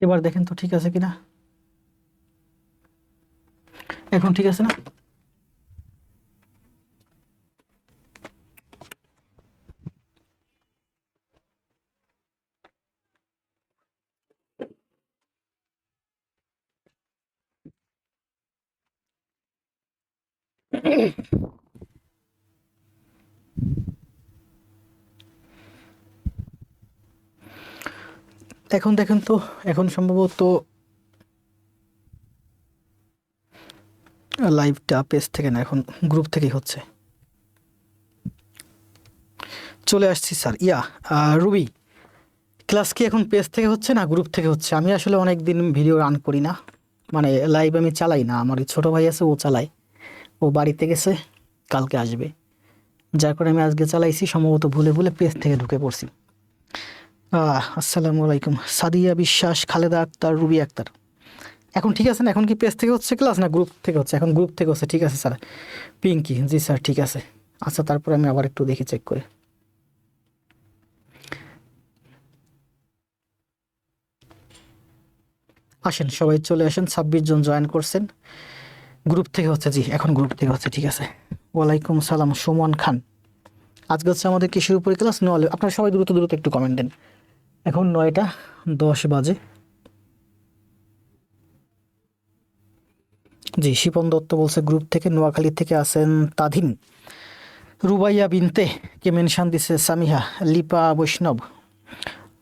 এবার দেখেন তো ঠিক আছে কিনা। এখন ঠিক আছে না? এখন দেখেন তো, এখন সম্ভবত লাইভটা পেজ থেকে না, এখন গ্রুপ থেকেই হচ্ছে। চলে আসছি স্যার। রুবি, ক্লাস কি এখন পেজ থেকে হচ্ছে না গ্রুপ থেকে হচ্ছে? আমি আসলে অনেক দিন ভিডিও রান করি না, মানে লাইভ আমি চালাই না। আমার ছোট ভাই আছে, ও চালায়। ও বাড়িতে গেছে, কালকে আসবে, যার কারণে আমি আজকে চালাইছি। সম্ভবত ভুলে ভুলে পেজ থেকে ঢুকে পড়ছি। আসসালামু আলাইকুম। সাদিয়া বিশ্বাস, খালেদা আক্তার, রুবি আক্তার। এখন ঠিক আছে না? এখন কি পেজ থেকে হচ্ছে ক্লাস না গ্রুপ থেকে হচ্ছে? এখন গ্রুপ থেকে হচ্ছে, ঠিক আছে স্যার। পিঙ্কি, জি স্যার ঠিক আছে। আচ্ছা, তারপর আমি আবার একটু দেখি, চেক করে। আসেন সবাই চলে আসেন, 26 জন জয়েন করছেন। গ্রুপ থেকে হচ্ছে, জি এখন গ্রুপ থেকে হচ্ছে, ঠিক আছে। ওয়ালাইকুম সালাম সুমন খান। আজকে হচ্ছে আমাদের কিসের উপরে ক্লাস? নলে। আপনারা সবাই দ্রুত দ্রুত একটু কমেন্ট দেন। এখন 9টা 10 বাজে। জি, শিপন দত্ত বলছে গ্রুপ থেকে। নোয়াখালী থেকে আসেন তাধিন। রুবাইয়া বিনতে কে মেনশন দিছে সামিহা। লিপা বৈষ্ণব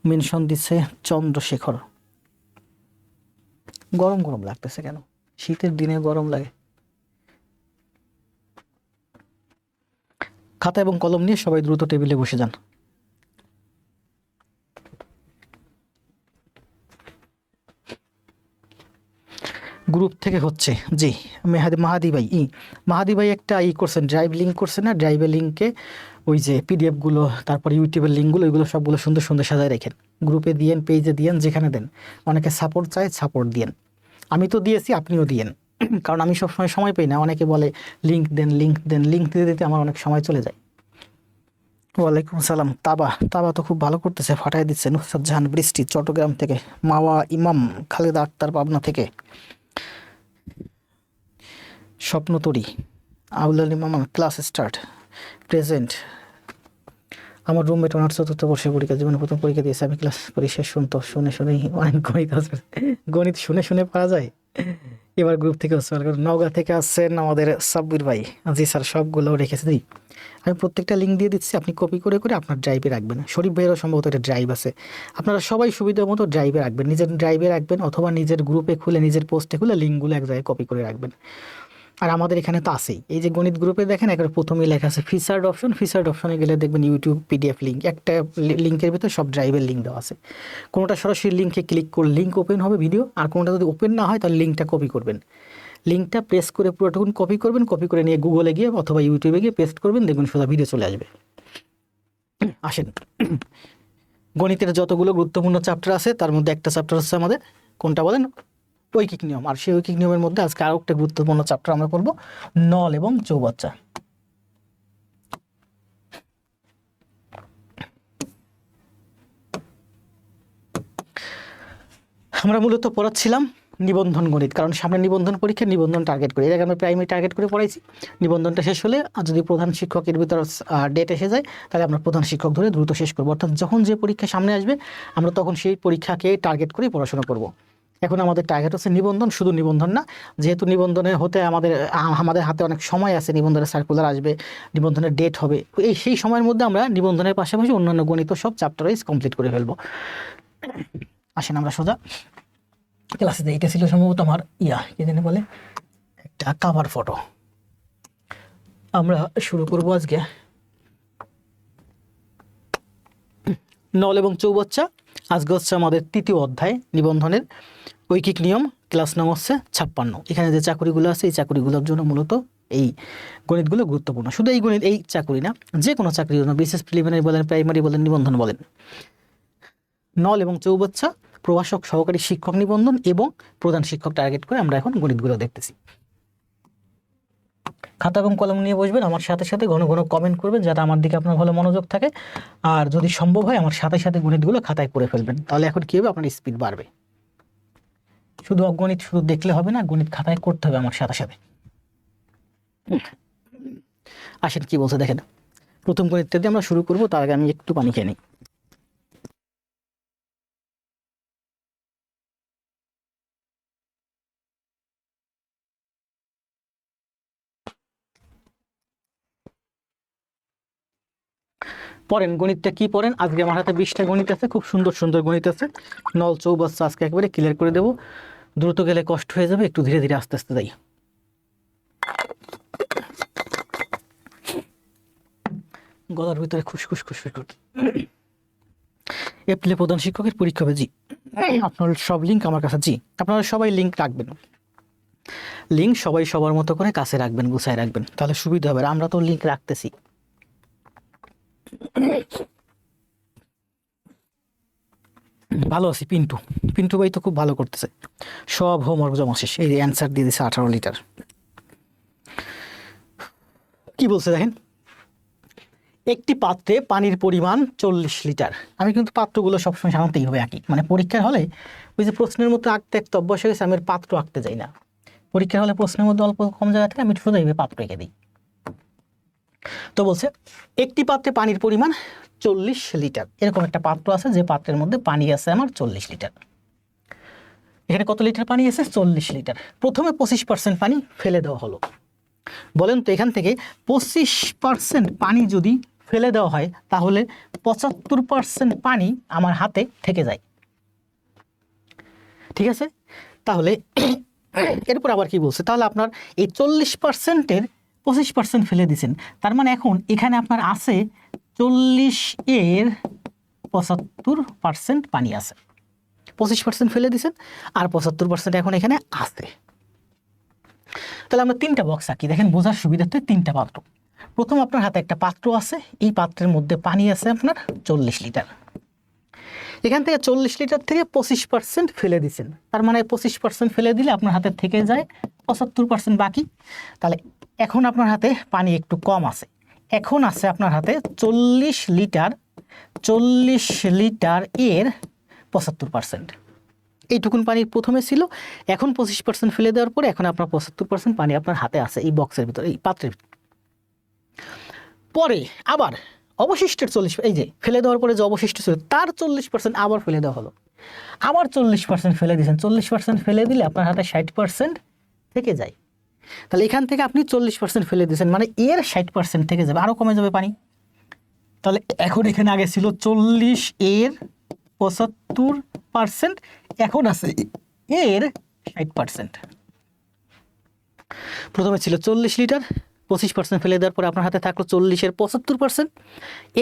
মেনশন দিছে চন্দ্রশেখর। গরম গরম লাগতেছে কেন? শীতের দিনে গরম লাগে। খাতা এবং কলম নিয়ে সবাই দ্রুত টেবিলে বসে যান। গ্রুপ থেকে হচ্ছে, জি। মাহাদি ভাই মাহাদি ভাই একটা করছেন, ড্রাইভ লিঙ্ক করছেন না? ড্রাইভের লিঙ্কে ওই যে পিডিএফগুলো, তারপর ইউটিউবের লিঙ্কগুলো, ওইগুলো সবগুলো সুন্দর সুন্দর সাজায় রাখেন। গ্রুপে দিয়েন, পেজে দিয়েন, যেখানে দেন। অনেকে সাপোর্ট চায়, সাপোর্ট দিয়েন। আমি তো দিয়েছি, আপনিও দিয়েন। কারণ আমি সবসময় সময় পাই না। অনেকে বলে লিঙ্ক দেন, লিঙ্ক দেন, লিঙ্ক দিতে দিতে আমার অনেক সময় চলে যায়। ওয়ালাইকুম সালাম। তাবা তাবা তো খুব ভালো করতেছে, ফাটাই দিচ্ছে। নুসরাত জাহান বৃষ্টি চট্টগ্রাম থেকে। মাওয়া ইমাম, খালেদা আক্তার পাবনা থেকে। স্বপ্নতরী, আউল আলী মামা, ক্লাস স্টার্ট, প্রেজেন্ট। আমার রুমমেট ওনার 4র্থ বর্ষের পরীক্ষা, জীবনে প্রথম পরীক্ষা দিয়েছে। আমি ক্লাস করি, শেষ শুনতো, শুনে শুনেই অনেক গণিত আছে। গণিত শুনে শুনে পারা যায়। এবার গ্রুপ থেকে হচ্ছে। নওগাঁ থেকে আসছেন আমাদের সাব্বির ভাই। জি স্যার, সবগুলো রেখেছি। দিই আমি প্রত্যেকটা লিঙ্ক দিয়ে দিচ্ছি, আপনি কপি করে করে আপনার ড্রাইভে রাখবেন। শরীফ ভাইয়েরও সম্ভবত একটা ড্রাইভ আছে। আপনারা সবাই সুবিধা মতো ড্রাইভে রাখবেন, নিজের ড্রাইভে রাখবেন, অথবা নিজের গ্রুপে খুলে, নিজের পোস্টে খুলে লিঙ্কগুলো এক জায়গায় কপি করে রাখবেন। আর আমাদের এখানে তো আছেই, এই যে গণিত গ্রুপে দেখেন একবার প্রথমেই লেখা আছে ফিচার্ড অপশন। ফিচার্ড অপশনে গেলে দেখবেন ইউটিউব পিডিএফ লিঙ্ক, একটা লিঙ্কের ভিতরে সব ড্রাইভের লিঙ্ক দেওয়া আছে। কোনোটা সরাসরি লিঙ্কে ক্লিক করলে লিঙ্ক ওপেন হবে ভিডিও, আর কোনোটা যদি ওপেন না হয় তাহলে লিঙ্কটা কপি করবেন। লিঙ্কটা প্রেস করে পুরোটুকুন কপি করবেন, কপি করে নিয়ে গুগলে গিয়ে অথবা ইউটিউবে গিয়ে পেস্ট করবেন, দেখবেন সোজা ভিডিও চলে আসবে। আসেন, গণিতের যতগুলো গুরুত্বপূর্ণ চ্যাপ্টার আছে তার মধ্যে একটা চ্যাপ্টার হচ্ছে আমাদের, কোনটা বলেন? ঐকিক নিয়ম। আর সেই ঐকিক নিয়মের মধ্যে আজকে আরও একটা গুরুত্বপূর্ণ চ্যাপ্টার আমরা পড়বো, নল এবং চৌবাচ্চা। আমরা মূলত পড়াচ্ছিলাম নিবন্ধন গণিত, কারণ সামনে নিবন্ধন পরীক্ষা, নিবন্ধন টার্গেট করে। এর আগে আমরা প্রাইমারি টার্গেট করে পড়াইছি। নিবন্ধনটা শেষ হলে আর যদি প্রধান শিক্ষকের ভিতর ডেট এসে যায়, তাহলে আমরা প্রধান শিক্ষক ধরে দ্রুত শেষ করবো। অর্থাৎ যখন যে পরীক্ষা সামনে আসবে, আমরা তখন সেই পরীক্ষাকে টার্গেট করে পড়াশোনা করব। এখন আমাদের টার্গেট হচ্ছে নিবন্ধন, শুধু নিবন্ধন না। যেহেতু নিবন্ধনে হতে আমাদের হাতে অনেক সময় আছে, নিবন্ধনের সার্কুলার আসবে, নিবন্ধনের ডেট হবে, সেই সময়ের মধ্যে আমরা নিবন্ধনের পাশাপাশি অন্যান্য গণিত সব চ্যাপ্টার ওয়াইজ কমপ্লিট করে ফেলবো। আসেন আমরা সোজা ক্লাসে। এটা ছিল সম্ভবত আমার কি জানি বলে, একটা কাভার ফটো। আমরা শুরু করব আজকে নল এবং চৌবাচ্চা। আজকে হচ্ছে আমাদের 3য় অধ্যায় নিবন্ধনের ঐকিক নিয়ম, ক্লাস নাম হচ্ছে 56। এখানে যে চাকুরিগুলো আছে, এই চাকুরিগুলোর জন্য মূলত এই গণিতগুলো গুরুত্বপূর্ণ। শুধু এই গণিত, এই চাকুরি না, যে কোনো চাকরির জন্য, বিশেষ প্রিলিমিনারি বলেন, প্রাইমারি বলেন, নিবন্ধন বলেন। নল এবং চৌবাচ্চা, প্রভাষক, সহকারী শিক্ষক নিবন্ধন এবং প্রধান শিক্ষক টার্গেট করে আমরা এখন গণিতগুলো দেখতেছি। খাতা এবং কলম নিয়ে বসবেন, আমার সাথে সাথে ঘন ঘন কমেন্ট করবেন, যাতে আমার দিকে আপনার ভালো মনোযোগ থাকে। আর যদি সম্ভব হয় আমার সাথে সাথে গণিতগুলো খাতায় করে ফেলবেন, তাহলে এখন কী হবে, আপনার স্পিড বাড়বে। শুধু অগণিত শুধু দেখলে হবে না, গণিত খাতায় করতে হবে আমার সাথে সাথে। আসেন কি বলছে দেখেন, প্রথম গণিতটা দিয়ে আমরা শুরু করবো, তার আগে আমি একটু পানি খেয়ে নিই। পড়েন গণিতটা কি পড়েন, আজকে আমার হাতে 20টা গণিত আছে, খুব সুন্দর সুন্দর গণিত আছে, নল চৌবাচ্চা আজকে একবারে ক্লিয়ার করে দেবো। দ্রুত গেলে কষ্ট হয়ে যাবে, একটু ধীরে ধীরে আস্তে আস্তে যাই। গলার ভিতরে খুশখুস খুশখুস করতে। এপ্রিলে প্রধান শিক্ষকের পরীক্ষা হবে, জি আপনার সব লিঙ্ক আমার কাছে, জি আপনারা সবাই লিঙ্ক রাখবেন, লিঙ্ক সবাই সবার মতো করে কাছে রাখবেন, গুছায় রাখবেন, তাহলে সুবিধা হবে। আমরা তো লিঙ্ক রাখতেছি। ভালো আছি, পিন্টু পিন্টু ভাই তো খুব ভালো করতেছে, সব হোমওয়ার্ক জমা শেষ, এই অ্যান্সার দিয়ে দিচ্ছে 18 লিটার। কি বলছে দেখেন, একটি পাত্রে পানির পরিমাণ 40 লিটার। আমি কিন্তু পাত্রগুলো সবসময় সাধারণত এইভাবে আঁকি, মানে পরীক্ষার হলে ওই যে প্রশ্নের মতো আঁকতে আঁকতে অভ্যাস হয়ে গেছে, আমি আর পাত্র আঁকতে যাই না। পরীক্ষার হলে প্রশ্নের মধ্যে অল্প কম জায়গা থেকে আমি সোজা এইভাবে পাত্র এঁকে দিই। তো বলছে একটি পাত্রে পানির পরিমাণ 40 লিটার, এরকম একটা পাত্র আছে যে পাত্রের মধ্যে পানি আছে আমার 40 লিটার। এখানে কত লিটার পানি আছে? 40 লিটার। প্রথমে 25% পানি ফেলে দেওয়া হলো। বলেন তো এখান থেকে 25% পানি যদি ফেলে দেওয়া হয় তাহলে 75% পানি আমার হাতে থেকে যায়, ঠিক আছে? তাহলে এরপর আবার কি বলছে, তাহলে আপনার এই 40%-এর 25% ফেলে দিয়েছেন, তার মানে এখন এখানে আপনার আছে 40-এর 75% পানি আছে। 25% ফেলে দিয়েছেন আর 75% এখন এখানে আছে। তাহলে আমরা 3টা বক্স আঁকি, দেখেন বোঝার সুবিধার্থে 3টা পাত্র। প্রথম আপনার হাতে একটা পাত্র আছে, এই পাত্রের মধ্যে পানি আছে আপনার 40 লিটার। এখান থেকে 40 লিটার থেকে 25% ফেলে দিচ্ছেন, তার মানে 25% ফেলে দিলে আপনার হাতে থেকে যায় 75% বাকি। তাহলে এখন আপনার হাতে পানি একটু কম আছে, এখন আছে আপনার হাতে 40 লিটার, 40 লিটার এর 75%। এইটুকুন পানি প্রথমে ছিল, এখন 25% ফেলে দেওয়ার পরে এখন আপনার 75% পানি আপনার হাতে আছে এই বক্সের ভিতরে, এই পাত্রের ভিতরে। পরে আবার অবশিষ্টের 40, এই যে ফেলে দেওয়ার পরে যে অবশিষ্ট ছিল তার 40% আবার ফেলে দেওয়া হলো, আবার 40% ফেলে দিয়েছেন। 40% ফেলে দিলে আপনার হাতে 60% থেকে যায়। তাহলে এখান থেকে আপনি 40% ফেলে দিয়েছেন, মানে এর 60% থেকে যাবে, আরও কমে যাবে পানি। তাহলে এখন এখানে আগে ছিল 40 এর 75%, এখন আছে এর 60%। প্রথমে ছিল 40 লিটার, 25% ফেলে দেওয়ার পরে আপনার হাতে থাকলো 40-এর 75%।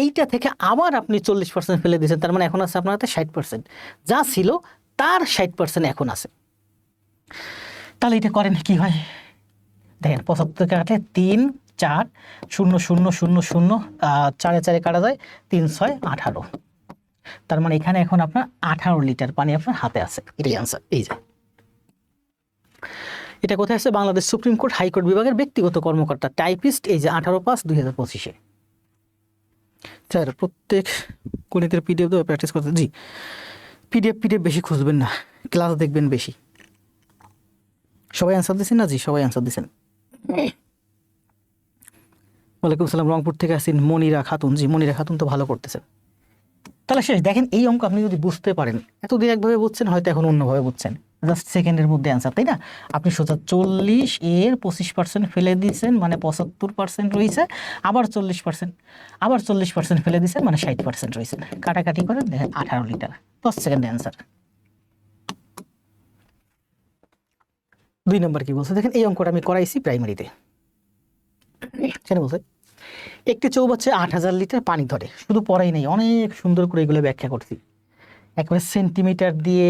এইটা থেকে আবার আপনি 40% ফেলে দিয়েছেন, তার মানে এখন আছে আপনার হাতে 60%, যা ছিল তার 60% এখন আছে। তাহলে এটা করেন কি হয় দেখেন, 75 কাটলে 3 4 0 0 0 0, 4 4 কাটা যায়, 3 6 18। তার মানে এখানে এখন আপনার 18 লিটার পানি আপনার হাতে আছে, এটাই আনসার। এই যে এটা কোথায় আছে? বাংলাদেশ সুপ্রিম কোর্ট হাইকোর্ট বিভাগের ব্যক্তিগত কর্মকর্তা, টাইপিস্ট, এই যে 18/5/2025-এ। স্যার প্রত্যেক গণিতের পিডিএফ দেওয়া প্র্যাকটিস করতে, জি পিডিএফ বেশি খুঁজবেন না, ক্লাস দেখবেন বেশি। সবাই অ্যান্সার দিচ্ছেন না? জি সবাই অ্যান্সার দিচ্ছেন। ওয়ালাইকুম সালাম, রংপুর থেকে আসেন মনিরা খাতুন, জি মনিরা খাতুন তো ভালো করতেছেন। তাহলে শেষ। দেখেন এই অঙ্ক আপনি যদি বুঝতে পারেন, এতদিন একভাবে বুঝছেন, হয়তো এখন অন্যভাবে বুঝছেন, জাস্ট সেকেন্ডের মধ্যে অ্যান্সার, তাই না? আপনি সোজা 40 এর 25% ফেলে দিয়েছেন, মানে 75% রয়েছে, আবার 40%, আবার 40% ফেলে দিয়েছেন, মানে 60% রয়েছে। কাটাকাটি করে দেখেন 18 লিটার, 10 সেকেন্ডে অ্যান্সার। 2 নম্বর কি বলছে দেখেন, এই অঙ্কটা আমি করাইছি প্রাইমারিতে। সেটা বলছে একটি চৌবাচ্চে 8000 লিটার পানি ধরে, শুধু পড়াই নেই, অনেক সুন্দর করে এগুলো ব্যাখ্যা করছি, একবারে সেন্টিমিটার দিয়ে,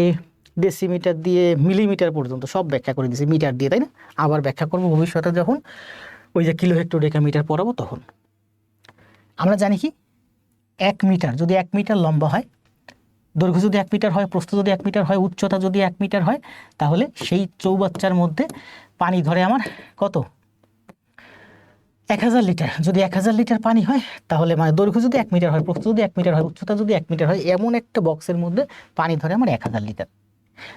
ডেসিমিটার দিয়ে, মিলিমিটার পর্যন্ত সব ব্যাখ্যা করে দিয়েছি, মিটার দিয়ে, তাই না? আবার ব্যাখ্যা করবো ভবিষ্যতে যখন ওই যে কিলো হেক্টর ডেকামিটার পড়াবো তখন। আমরা জানি কি 1 মিটার যদি 1 মিটার লম্বা হয়, দৈর্ঘ্য যদি 1 মিটার হয়, প্রস্থ যদি 1 মিটার হয়, উচ্চতা যদি 1 মিটার হয়, তাহলে সেই চৌবাচ্চার মধ্যে পানি ধরে আমার কত? 1000 লিটার। যদি 1000 লিটার পানি হয় তাহলে মানে দৈর্ঘ্য যদি 1 মিটার হয়, প্রস্থ যদি 1 মিটার হয়, উচ্চতা যদি 1 মিটার হয়, এমন একটা বক্সের মধ্যে পানি ধরে আমার 1000 লিটার।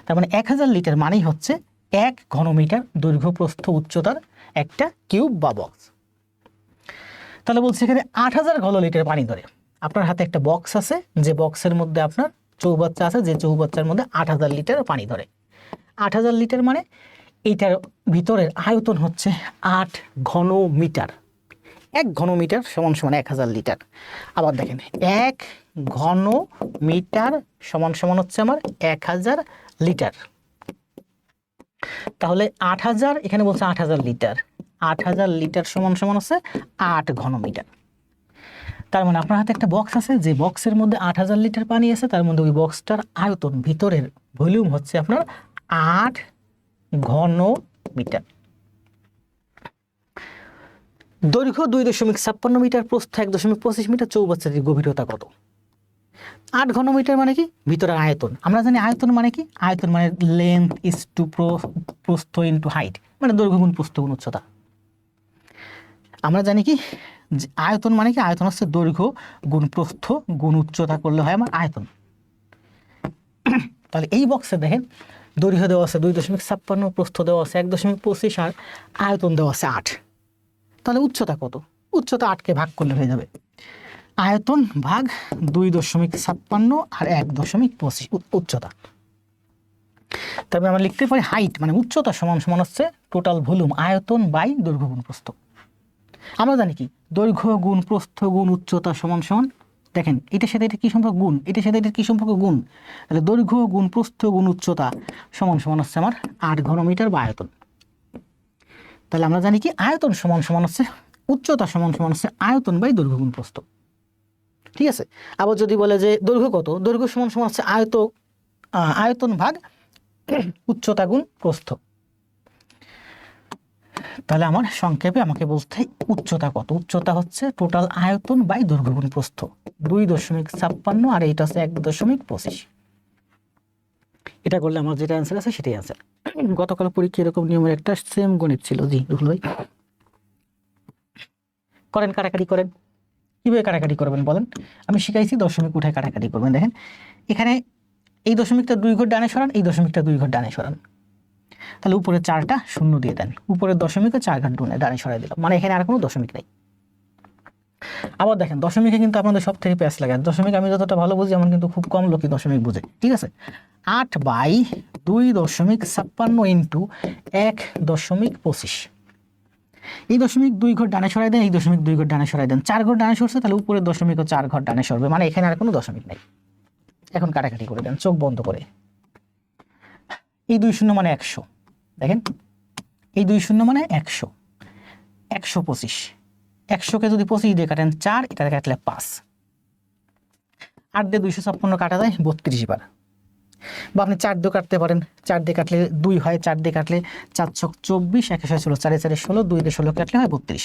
তার মানে 1000 লিটার মানেই হচ্ছে 1 ঘনমিটার দৈর্ঘ্য প্রস্থ উচ্চতার একটা কিউব বা বক্স। তাহলে বলছে এখানে 8000 ঘন লিটার পানি ধরে। আপনার হাতে একটা বক্স আছে, যে বক্সের মধ্যে আপনার চৌবাচ্চা আছে, যে চৌবাচ্চার মধ্যে 8000 লিটার পানি ধরে। 8000 লিটার মানে এইটার ভিতরের আয়তন হচ্ছে 8 ঘন মিটার। 1 ঘন মিটার সমান সমান 1000 লিটার। আবার দেখেন 1 ঘন মিটার সমান সমান হচ্ছে আমার 1000 লিটার। তাহলে 8000, এখানে বলছে 8000 লিটার, 8000 লিটার সমান সমান হচ্ছে 8 ঘন মিটার। তার মানে আপনার হাতে একটা বক্স আছে, যে বক্সের মধ্যে 8000 লিটার পানি আছে, তার মধ্যে ওই বক্সটার আয়তন ভিতরের ভলিউম হচ্ছে আপনার 8 ঘন মিটার। দৈর্ঘ্য 2.56 মিটার, প্রস্থ 1.25 মিটার, চৌবাচ্চাটির গভীরতা কত? 8 ঘন মিটার মানে কি? ভিতরের আয়তন। আমরা জানি আয়তন মানে কি? আয়তন মানে লেন্থ ইজ টু প্রস্থ ইনটু হাইট, মানে দৈর্ঘ্য গুণ প্রস্থ গুণ উচ্চতা। আমরা জানি কি আয়তন মানে কি? আয়তন হচ্ছে দৈর্ঘ্য গুণ প্রস্থ গুণ উচ্চতা করলে হয় আমার আয়তন। তাহলে এই বক্সে দেখেন দৈর্ঘ্য দেওয়া আছে 2.56, প্রস্থ দেওয়া আছে 1.25 আর আয়তন দেওয়া আছে 8। তাহলে উচ্চতা কত? উচ্চতা 8কে ভাগ করলে হয়ে যাবে আয়তন ভাগ 2.56 আর 1.25 উচ্চতা। তবে আমরা লিখতে পারি হাইট মানে উচ্চতা সমান সমান হচ্ছে টোটাল ভলিউম আয়তন বাই দৈর্ঘ্য গুণ প্রস্থ। আমরা জানি কি দৈর্ঘ্য গুণ প্রস্থ গুণ উচ্চতা সমান সমান, দেখেন এটার সাথে এটা কি সম্পর্ক? গুণ। এটার সাথে এটা কি সম্পর্ক? গুণ। তাহলে দৈর্ঘ্য গুণ প্রস্থ গুণ উচ্চতা সমান সমান হচ্ছে আমার 8 ঘন মিটার বা আয়তন। তাহলে আমরা জানি কি আয়তন সমান সমান হচ্ছে উচ্চতা সমান সমান হচ্ছে আয়তন বাই দৈর্ঘ্য গুণ প্রস্থ। ঠিক আছে। আবার যদি বলে যে দৈর্ঘ্য কত? দৈর্ঘ্য সমান সমান হচ্ছে আয়তন ভাগ উচ্চতা গুণ প্রস্থ। তাহলে আমার সংক্ষেপে আমাকে বলতে উচ্চতা কত? উচ্চতা হচ্ছে টোটাল আয়তন বাই দৈর্ঘ্য গুণ প্রস্থ 2.56 আর এইটা হচ্ছে 1.25। এটা করলে আমার যেটা অ্যান্সার আছে সেটাই অ্যান্সার। গতকাল পরীক্ষা এরকম নিয়মের একটা সেম গণিত ছিল। জি রুহুল ভাই, করেন কাটাকাটি করেন। কিভাবে কাটাকাটি করবেন বলেন? আমি শিখাইছি দশমিক উঠায় কাটাকাটি করবেন। দেখেন এখানে এই দশমিকটা 2 ঘর ডানে সরান, এই দশমিকটা 2 ঘর ডানে সরান। তাহলে উপরে 4টা শূন্য দিয়ে দেন, উপরের দশমিকে 4 ঘর ডানে সরাই দিলাম, মানে এখানে আর কোনো দশমিক নেই। আবার দেখেন দশমিকে কিন্তু আপনাদের সব থেকে প্যাচ লাগে। দশমিক আমি যতটা ভালো বুঝি এমন কিন্তু খুব কম লোকই দশমিক বুঝে। ঠিক আছে। 8/2.56 ইন্টু 1.25। এই দশমিক 2 ঘর ডানে সরাই দেন, এই দশমিক 2 ঘর ডানে সরাই দেন, 4 ঘর ডানে সরছে, তাহলে উপরের দশমিকও 4 ঘর ডানে সরবে, মানে এখানে আর কোনো দশমিক নেই। এখন কাটাকাটি করে দেন চোখ বন্ধ করে। এই 2 শূন্য মানে 100, দেখেন এই 2 শূন্য মানে 100, 125। 100কে যদি 25 দিয়ে কাটেন 4, এটা কাটলে 5। 8 দিয়ে 256 কাটা যায় 32 বার। বা আপনি 4 দিয়ে কাটতে পারেন, 4 দিয়ে কাটলে 2 হয়, 4 দিয়ে কাটলে 4 ছক 24, 1 6 16, 4 4 16, 2 দিয়ে 16 কাটলে হয় 32।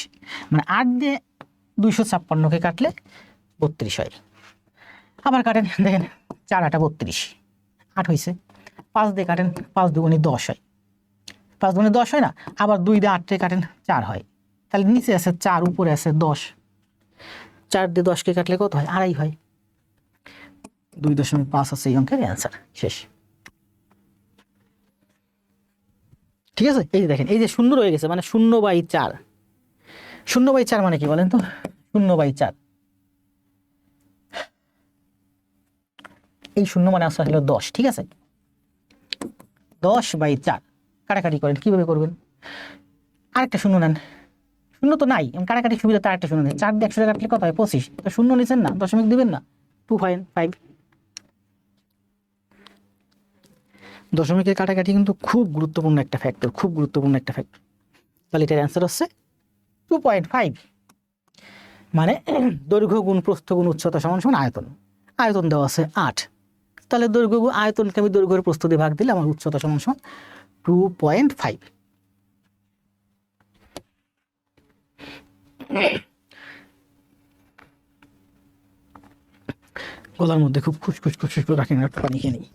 মানে 8 দিয়ে 256কে কাটলে 32 হয়। আবার কাটেন, দেখেন 4 8 32, 8 হয়েছে। 5 দিয়ে কাটেন, 5 দুগুণে 10 হয়, 5 দুগুণে 10 হয় না। আবার 2 দিয়ে 8 কাটেন 4 হয়, তাহলে নিচে আছে 4, উপরে আছে 10। 4 দিয়ে 10কে কাটলে কত হয়? 2.5 হয়। 2.5 আছে এই অঙ্কের অ্যান্সার। শেষ। ঠিক আছে। এই যে দেখেন এই যে শূন্য রয়ে গেছে, মানে 0/4। 0/4 মানে কি বলেন তো? 0/4, এই শূন্য মানে আসলে হলো 10। ঠিক আছে। 10/4 কাটাকাটি করেন, কিভাবে করবেন? আরেকটা শূন্য নেন, শূন্য তো নাই, কাটাকাটি সুবিধাতে আরেকটা শূন্য নেন। 4 দিয়ে 100 কাটলে কত হয়? 25। তো শূন্য নিচ্ছেন না, দশমিক দিবেন না, 2.5। দশমিকের কাটাকাটি কিন্তু খুব গুরুত্বপূর্ণ একটা ফ্যাক্টর, খুব গুরুত্বপূর্ণ একটা ফ্যাক্টর। তাহলে এটার অ্যান্সার হচ্ছে 2.5। মানে দৈর্ঘ্য গুণ প্রস্থ গুণ উচ্চতা সমান সমান আয়তন। আয়তন দেওয়া আছে 8, তাহলে দৈর্ঘ্য আয়তনকে আমি দৈর্ঘ্যের প্রস্থ দিয়ে ভাগ দিলে আমার উচ্চতা সমান সমান 2.5। গলার মধ্যে খুব খুশখুশ খুশখুশ করে রাখেন, একটু পানি খেয়ে নিই।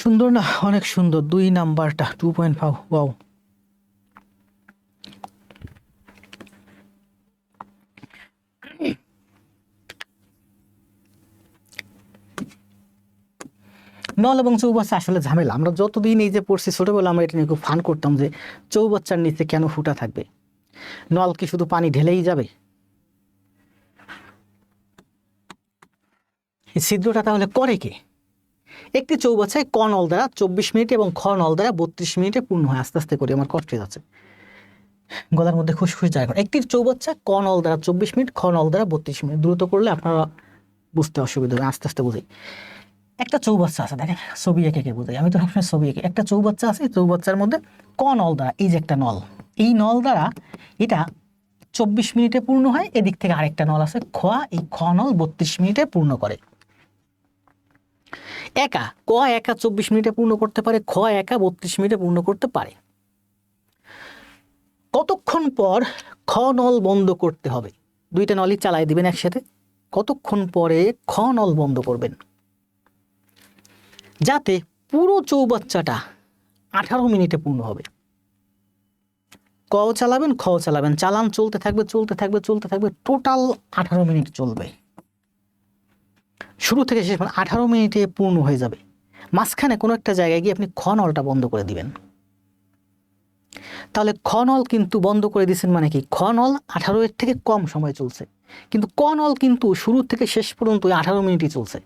সুন্দর না? অনেক সুন্দর। 2 নাম্বারটা 2.5। ওয়াও। নল এবং চৌবাচ্চা আসলে ঝামেলা। আমরা যতদিন এই যে পড়ছি ছোটবেলা, আমরা এটা নিয়ে খুব ফান করতাম যে চৌবাচ্চার নিচে কেন ফুটা থাকবে, নল কি শুধু পানি ঢেলেই যাবে? এই ছিদ্রটা তাহলে করে কে? একটি চৌবাচ্চায় ক নল দ্বারা 24 মিনিট এবং খ নল দ্বারা 32 মিনিটে পূর্ণ হয়। আস্তে আস্তে করি, আমার কষ্ট হয়ে যাচ্ছে, গলার মধ্যে খুশখুশ যায়। একটি চৌবাচ্চা ক নল দ্বারা 24 মিনিট, খ নল দ্বারা 32 মিনিট। দ্রুত করলে আপনারা বুঝতে অসুবিধা হবে, আস্তে আস্তে বুঝি। একটা চৌবাচ্চা আছে, দেখেন ছবি এঁকে কে বোঝাই, আমি তো সবসময় ছবি এঁকে। একটা চৌবাচ্চা আছে, চৌবাচ্চার মধ্যে ক নল দ্বারা, এই যে একটা নল, এই নল দ্বারা এটা 24 মিনিটে পূর্ণ হয়। এদিক থেকে আরেকটা নল আছে খ, এই খ নল 32 মিনিটে পূর্ণ করে। একা ক একা 24 মিনিটে পূর্ণ করতে পারে, খ একা 32 মিনিটে পূর্ণ করতে পারে। কতক্ষণ পর খ নল বন্ধ করতে হবে? দুইটা নলই চালাই দিবেন একসাথে। কতক্ষণ পরে খ নল বন্ধ করবেন যাতে পুরো চৌবাচ্চাটা 18 মিনিটে পূর্ণ হবে? কও চালাবেন, খও চালাবেন, চালান চলতে থাকবে চলতে থাকবে চলতে থাকবে, টোটাল 18 মিনিট চলবে। শুরু থেকে শেষ 18 মিনিটে পূর্ণ হয়ে যাবে। মাঝখানে কোনো একটা জায়গায় গিয়ে আপনি খ নলটা বন্ধ করে দিবেন। তাহলে খ নল কিন্তু বন্ধ করে দিচ্ছেন, মানে কি খ নল 18 এর থেকে কম সময় চলছে, কিন্তু ক নল কিন্তু শুরু থেকে শেষ পর্যন্ত 18 মিনিটই চলছে।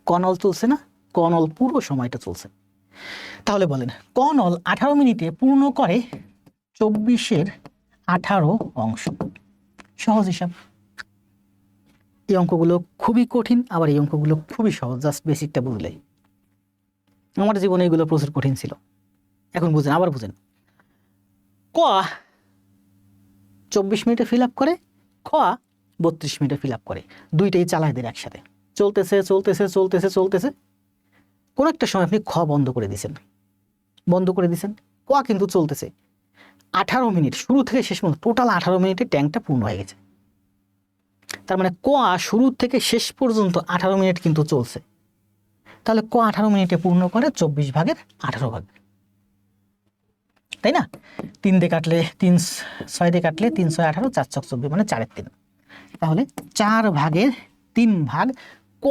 ক নল চলছে না, ক নল পুরো সময়টা চলছে। তাহলে বলেন ক নল 18 মিনিটে পূর্ণ করে 24-এর 18 অংশ। সহজ হিসাব। এই অঙ্কগুলো খুবই কঠিন, আবার এই অঙ্কগুলো খুবই সহজ, জাস্ট বেসিকটা বুঝলেই। আমার জীবনে এগুলো প্রচুর কঠিন ছিল। এখন বুঝেন, আবার বুঝেন। ক 24 মিনিটে ফিল আপ করে, খ 32 মিনিটে ফিল আপ করে। দুইটাই চালাই দেন একসাথে, চলতেছে চলতেছে চলতেছে চলতেছে। কোন একটা সময় আপনি খ বন্ধ করে দিছেন, ক কিন্তু চলতেছে 18 মিনিট, শুরু থেকে শেষ পর্যন্ত টোটাল 18 মিনিটে ট্যাঙ্কটা পূর্ণ হয়ে গেছে। তার মানে ক শুরু থেকে শেষ পর্যন্ত 18 মিনিট কিন্তু চলছে। তাহলে ক 18 মিনিটে পূর্ণ করে 24/18 ভাগ, তাই না? 3 দিয়ে কাটলে 3, 6 দিয়ে কাটলে 3 6 18, 4 6 24, মানে 4/3। তাহলে 4/3 ভাগ ক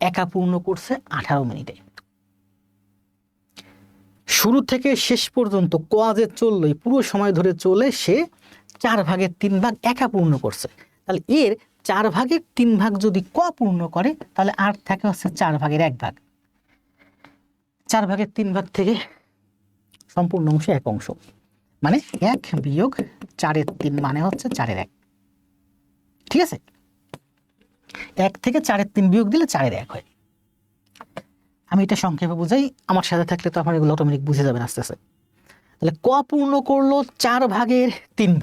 একা পূর্ণ করছে 18 মিনিটে। শুরু থেকে শেষ পর্যন্ত ক যে চললো, পুরো সময় ধরে চলে, সে 4/3 ভাগ একা পূর্ণ করছে। তাহলে এর 4/3 ভাগ যদি ক পূর্ণ করে, তাহলে আর থাকে হচ্ছে 4/1 ভাগ। 4/3 ভাগ থেকে সম্পূর্ণ অংশ 1 অংশ, মানে 1 বিয়োগ 4/3 মানে হচ্ছে 4/1। ঠিক আছে, 1 থেকে 4/3 বিয়োগ দিলে 4/1 হয়। আমি এটা সংক্ষেপে বুঝাই, আমার সাথে থাকলে তো আপনার এগুলো অটোমেটিক বুঝে যাবেন আস্তে আস্তে। তাহলে ক পূর্ণ করলো 4/3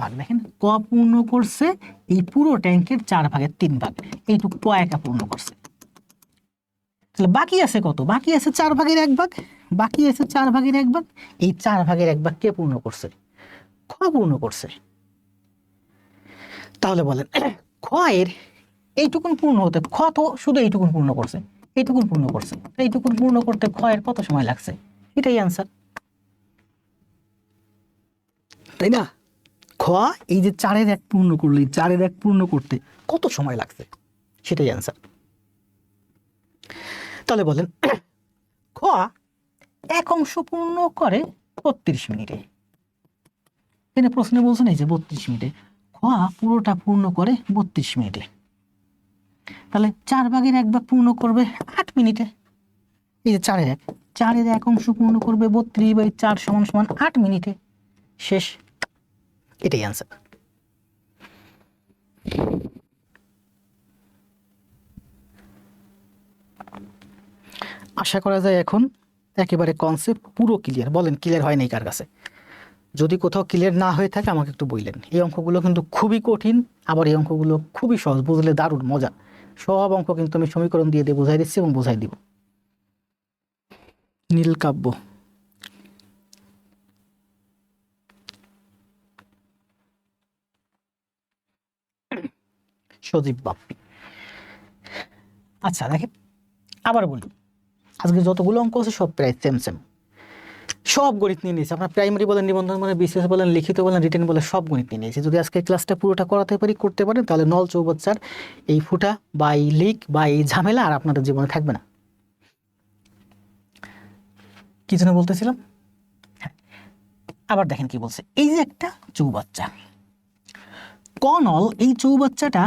ভাগ। দেখেন ক পূর্ণ করছে এই পুরো ট্যাঙ্কের 4/3 ভাগ, এইটুকু ক একা পূর্ণ করছে। তাহলে বাকি আছে কত? বাকি আছে 4/1 ভাগ, বাকি আছে 4/1 ভাগ। এই 4/1 ভাগ কে পূর্ণ করছে? খ পূর্ণ করছে। তাহলে বলেন খ এর এইটুকুন পূর্ণ হতে, খ তো শুধু এইটুকুন পূর্ণ করছে, এইটুকুন পূর্ণ করছে, এইটুকুন পূর্ণ করতে খ এর কত সময় লাগছে? এটাই আনসার, তাই না? খ এই যে 4/1 পূর্ণ করলো, এই 4/1 পূর্ণ করতে কত সময় লাগছে, সেটাই আনসার। তাহলে বলেন খ 1 অংশ পূর্ণ করে 32 মিনিটে। এখানে প্রশ্নে বলছেন এই যে 32 মিনিটে, খ পুরোটা পূর্ণ করে 32 মিনিটে। তাহলে 4/1 ভাগ পূর্ণ করবে 8 মিনিটে। এই যে 4/1 অংশ পূর্ণ করবে 32/4 = 8 মিনিটে। শেষ, এটাই আনসার। আশা করা যায় এখন একেবারে কনসেপ্ট পুরো ক্লিয়ার। বলেন ক্লিয়ার হয় নাই কার কাছে? যদি কোথাও ক্লিয়ার না হয়ে থাকে আমাকে একটু বললেন। এই অঙ্কগুলো কিন্তু খুবই কঠিন, আবার এই অঙ্কগুলো খুবই সহজ, বুঝলে দারুণ মজা। সব অঙ্ক কিন্তু আমি সমীকরণ দিয়ে দিয়ে বোঝাই দিচ্ছি এবং বোঝাই দিব। নীলকাব্য, সজীব বাপ্পি। আচ্ছা দেখেন, আবার বলি, আজকে যতগুলো অঙ্ক আছে সব প্রায় সেম সেম, সব গণিত নিয়ে নিয়েছে। আপনার প্রাইমারি বলেন, নিবন্ধন বলেন, বিসিএস বলেন, লিখিত বলেন, রিটেন বলেন, সব গণিত নিয়ে নিয়েছে। যদি আজকে ক্লাসটা পুরোটা করাতে পারি, করতে পারেন, তাহলে নল চৌবাচ্চার এই ফুটা বা এই লিক বা এই ঝামেলা আর আপনাদের জীবনে থাকবে না। কি জন্য বলতেছিলাম? হ্যাঁ, আবার দেখেন কি বলছে, এই যে একটা চৌবাচ্চা, ক নল এই চৌবাচ্চাটা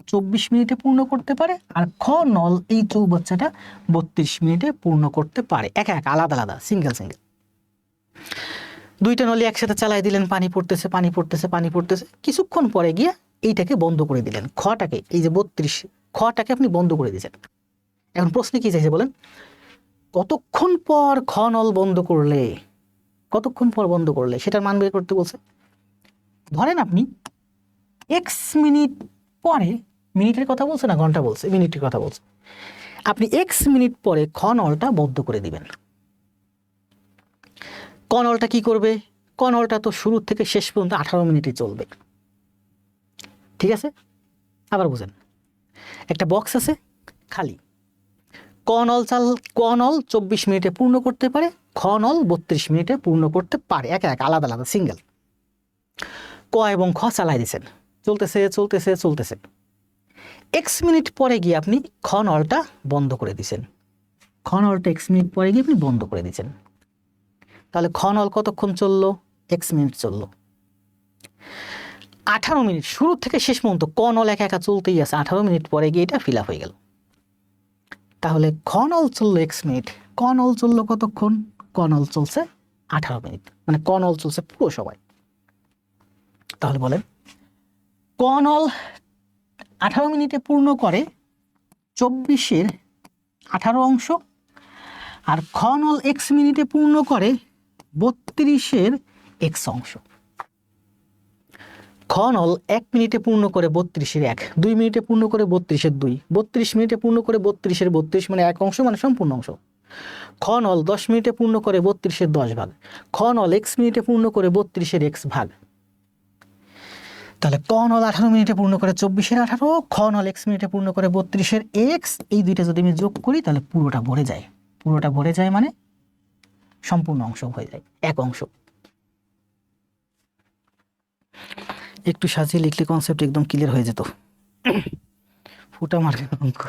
24 মিনিটে পূর্ণ করতে পারে, আর খ নল এই চৌবাচ্চাটা 32 মিনিটে পূর্ণ করতে পারে। একা একা, আলাদা আলাদা, সিঙ্গেল সিঙ্গেল। দুইটা নলি একসাথে চালাই দিলেন, পানি পড়তেছে পানি পড়তেছে পানি পড়তেছে, কিছুক্ষণ পরে গিয়ে এইটাকে বন্ধ করে দিলেন, খটাকে, এই যে 32 খটাকে আপনি বন্ধ করে দিয়েছেন। এখন প্রশ্নে কি চাইছে বলেন, কতক্ষণ পর খ নল বন্ধ করলে, কতক্ষণ পর বন্ধ করলে সেটার মান বের করতে বলছে। ধরেন আপনি এক্স মিনিট পরে, মিনিটের কথা বলছে না ঘন্টা বলছে, মিনিটের কথা বলছে, আপনি এক্স মিনিট পরে খ নলটা বন্ধ করে দিবেন। ক নলটা কি করবে? ক নলটা তো শুরু থেকে শেষ পর্যন্ত 18 মিনিটে চলবে, ঠিক আছে? আবার বুঝেন, একটা বক্স আছে খালি, ক নল 24 মিনিটে পূর্ণ করতে পারে, খ নল 32 মিনিটে পূর্ণ করতে পারে, একা একা, আলাদা আলাদা, সিঙ্গেল। ক এবং খ চালাই দিচ্ছেন, চলতেছে চলতেছে চলতেছে, এক্স মিনিট পরে গিয়ে আপনি খ নলটা বন্ধ করে দিচ্ছেন, খ নলটা এক্স মিনিট পরে গিয়ে আপনি বন্ধ করে দিচ্ছেন। তাহলে খ নল কতক্ষণ চললো? এক্স মিনিট চললো। 18 মিনিট শুরু থেকে শেষ পর্যন্ত ক নল একা একা চলতেই আছে, 18 মিনিট পরে গিয়ে এটা ফিল আপ হয়ে গেল। তাহলে খ নল চললো এক্স মিনিট, ক নল চললো কতক্ষণ? ক নল চলছে 18 মিনিট, মানে ক নল চলছে পুরো সময়। তাহলে বলেন, ক নল 18 মিনিটে পূর্ণ করে 24-এর 18 অংশ, আর খ নল এক্স মিনিটে পূর্ণ করে 32-এর এক্স অংশ। খ নল 1 মিনিটে পূর্ণ করে 32-এর 1, 2 মিনিটে পূর্ণ করে 32-এর 2, 32 মিনিটে পূর্ণ করে 32-এর 32, মানে এক অংশ, মানে সম্পূর্ণ অংশ। খ নল 10 মিনিটে পূর্ণ করে 32-এর 10 ভাগ, খ নল এক্স মিনিটে পূর্ণ করে 32-এর এক্স ভাগ। তাহলে ক নল 18 মিনিটে পূর্ণ করে 24-এর 18, খ নল এক্স মিনিটে পূর্ণ করে 32-এর এক্স, এই দুইটা যদি আমি যোগ করি তাহলে পুরোটা ভরে যায়। পুরোটা ভরে যায় মানে সম্পূর্ণ অংশ হয়ে যায়, এক অংশ। একটু সাজিয়ে লিখলে কনসেপ্ট একদম ক্লিয়ার হয়ে যেত। ফুটা মার্কের অঙ্ক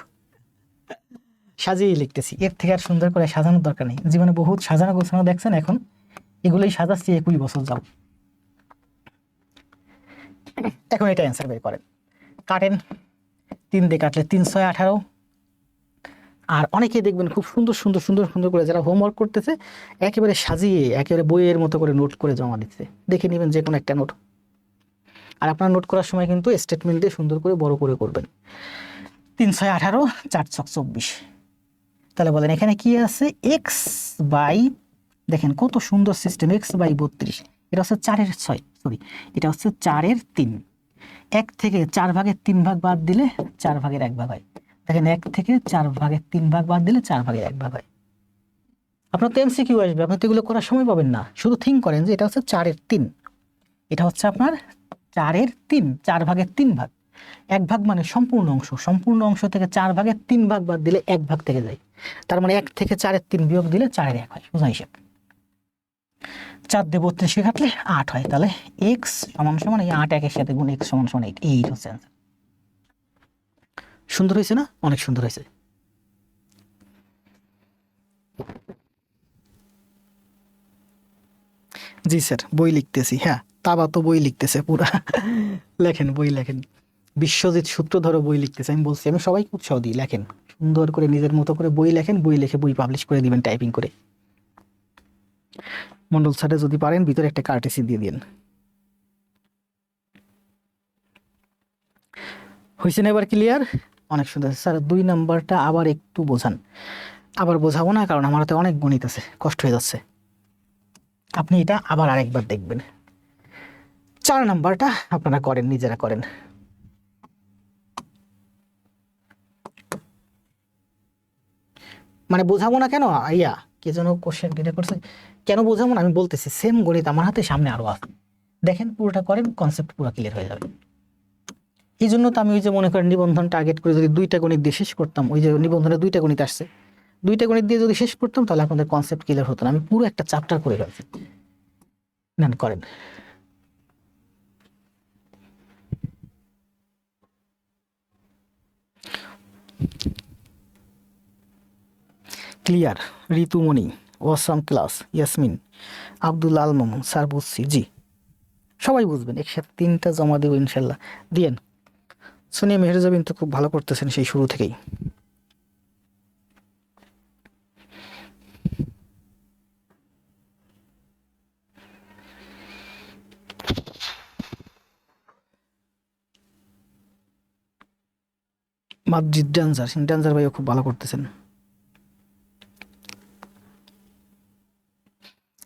সাজিয়ে লিখতেছি, এর থেকে আর সুন্দর করে সাজানোর দরকার নেই। জীবনে বহুত সাজানো গোছানো দেখছেন, এখন এগুলোই সাজাচ্ছি 21 বছর যাব। এখন এটা অ্যান্সার বের করেন, কাটেন, 3 দিয়ে কাটলে 3 6 18। আর অনেকেই দেখবেন খুব সুন্দর সুন্দর সুন্দর সুন্দর করে, যারা হোমওয়ার্ক করতেছে একেবারে সাজিয়ে একেবারে বইয়ের মতো করে নোট করে জমা দিচ্ছে, দেখে নেবেন যে কোনো একটা নোট। আর আপনার নোট করার সময় কিন্তু স্টেটমেন্ট দিয়ে সুন্দর করে বড় করে করবেন। 3 6 18, 4 6 24। তাহলে বলেন এখানে কি আছে? এক্স বাই, দেখেন কত সুন্দর সিস্টেম, এক্স বাই 32, এটা হচ্ছে 4-এর 6, সরি এটা হচ্ছে 4-এর 3। 1 থেকে 4 ভাগের 3 ভাগ বাদ দিলে 4 ভাগের 1 ভাগ হয়। দেখেন 1 থেকে 4 ভাগের 3 ভাগ বাদ দিলে 4 ভাগের 1 ভাগ হয়। আপনার তো এমসিকিউ আসবে, আপনি তো এগুলো করার সময় পাবেন না। শুধু থিঙ্ক করেন যে এটা হচ্ছে 4-এর 3, এটা হচ্ছে আপনার 4-এর 3, 4 ভাগের 3 ভাগ, 1 ভাগ মানে সম্পূর্ণ অংশ, সম্পূর্ণ অংশ থেকে 4 ভাগের 3 ভাগ বাদ দিলে 1 ভাগ থেকে যায়। তার মানে 1 থেকে 4-এর 3 বিয়োগ দিলে 4-এর 1 হয়, সোজা হিসাব। 4 দিয়ে 32 কাটলে 8 হয়। তাহলে এক্স সমান সমান এই 8 1-এর সাথে গুণ এক্স সমান সমান 8, এই হচ্ছে অ্যান্সার। সুন্দর হয়েছে না? অনেক সুন্দর হয়েছে। জি স্যার, বই লিখতেছি। হ্যাঁ, তাবা তো বই লিখতেছে পুরা। লেখেন, বই লেখেন। বিশ্বজিৎ সূত্রধর বই লিখতেছে, আমি বলছি, আমি সবাইকে উৎসাহ দিই, লেখেন সুন্দর করে, নিজের মতো করে বই লেখেন, বই লিখে বই পাবলিশ করে দিবেন টাইপিং করে। মন্ডল স্যারে যদি পারেন ভিতরে একটা কার্টেসি দিয়ে দিন। হয়েছে না এবার ক্লিয়ার? অনেক সুন্দর স্যার। 2 নাম্বারটা আবার একটু বোঝান। আবার বোঝাবো না, কারণ আমার হাতে অনেক গণিত আছে, কষ্ট হয়ে যাচ্ছে। আপনি এটা আবার আরেকবার দেখবেন। 4 নাম্বারটা আপনারা করেন, নিজেরা করেন। মানে বোঝাবো না কেন? কে যেন কোশ্চেন এটা করছে, কেন বোঝাবো না আমি বলতেছি। সেম গণিত আমার হাতে সামনে আরো আছে, দেখেন পুরোটা করেন, কনসেপ্ট পুরো ক্লিয়ার হয়ে যাবে। এই জন্য তো আমি ওই যে মনে করেন নিবন্ধন টার্গেট করে যদি 2টা গণিত দিয়ে শেষ করতাম, ওই যে নিবন্ধনে 2টা গণিত আসছে, 2টা গণিত দিয়ে যদি শেষ করতাম তাহলে আপনাদের কনসেপ্ট ক্লিয়ার হতো না। আমি পুরো একটা চ্যাপ্টার করে ফেলছি। নেন করেন। ক্লিয়ার? ঋতুমণি, ওয়াসাম ক্লাস, ইয়াসমিন, আব্দুল আল মামুন, স্যার বুঝছি, জি সবাই বুঝবেন। একসাথে 3টা জমা দেবো ইনশাল্লাহ। দিয়েন। সোনিয়া মেহরজাবিন তো খুব ভালো করতেছেন সেই শুরু থেকেই। মাজিদ ড্যান্সার, ড্যান্সার ভাইও খুব ভালো করতেছেন।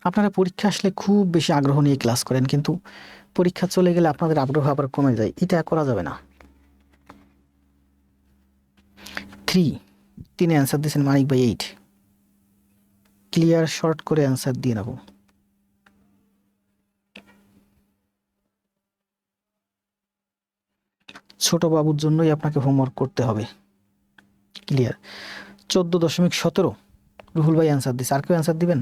আপনারা পরীক্ষা আসলে খুব বেশি আগ্রহ নিয়ে ক্লাস করেন, কিন্তু পরীক্ষা চলে গেলে আপনাদের আগ্রহ আবার কমে যায়। এটা করা যাবে না। 3 অ্যান্সার দিয়েছেন মানিক ভাই। 8 ক্লিয়ার শর্ট করে অ্যান্সার দিয়ে নেব। ছোট বাবুর জন্যই আপনাকে হোমওয়ার্ক করতে হবে। ক্লিয়ার? 14.17 রুহুল ভাই অ্যান্সার দিচ্ছে। আর কেউ অ্যান্সার দিবেন?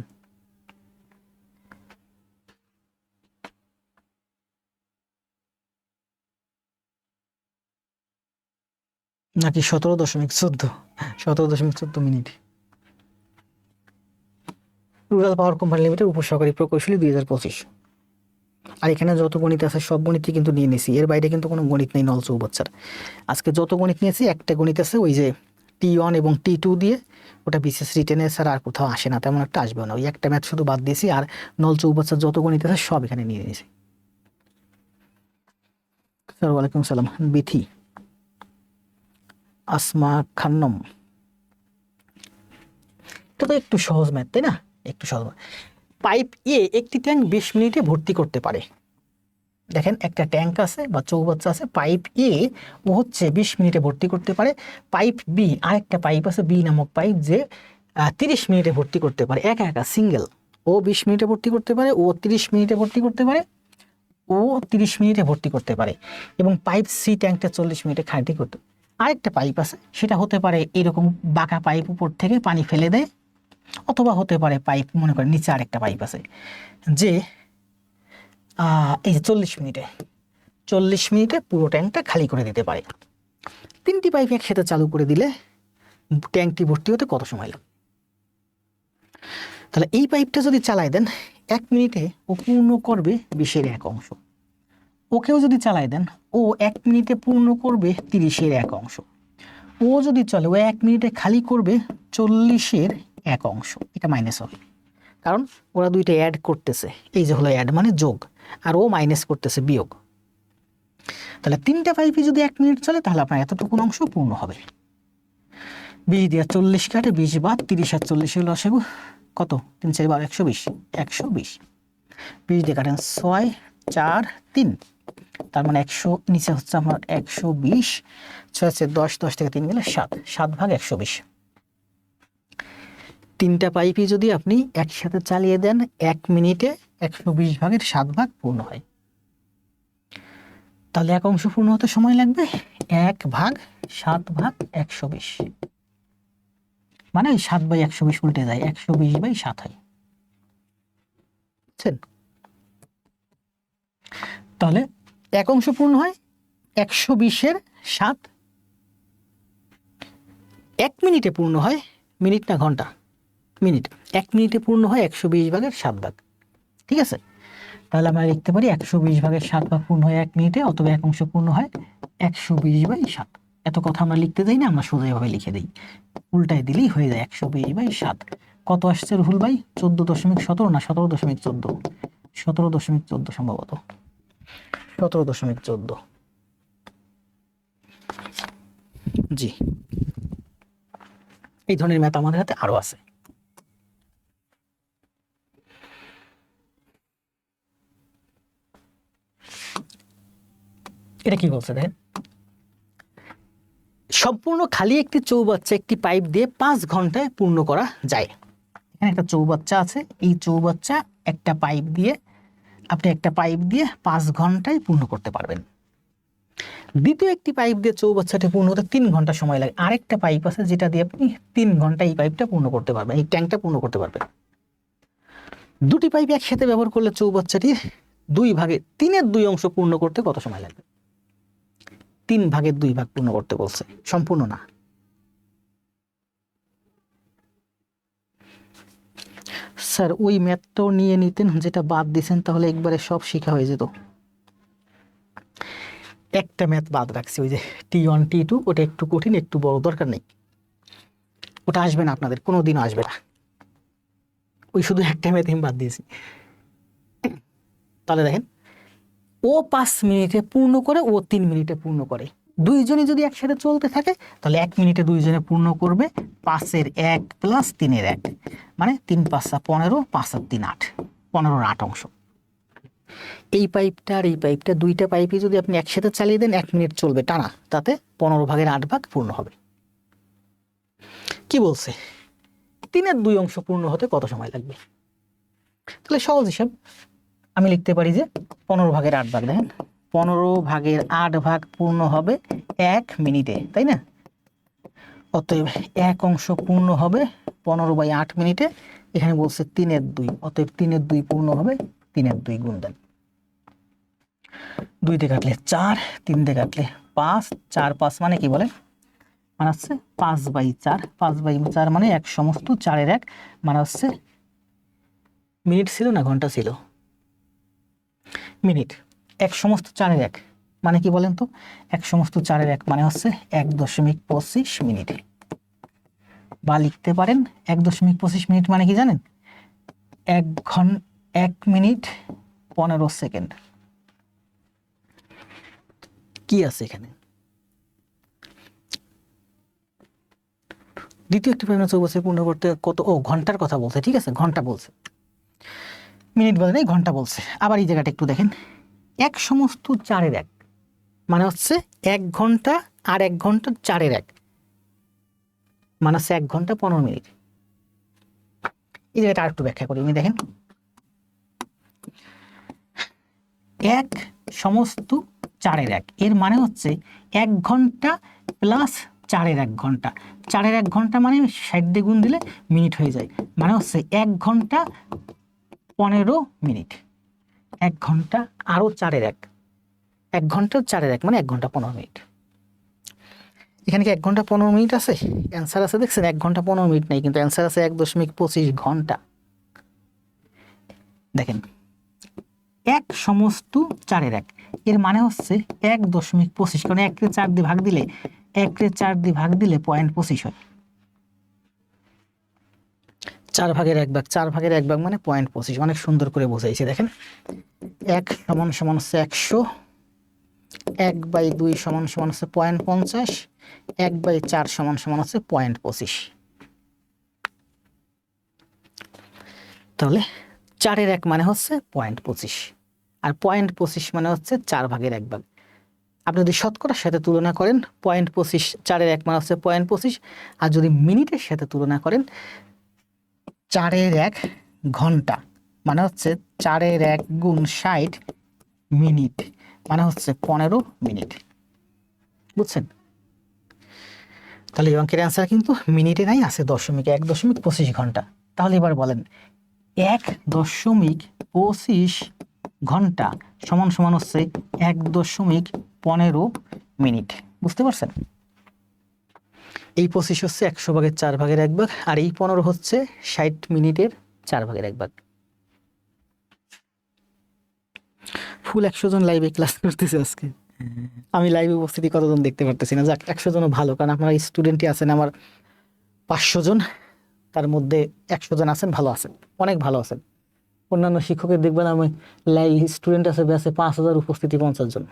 নাকি 17.14? 17.14 minute. Rural power company limited উপসহকারী প্রকৌশলী 2025। আর এখানে যত গণিত আছে সব গণিতই কিন্তু নিয়ে নিয়েছি, এর বাইরে কিন্তু কোনো গণিত নেই নল চৌবাচ্চার। আজকে যত গণিত নিয়েছি একটা গণিত আছে ওই যে T1 এবং T2 দিয়ে, ওটা বিশেষ রিটেনে স্যার আর কোথাও আসে না, তেমন একটা আসবে না। ওই একটা ম্যাথ শুধু বাদ দিয়েছি, আর নল চৌবাচ্চার যত গণিত আছে সব এখানে নিয়ে নিয়েছি। স্যার ওয়ালাইকুম সালাম। বিথি, আসমা খান্নম, এটা তো একটু সহজ ম্যাথ তাই না? একটু সহজ। পাইপ এ একটি ট্যাঙ্ক 20 মিনিটে ভর্তি করতে পারে। দেখেন একটা ট্যাঙ্ক আছে বা চৌবাচ্চা আছে, পাইপ এ ও হচ্ছে 20 মিনিটে ভর্তি করতে পারে। পাইপ বি, আরেকটা পাইপ আছে বি নামক পাইপ, যে 30 মিনিটে ভর্তি করতে পারে। একা একা সিঙ্গেল। ও 20 মিনিটে ভর্তি করতে পারে, ও 30 মিনিটে ভর্তি করতে পারে, ও 30 মিনিটে ভর্তি করতে পারে। এবং পাইপ সি ট্যাঙ্কটা 40 মিনিটে খালি করতে। আরেকটা পাইপ আছে, সেটা হতে পারে এরকম বাঁকা পাইপ, উপর থেকে পানি ফেলে দেয়, অথবা হতে পারে পাইপ মনে করেন নিচে আরেকটা পাইপ আছে, যে এই যে 40 মিনিটে পুরো ট্যাঙ্কটা খালি করে দিতে পারে। 3টি পাইপ একসাথে চালু করে দিলে ট্যাঙ্কটি ভর্তি হতে কত সময় লাগে? তাহলে এই পাইপটা যদি চালাই দেন 1 মিনিটে, ও পূর্ণ করবে 20-এর 1 অংশ। ওকেও যদি চালাই দেন, ও 1 মিনিটে পূর্ণ করবে 30-এর 1 অংশ। ও যদি চলে, ও 1 মিনিটে খালি করবে 40-এর 1 অংশ। এটা মাইনাস হবে, কারণ ওরা দুইটা অ্যাড করতেছে। এই যে হলো অ্যাড মানে যোগ, আর ও মাইনাস করতেছে বিয়োগ। তাহলে 3টা পাইপই যদি 1 মিনিট চলে, তাহলে আপনার এতটুকু অংশ পূর্ণ হবে। 20 দিয়ে 40 কাটে, 20 বাদ 30 আর 40 হলো লসাগু কত? 3 4 12 120। 120 20 দিয়ে কাটেন 6 4 3, তার মানে 100 নিচে হচ্ছে আমার 120। 6 আছে 10, 10 থেকে 3 গেলে 7, 7 ভাগ 120। 3টা পাইপই যদি আপনি একসাথে চালিয়ে দেন 1 মিনিটে, 120 ভাগের 7 ভাগ পূর্ণ হয়। তাহলে 1 অংশ পূর্ণ হতে সময় লাগবে 1 ভাগ 7 ভাগ 120, মানে 7/120 উল্টে যায়, 120/7 হয়। বুঝছেন? তাহলে 1 অংশ পূর্ণ হয় 120-এর 7। 1 মিনিটে পূর্ণ হয়, মিনিট না ঘন্টা? মিনিট। 1 মিনিটে পূর্ণ হয় 120 ভাগের 7 ভাগ। ঠিক আছে? তাহলে আমরা লিখতে পারি 120 ভাগের 7 ভাগ পূর্ণ হয় 1 মিনিটে, অথবা 1 অংশ পূর্ণ হয় 120/7। এত কথা আমরা লিখতে যাই না, আমরা সোজাভাবে লিখে দিই, উল্টায় দিলেই হয়ে যায় 120/7। কত আসছে রুহুল ভাই? 14.17 না 17.14? 17.14 সম্ভবত, 17.14। জি, এই ধরনের ম্যাথ আমাদের হাতে আরো আছে। এটা কি বলছে দেখেন, সম্পূর্ণ খালি একটি চৌবাচ্চা একটি পাইপ দিয়ে 5 ঘন্টায় পূর্ণ করা যায়। এখানে একটা চৌবাচ্চা আছে, এই চৌবাচ্চা একটা পাইপ দিয়ে, আপনি একটা পাইপ দিয়ে 5 ঘন্টায় পূর্ণ করতে পারবেন। দ্বিতীয় একটি পাইপ দিয়ে চৌবাচ্চাটি পূর্ণ হতে 3 ঘন্টা সময় লাগে। আরেকটা পাইপ আছে যেটা দিয়ে আপনি 3 ঘন্টা এই পাইপটা পূর্ণ করতে পারবেন, এই ট্যাঙ্কটা পূর্ণ করতে পারবেন। দুটি পাইপ একসাথে ব্যবহার করলে চৌবাচ্চাটির 2 ভাগে 3/2 অংশ পূর্ণ করতে কত সময় লাগবে? 3 ভাগের 2 ভাগ পূর্ণ করতে বলছে, সম্পূর্ণ না। স্যার ওই ম্যাথটাও নিয়ে নিতেন যেটা বাদ দিয়েছেন, তাহলে একবারে সব শেখা হয়ে যেত। একটা ম্যাথ বাদ রাখছি, ওই যে T1 T2, ওটা একটু কঠিন, একটু বড়, দরকার নেই, ওটা আসবে না আপনাদের, কোনোদিনও আসবে না। ওই শুধু একটা ম্যাথ আমি বাদ দিয়েছি। তাহলে দেখেন, ও 5 মিনিটে পূর্ণ করে, ও 3 মিনিটে পূর্ণ করে। দুইজনই যদি একসাথে চলতে থাকে তাহলে 1 মিনিটে দুইজনে পূর্ণ করবে 5-এর 1 প্লাস 3-এর 1, মানে 3 × 5 = 15, 5 × 3 = 8, 15-র 8 অংশ। এই পাইপটা আর এই পাইপটা, দুইটা পাইপই যদি আপনি একসাথে চালিয়ে দেন 1 মিনিট চলবে টানা, তাতে 15 ভাগের 8 ভাগ পূর্ণ হবে। কি বলছে? 3/2 অংশ পূর্ণ হতে কত সময় লাগবে? তাহলে সহজ হিসাব, আমি লিখতে পারি যে 15 ভাগের 8 ভাগ, দেখেন 15 ভাগের 8 ভাগ পূর্ণ হবে 1 মিনিটে, তাই না? অতএব 1 অংশ পূর্ণ হবে 15/8 মিনিটে। এখানে বলছে 3/2, অতএব 3/2 পূর্ণ হবে 3/2 গুণ দেন। 2 দিয়ে কাটলে 4, 3 দিয়ে কাটলে 5, 4 5 মানে কি বলে? মানে হচ্ছে 5/4, 5/4 মানে 1 সমস্ত 4-এর 1, মানে হচ্ছে মিনিট ছিল না ঘন্টা ছিল? মিনিট। 1 সমস্ত 4-এর 1 মানে কি বলেন তো? 1 সমস্ত 4-এর 1 মানে হচ্ছে 1.25 মিনিট। বা লিখতে পারেন 1.25 মিনিট মানে কি জানেন? 1 মিনিট 15 সেকেন্ড। কি আছে এখানে? দ্বিতীয় একটি পাইপ চৌবাচ্চা পূর্ণ করতে কত? ও ঘন্টার কথা বলছে, ঠিক আছে, ঘন্টা বলছে, মিনিট বলে নাই, ঘন্টা বলছে। আবার এই জায়গাটা একটু দেখেন, 1 সমস্ত 4-এর 1 মানে হচ্ছে 1 ঘন্টা, আর 1 ঘন্টা 4-এর 1 মানে হচ্ছে 1 ঘন্টা 15 মিনিট। এই জায়গাটা আর একটু ব্যাখ্যা করি আমি, দেখেন 1 সমস্ত 4-এর 1 এর মানে হচ্ছে 1 ঘন্টা প্লাস 4-এর 1 ঘন্টা। 4-এর 1 ঘন্টা মানে 60 দিয়ে গুণ দিলে মিনিট হয়ে যায়, মানে হচ্ছে 1 ঘন্টা 15 মিনিট। 1 ঘন্টা আরো 4-এর 1, 1 ঘন্টা 4-এর 1 মানে 1 ঘন্টা 15 মিনিট। এখানে কি 1 ঘন্টা 15 মিনিট আছে? অ্যান্সার আছে দেখছেন, 1 ঘন্টা 15 মিনিট নেই, কিন্তু অ্যান্সার আছে 1.25 ঘন্টা। দেখেন 1 সমস্ত 4-এর 1 এর মানে হচ্ছে 1.25, কারণ 1-কে 4 দিয়ে ভাগ দিলে 0.25 হয়। 4 ভাগের 1 ভাগ, 4 ভাগের 1 ভাগ মানে 0.25, অনেক সুন্দর করে বোঝাইছে। দেখেন 1 সমান সমান হচ্ছে 100, 1/2 সমান সমান হচ্ছে 0.50, 1/4 সমান সমান হচ্ছে 0.25। তাহলে 4-এর 1 মানে হচ্ছে 0.25, আর 0.25 মানে হচ্ছে 4 ভাগের 1 ভাগ। আপনি যদি শতকরার সাথে তুলনা করেন 0.25, 4-এর 1 মানে হচ্ছে 0.25, আর যদি মিনিটের সাথে তুলনা করেন 4-এর 1 ঘন্টা মানে হচ্ছে 4-এর 1 গুণ 60 মিনিট মানে হচ্ছে 15 মিনিট। বুঝছেন? তাহলে এই অঙ্কের অ্যান্সার কিন্তু মিনিটে নাই, আছে 1.25 ঘন্টা। তাহলে এবার বলেন 1.25 ঘন্টা সমান সমান হচ্ছে 1.15 মিনিট। বুঝতে পারছেন? এই 25 হচ্ছে 100 ভাগের 4 ভাগের 1 ভাগ, আর এই 15 হচ্ছে 60 মিনিটের 4 ভাগের 1 ভাগ। ফুল 100 জন লাইভে ক্লাস করতেছে আজকে। আমি লাইভে উপস্থিতি কতজন দেখতে পারতেছি না। যাক, 100 জনও ভালো, কারণ আপনারা স্টুডেন্টই আছেন আমার 500 জন, তার মধ্যে 100 জন আছেন ভালো আছেন, অনেক ভালো আছেন। অন্যান্য শিক্ষকের দেখবেন আমি লাইভ স্টুডেন্ট আছে ব্যাচে 5000, উপস্থিতি 50 জন।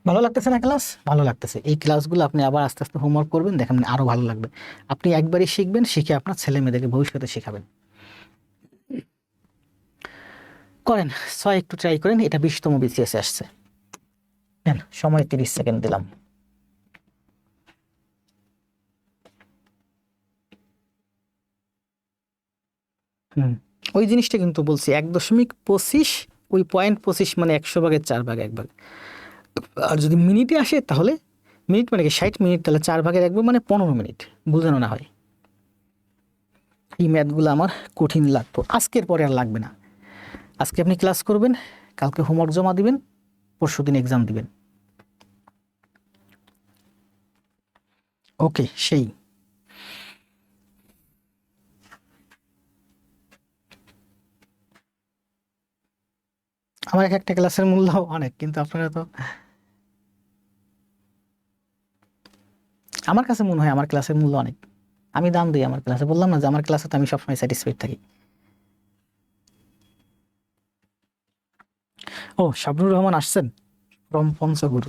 ভালো লাগতেছে না ক্লাস? ভালো লাগতেছে। এই ক্লাসগুলো আপনি আবার আস্তে আস্তে হোমওয়ার্ক করবেন, দেখেন আরো ভালো লাগবে। আপনি একবারই শিখবেন, শিখে আপনার ছেলে মেয়েদেরকে ভবিষ্যতে শেখাবেন। করেন 6 একটু ট্রাই করেন, এটা 20তম বিসিএস আসছে। নেন, সময় 30 সেকেন্ড দিলাম। ওই জিনিসটা কিন্তু বলছি 1.25 ওই 0.25 মানে 100 ভাগের 4 ভাগ 1 ভাগ। আর যদি মিনিটে আসে তাহলে মিনিট মানে কি 60 মিনিট, তাহলে 4 ভাগের 1 ভাগ মানে 15 মিনিট, বোঝানো না হয়। এই ম্যাথগুলো আমার কঠিন লাগতো, আজকের পরে আর লাগবে না। আজকে আপনি ক্লাস করবেন, কালকে হোমওয়ার্ক জমা দিবেন, পরশুদিন এক্সাম দিবেন। ওকে, সেই আমার এক একটা ক্লাসের মূল্য অনেক, কিন্তু আপনারা তো, আমার কাছে মনে হয় আমার ক্লাসের মূল্য অনেক, আমি দাম দিই আমার ক্লাসে। বললাম না যে আমার ক্লাসে তো আমি সবসময় স্যাটিসফাইড থাকি। ও, শাবনুর রহমান আসছেন ফ্রম পঞ্চগুরু।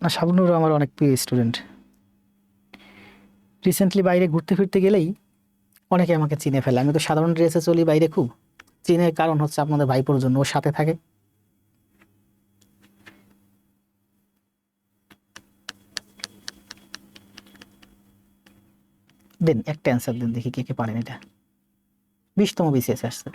না, শাবনুর আমার অনেক প্রিয় স্টুডেন্ট। রিসেন্টলি বাইরে ঘুরতে ফিরতে গেলেই অনেকে আমাকে চিনে ফেলে। আমি তো সাধারণ ড্রেসে চলি বাইরে, খুব চিনের কারণ হচ্ছে আপনাদের ভাইপোর জন্য, ওর সাথে থাকে। দেন একটা অ্যান্সার দেন দেখি কে কে পারেন এটা। 20তম বিসিএস আসছে।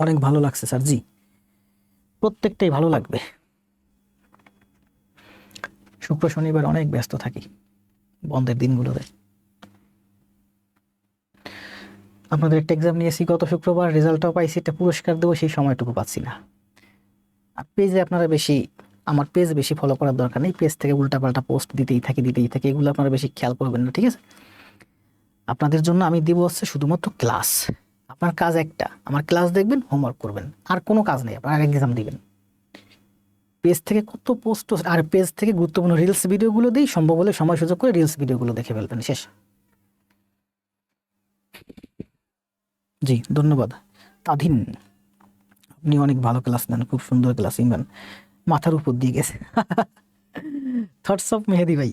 অনেক ভালো লাগছে স্যার। জি, প্রত্যেকটাই ভালো লাগবে। শুক্র শনিবার অনেক ব্যস্ত থাকি বন্ধের দিনগুলোতে। আপনাদের একটা এক্সাম নিয়েছি গত শুক্রবার, রেজাল্টটাও পাইছি, একটা পুরস্কার দেবো সেই সময়টুকু পাচ্ছি না। আর পেজে আপনারা বেশি, আমার পেজ বেশি ফলো করার দরকার নেই, পেজ থেকে উল্টাপাল্টা পোস্ট দিতেই থাকি, এগুলো আপনারা বেশি খেয়াল করবেন না, ঠিক আছে? আপনাদের জন্য আমি দিব হচ্ছে শুধুমাত্র ক্লাস। আপনার কাজ একটা, আমার ক্লাস দেখবেন, হোমওয়ার্ক করবেন, আর কোনো কাজ নেই, আপনার এক্সাম দিবেন। পেজ থেকে কত পোস্ট, আর পেজ থেকে গুরুত্বপূর্ণ রিলস ভিডিওগুলো দিই, সম্ভব হলে সময় সুযোগ করে রিলস ভিডিওগুলো দেখে ফেলবেন, শেষ। জি, ধন্যবাদ তাধিন, আপনি অনেক ভালো ক্লাস নেন, খুব সুন্দর ক্লাস। ইমরান মাথার উপর দিয়ে গেছে। থটস অফ মেহেদি ভাই।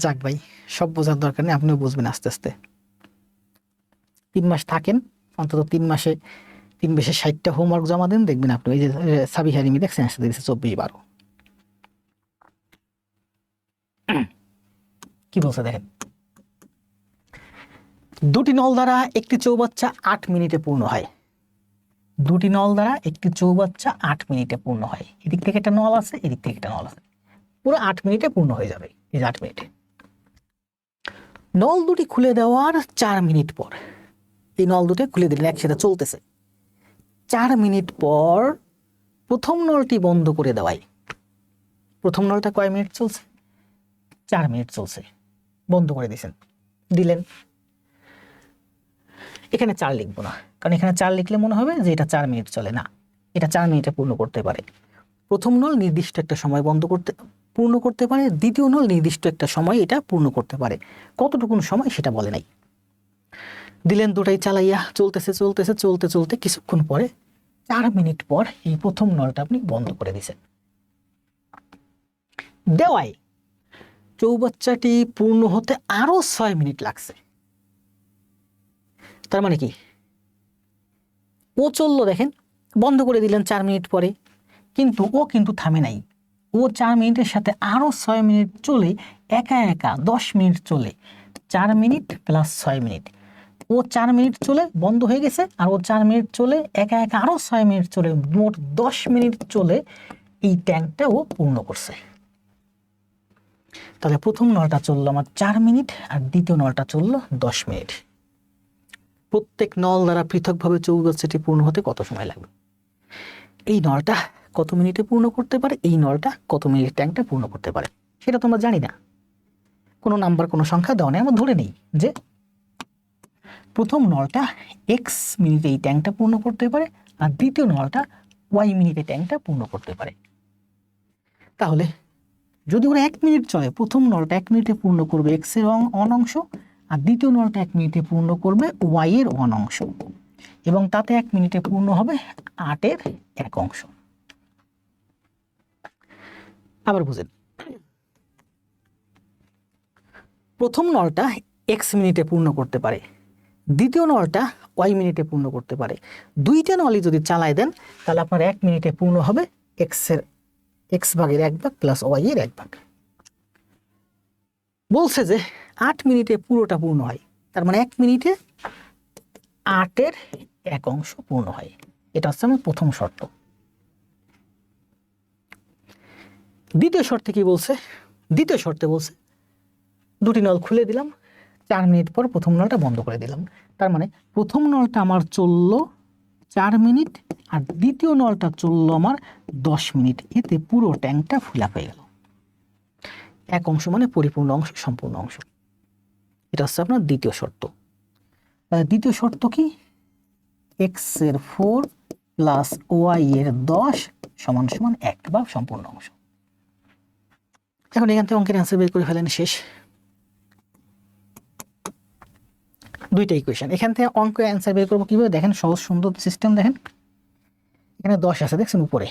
যাক ভাই, সব বোঝার দরকার নেই, আপনিও বুঝবেন আস্তে আস্তে। 3 মাস থাকেন, অন্তত 3 মাসে 60টা হোমওয়ার্ক জমা দেন, দেখবেন আপনি। ওই যে সাবি হারিমি দেখছেন, আসতে দিয়েছে 24/12। কি বলছে দেখেন, দুটি নল দ্বারা একটি চৌবাচ্চা 8 মিনিটে পূর্ণ হয়। দুটি নল দ্বারা একটি চৌবাচ্চা 8 মিনিটে পূর্ণ হয়। এদিক থেকে একটা নল আছে, এদিক থেকে একটা নল আছে, পুরো 8 মিনিটে পূর্ণ হয়ে যাবে। এই 8 মিনিটে নল দুটি খুলে দেওয়ার 4 মিনিট পর, এই নল দুটো খুলে দিলেন, একসাথে চলতেছে। 4 মিনিট পর প্রথম নলটি বন্ধ করে দেওয়ায়, প্রথম নলটা কয় মিনিট চলছে? 4 মিনিট চলছে, বন্ধ করে দিলেন। এখানে 4 লিখবো না, কারণ এখানে 4 লিখলে মনে হবে যে এটা 4 মিনিট চলে, না, এটা 4 মিনিটে পূর্ণ করতে পারে। প্রথম নল নির্দিষ্ট একটা সময় পূর্ণ করতে পারে, দ্বিতীয় নল নির্দিষ্ট একটা সময় এটা পূর্ণ করতে পারে, কতটুকুন সময় সেটা বলে নাই। দিলেন, দুটাই চালাইয়া চলতে কিছুক্ষণ পরে 4 মিনিট পর এই প্রথম নলটা আপনি বন্ধ করে দিছেন। দেওয়ায় চৌবাচ্চাটি পূর্ণ হতে আরো 6 মিনিট লাগছে। তার মানে কি, ও চললো, দেখেন, বন্ধ করে দিলেন 4 মিনিট পরে, কিন্তু ও কিন্তু থামে নাই। ও 4 মিনিটের সাথে আরো 6 মিনিট চলে, একা 10 মিনিট চলে। 4 মিনিট প্লাস 6 মিনিট, ও 4 মিনিট চলে বন্ধ হয়ে গেছে, আর ও 4 মিনিট চলে একা আরো 6 মিনিট চলে, মোট 10 মিনিট চলে এই ট্যাঙ্কটা ও পূর্ণ করছে। তাহলে প্রথম নলটা চললো আমার 4 মিনিট, আর দ্বিতীয় নলটা চললো 10 মিনিট। প্রত্যেক নল দ্বারা পৃথকভাবে চৌবাচ্চাটি পূর্ণ হতে কত সময় লাগবে? এই নলটা কত মিনিটে পূর্ণ করতে পারে, এই নলটা কত মিনিট ট্যাঙ্কটা পূর্ণ করতে পারে, সেটা তোমরা জানি না, কোনো নাম্বার কোনো সংখ্যা দেওয়া নেই। আমরা ধরে নেই যে প্রথম নলটা x মিনিটে এই ট্যাঙ্কটা পূর্ণ করতে পারে, আর দ্বিতীয় নলটা y মিনিটে ট্যাঙ্কটা পূর্ণ করতে পারে। তাহলে যদি ওরা 1 মিনিট চলে, প্রথম নলটা 1 মিনিটে পূর্ণ করবে x এর 1 অংশ, আর দ্বিতীয় নলটা 1 মিনিটে পূর্ণ করবে y এর 1 অংশ, এবং তাতে 1 মিনিটে পূর্ণ হবে 8 এর 1 অংশ। আবার বুঝেন, প্রথম নলটা x মিনিটে পূর্ণ করতে পারে, দ্বিতীয় নলটা ওয়াই মিনিটে পূর্ণ করতে পারে। দুইটা নলই যদি চালায় দেন তাহলে আপনার 1 মিনিটে পূর্ণ হবে এক্স ভাগের 1 ভাগ প্লাস ওয়াই এর 1 ভাগ। বলছে যে 8 মিনিটে পুরোটা পূর্ণ হয়, তার মানে 1 মিনিটে 8-এর 1 অংশ পূর্ণ হয়। এটা হচ্ছে আমার প্রথম শর্ত। দ্বিতীয় শর্তে কি বলছে? দ্বিতীয় শর্তে বলছে দুটি নল খুলে দিলাম, 4 মিনিট পর প্রথম নলটা বন্ধ করে দিলাম। তার মানে প্রথম নলটা আমার চললো 4 মিনিট আর দ্বিতীয় নলটা চললো আমার 10 মিনিট। এতে পুরো ট্যাঙ্কটা ফুল আপ হয়ে গেল। 1 অংশ মানে পরিপূর্ণ অংশ, সম্পূর্ণ অংশ। এটা হচ্ছে আপনার দ্বিতীয় শর্ত। দ্বিতীয় শর্ত কি? x-এর 4 প্লাস y-এর 10 সমান সমান 1 বা সম্পূর্ণ অংশ। এখন এখান থেকে অঙ্কের অ্যান্সার বের করে ফেলেন, শেষ। দুইটা ইকুয়েশন, এখান থেকে অঙ্কের অ্যান্সার বের করবো কিভাবে দেখেন, সহজ সুন্দর সিস্টেম। দেখেন এখানে 10 আছে, দেখছেন উপরে,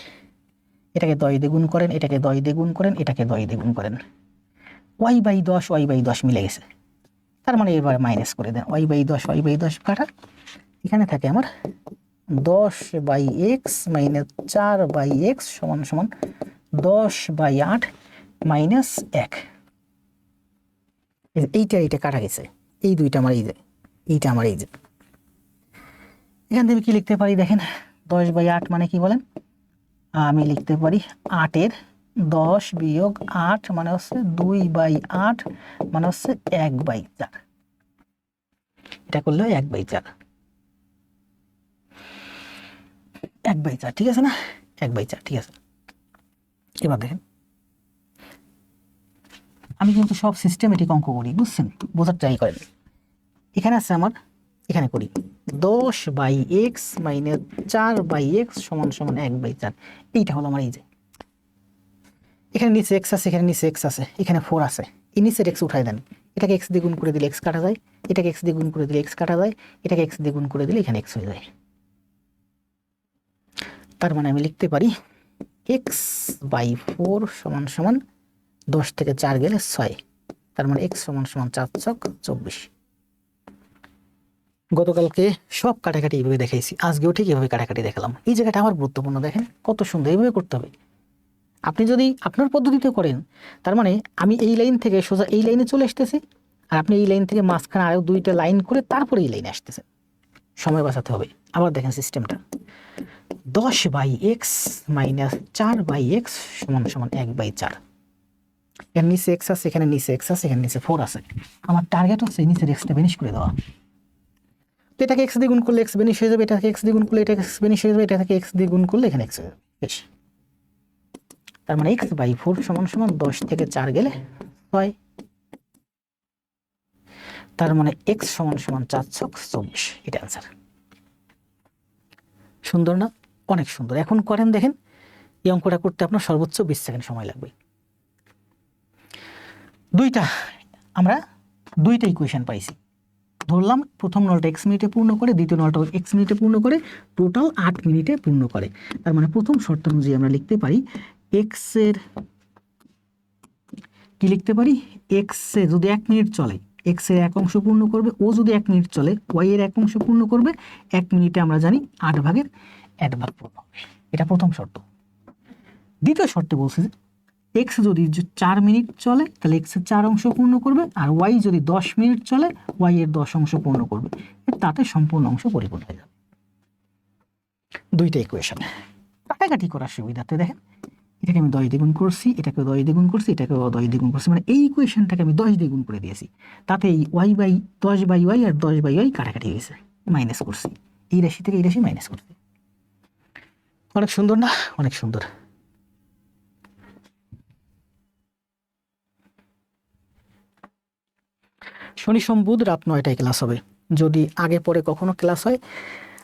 এটাকে 10 দিয়ে গুণ করেন, এটাকে 10 দিয়ে গুণ করেন, এটাকে 10 দিয়ে গুণ করেন, y/10 মিলে গেছে। তার মানে এবার মাইনাস করে দেন, y/10 কাটা, এখানে থাকে আমার 10/x মাইনাস 4/x সমান সমান 10/8 মাইনাস 1। এইটা কাটা গেছে, এই দুইটা আমার এই যে, এইটা আমার এই যে। এখান থেকে কি লিখতে পারি দেখেন, 10/8 মানে কি বলেন? আমি লিখতে পারি 8-এর 10 বিয়োগ 8 মানে হচ্ছে 2/8 মানে হচ্ছে 1/4। এটা করলে 1/4, 1/4 ঠিক আছে না? 1/4 ঠিক আছে। এবার দেখেন আমি কিন্তু সব সিস্টেমেটিক অঙ্ক করি, বুঝছেন? বোঝার ট্রাই করেন। এখানে আছে আমার, এখানে করি 10/x মাইনাস 4/x সমান সমান 1/4। এইটা হলো আমার এই যে, এখানে নিচে x আছে, এখানে নিচে x আছে, এখানে 4 আছে, এই নিচের x উঠাই দেন, এটাকে x দিয়ে গুণ করে দিলে x কাটা যায়, এটাকে x দিয়ে গুণ করে দিলে x কাটা যায়, এটাকে x দিয়ে গুণ করে দিলে এখানে x হয়ে যায়। তার মানে আমি লিখতে পারি x/4 সমান সমান 10 থেকে 4 গেলে 6, তার মানে x সমান সমান 4×4 = 24। গতকালকে সব কাটাকাটি এইভাবে দেখাইছি, আজকেও ঠিক এইভাবে কাটাকাটি দেখালাম। এই জায়গাটা আমার গুরুত্বপূর্ণ, দেখেন কত সুন্দর, এইভাবে করতে হবে। আপনি যদি আপনার পদ্ধতিতে করেন, তার মানে আমি এই লাইন থেকে সোজা এই লাইনে চলে আসতেছি, আর আপনি এই লাইন থেকে মাঝখানে আরও 2টা লাইন করে তারপরে এই লাইনে আসতেছেন, সময় বাঁচাতে হবে। আবার দেখেন সিস্টেমটা, 10/x মাইনাস 4/x সমান সমান 1/4। এখানে নিচে x আছে, এখানে নিচে x আছে, এখানে নিচে 4 আছে। আমার টার্গেট হচ্ছে নিচের এক্সটা বেনিশ করে দেওয়া। তো এটাকে x দিয়ে গুণ করলে x বেনিশ হয়ে যাবে, এটাকে x দিয়ে গুণ করলে এটাকে x বেনিশ হয়ে যাবে, এটাকে x দিয়ে গুণ করলে এখানে x হয়ে যাবে, বেশ। তার মানে x/4 সমান সমান 10 থেকে 4 গেলে 6, তার মানে x সমান সমান 4×24। এটা অ্যান্সার। সুন্দর না? অনেক সুন্দর। এখন করেন দেখেন, এই অঙ্কটা করতে আপনার সর্বোচ্চ 20 সেকেন্ড সময় লাগবে। আমরা দুইটা ইকুয়েশন পাইছি। ধরলাম প্রথম নলটা x মিনিটে পূর্ণ করে, দ্বিতীয় নলটা x মিনিটে পূর্ণ করে, টোটাল 8 মিনিটে পূর্ণ করে। তার মানে প্রথম শর্ত অনুযায়ী আমরা লিখতে পারি x-এর কি লিখতে পারি, x-এ যদি 1 মিনিট চলে x-এর 1 অংশ পূর্ণ করবে, ও যদি 1 মিনিট চলে y-এর 1 অংশ পূর্ণ করবে। 1 মিনিটে আমরা জানি 8/1 পূর্ণ হবে। এটা প্রথম শর্ত। দ্বিতীয় শর্তে বলছে যে x যদি 4 মিনিট চলে তাহলে x-এর 4 অংশ পূর্ণ করবে, আর y যদি 10 মিনিট চলে y-এর 10 অংশ পূর্ণ করবে। তাতে সম্পূর্ণ অংশ পরিপূর্ণ হয়ে যাবে। দুইটা ইকুয়েশন কাটাকাটি করার সুবিধাতে দেখেন, এটাকে আমি 10 দিয়ে গুণ করছি, এটাকে 10 দিয়ে গুণ করছি, এটাকে 10 দিয়ে গুণ করছি, মানে এই ইকুয়েশনটাকে আমি 10 দিয়ে গুণ করে দিয়েছি। তাতে এই y/10/y আর 10/y কাটাকাটি হয়েছে, মাইনাস করছি, এই রাশি থেকে এই রাশি মাইনাস করছি। অনেক সুন্দর না? অনেক সুন্দর। শনি সোম বুধ রাত 9টায় ক্লাস হবে। যদি আগে পরে কখনো ক্লাস হয়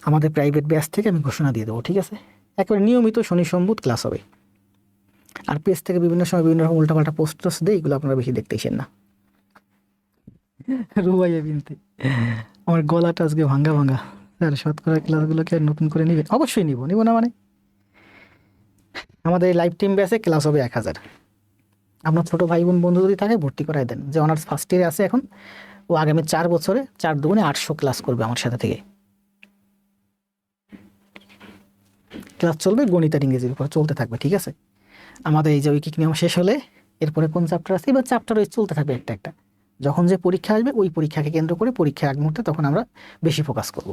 আমাদের প্রাইভেট ব্যাচ থেকে আমি ঘোষণা দিয়ে দেবো, ঠিক আছে? একেবারে নিয়মিত শনি সোম বুধ ক্লাস হবে। আর পেজ থেকে বিভিন্ন সময় বিভিন্ন রকম উল্টাপাল্টা পোস্ট টোস্ট দেয়, এগুলো আপনারা বেশি দেখতেইছেন না। রুবাইয়া বিনতে, আমার গলাটা আজকে ভাঙ্গা ভাঙ্গা। স্যার শতকরা ক্লাসগুলোকে নতুন করে নিবেন? অবশ্যই নিব না মানে। আমাদের এই লাইভ টিম ব্যাচে ক্লাস হবে 1000, আপনার ছোট ভাই বোন বন্ধু যদি থাকে ভর্তি করাই দেন, যে অনার্স ফার্স্ট ইয়ারে আছে এখন, ও আগামী 4 বছরে 4 দুগুণে 800 ক্লাস করবে আমার সাথে থেকে। ক্লাস চলবে গণিত আর ইংরেজির উপর চলতে থাকবে, ঠিক আছে? আমাদের এই যে ঐকিক নিয়ম শেষ হলে এরপরে কোন চ্যাপ্টার আছে, এবার চ্যাপ্টার ওই চলতে থাকবে একটা একটা। যখন যে পরীক্ষা আসবে ওই পরীক্ষাকে কেন্দ্র করে পরীক্ষার আগ মুহূর্তে তখন আমরা বেশি ফোকাস করব।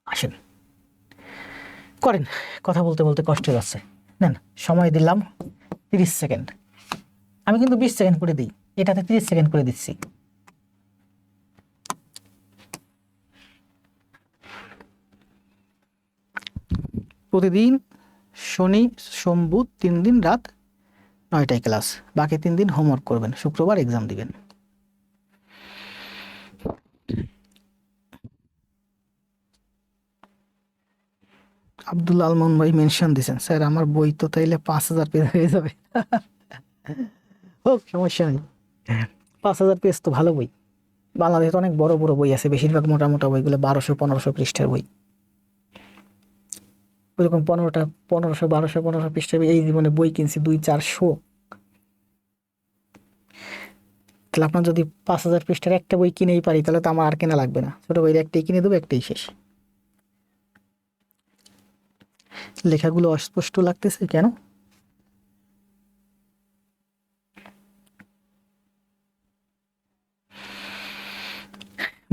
আসেন করেন, কথা বলতে বলতে কষ্ট হয়ে যাচ্ছে। নেন, সময় দিলাম 30 সেকেন্ড। আমি কিন্তু 20 সেকেন্ড করে দিই, এটাতে 30 সেকেন্ড করে দিচ্ছি। প্রতিদিন শনি সোম বুধ 3 দিন রাত 9টায় ক্লাস, বাকি 3 দিন হোমওয়ার্ক করবেন, শুক্রবার এক্সাম দিবেন। আব্দুল আলমন ভাই মেনশন দিয়েছেন, স্যার আমার বই তো তাইলে 5000 পেজ হয়ে যাবে। হোক, সমস্যা নেই, 5000 পেজ তো ভালো বই। বাংলাদেশে অনেক বড় বড় বই আছে, বেশিরভাগ মোটা মোটা বইগুলো 1200-1500 পৃষ্ঠার বই। ওইরকম 1500-1200 পৃষ্ঠার বই এই জীবনে বই কিনছি 200-400। তাহলে আপনার যদি 5000 পৃষ্ঠার একটা বই কিনেই পারি তাহলে তো আমার আর কেনা লাগবে না, ছোট বইয়ের একটাই কিনে দেবো, একটাই শেষ। লেখাগুলো অস্পষ্ট লাগতেছে কেন?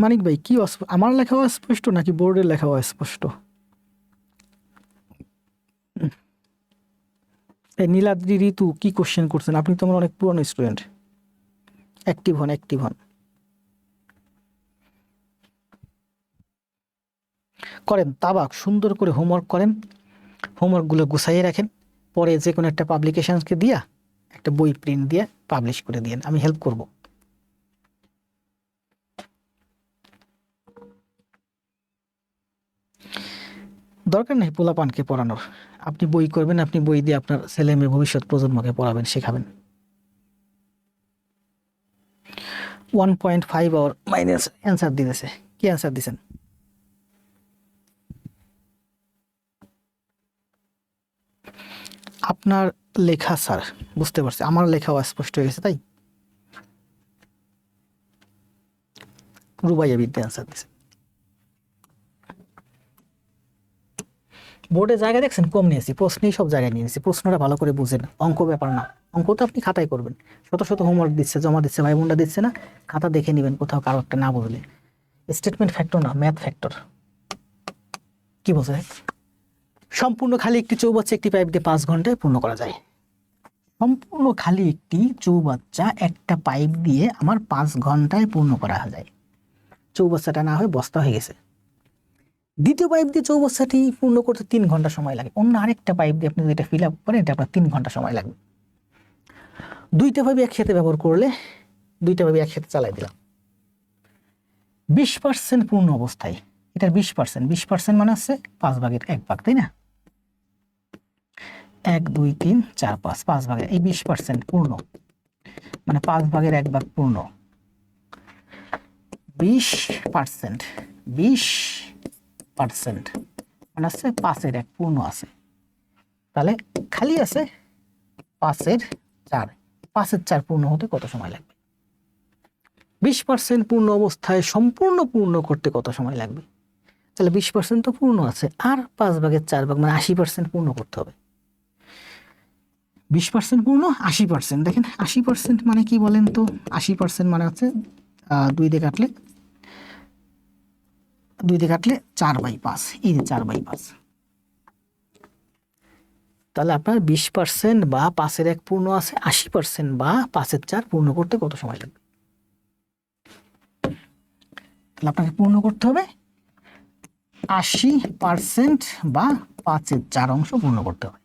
মানিক ভাই কি আমার লেখাও অস্পষ্ট নাকি বোর্ডের লেখাও অস্পষ্ট? এই নীলাদ্রি ঋতু কি কোশ্চেন করছেন? আপনি তো আমার অনেক পুরনো স্টুডেন্ট। অ্যাক্টিভ হন, অ্যাক্টিভ হন। করেন তাবাক, সুন্দর করে হোমওয়ার্ক করেন, হোমওয়ার্কগুলো গুছাইয়ে রাখেন, পরে যে কোনো একটা পাবলিকেশনসকে দিয়া একটা বই প্রিন্ট দিয়ে পাবলিশ করে দিয়েন, আমি হেল্প করব। দরকার নেই পোলাপানকে পড়ানোর, আপনি বই করবেন, আপনি বই দিয়ে আপনার ছেলে মেয়ে ভবিষ্যৎ প্রজন্মকে পড়াবেন, শেখাবেন। 1.5 আওয়ার মাইনাস অ্যান্সার দিতেছে। কি অ্যান্সার দিছেন? আপনার লেখা স্যার বুঝতে পারছি, আমার লেখাও স্পষ্ট হয়ে গেছে তাই। রুবাইয়া বিদ্যা অ্যান্সার দিছে। বোর্ডে জায়গা দেখছেন কম নিয়েছি, প্রশ্নেই সব জায়গায় নিয়েছি, প্রশ্নটা ভালো করে বুঝেন, অঙ্ক ব্যাপার না। অঙ্ক তো আপনি খাতায় করবেন, শত শত হোমওয়ার্ক দিচ্ছে, জমা দিচ্ছে, ভাই বোনরা দিচ্ছে না, খাতা দেখে নেবেন কোথাও কারো একটা না বুঝলে। স্টেটমেন্ট ফ্যাক্টর না, ম্যাথ ফ্যাক্টর। কি বলছে? সম্পূর্ণ খালি একটি চৌবাচ্চা একটি পাইপ দিয়ে 5 ঘন্টায় পূর্ণ করা যায়। সম্পূর্ণ খালি একটি চৌবাচ্চা একটা পাইপ দিয়ে আমার 5 ঘন্টায় পূর্ণ করা যায়। চৌবাচ্চাটা না হয়ে বস্তা হয়ে গেছে। দ্বিতীয় পাইপ দিয়ে চৌবাচ্চাটি পূর্ণ করতে 3 ঘন্টা সময় লাগে। অন্য আরেকটা পাইপ দিয়ে আপনি যদি এটা ফিল আপ করেন এটা আপনার 3 ঘন্টা সময় লাগবে। দুইটা পাইপ একসাথে ব্যবহার করলে, দুইটা পাইপ একসাথে চালাই দিলাম 20% পূর্ণ অবস্থায়। এটার 20%, 20% মানে হচ্ছে 5 ভাগের 1 ভাগ, তাই না? 1 2 3 4 5, 5 ভাগের এই 20% পূর্ণ, মানে 5 ভাগের 1 ভাগ পূর্ণ। 20%, 20% মানে হচ্ছে 5-এর 1 পূর্ণ আছে, তাহলে খালি আছে 5-এর 4। 5-এর 4 পূর্ণ হতে কত সময় লাগবে? 20% পূর্ণ অবস্থায় সম্পূর্ণ পূর্ণ করতে কত সময় লাগবে? তাহলে 20% তো পূর্ণ আছে, আর 5 ভাগের 4 ভাগ মানে 80% পূর্ণ করতে হবে। 20% পূর্ণ, 80%। দেখেন 80% মানে কি বলেন তো? 80% মানে হচ্ছে 2 দিয়ে কাটলে 4/5, এই যে 4/5। তাহলে আপনার 20% বা 5-এর 1 পূর্ণ আছে, 80% বা 5-এর 4 পূর্ণ করতে কত সময় লাগবে? তাহলে আপনাকে পূর্ণ করতে হবে 80% বা 5-এর 4 অংশ পূর্ণ করতে হবে।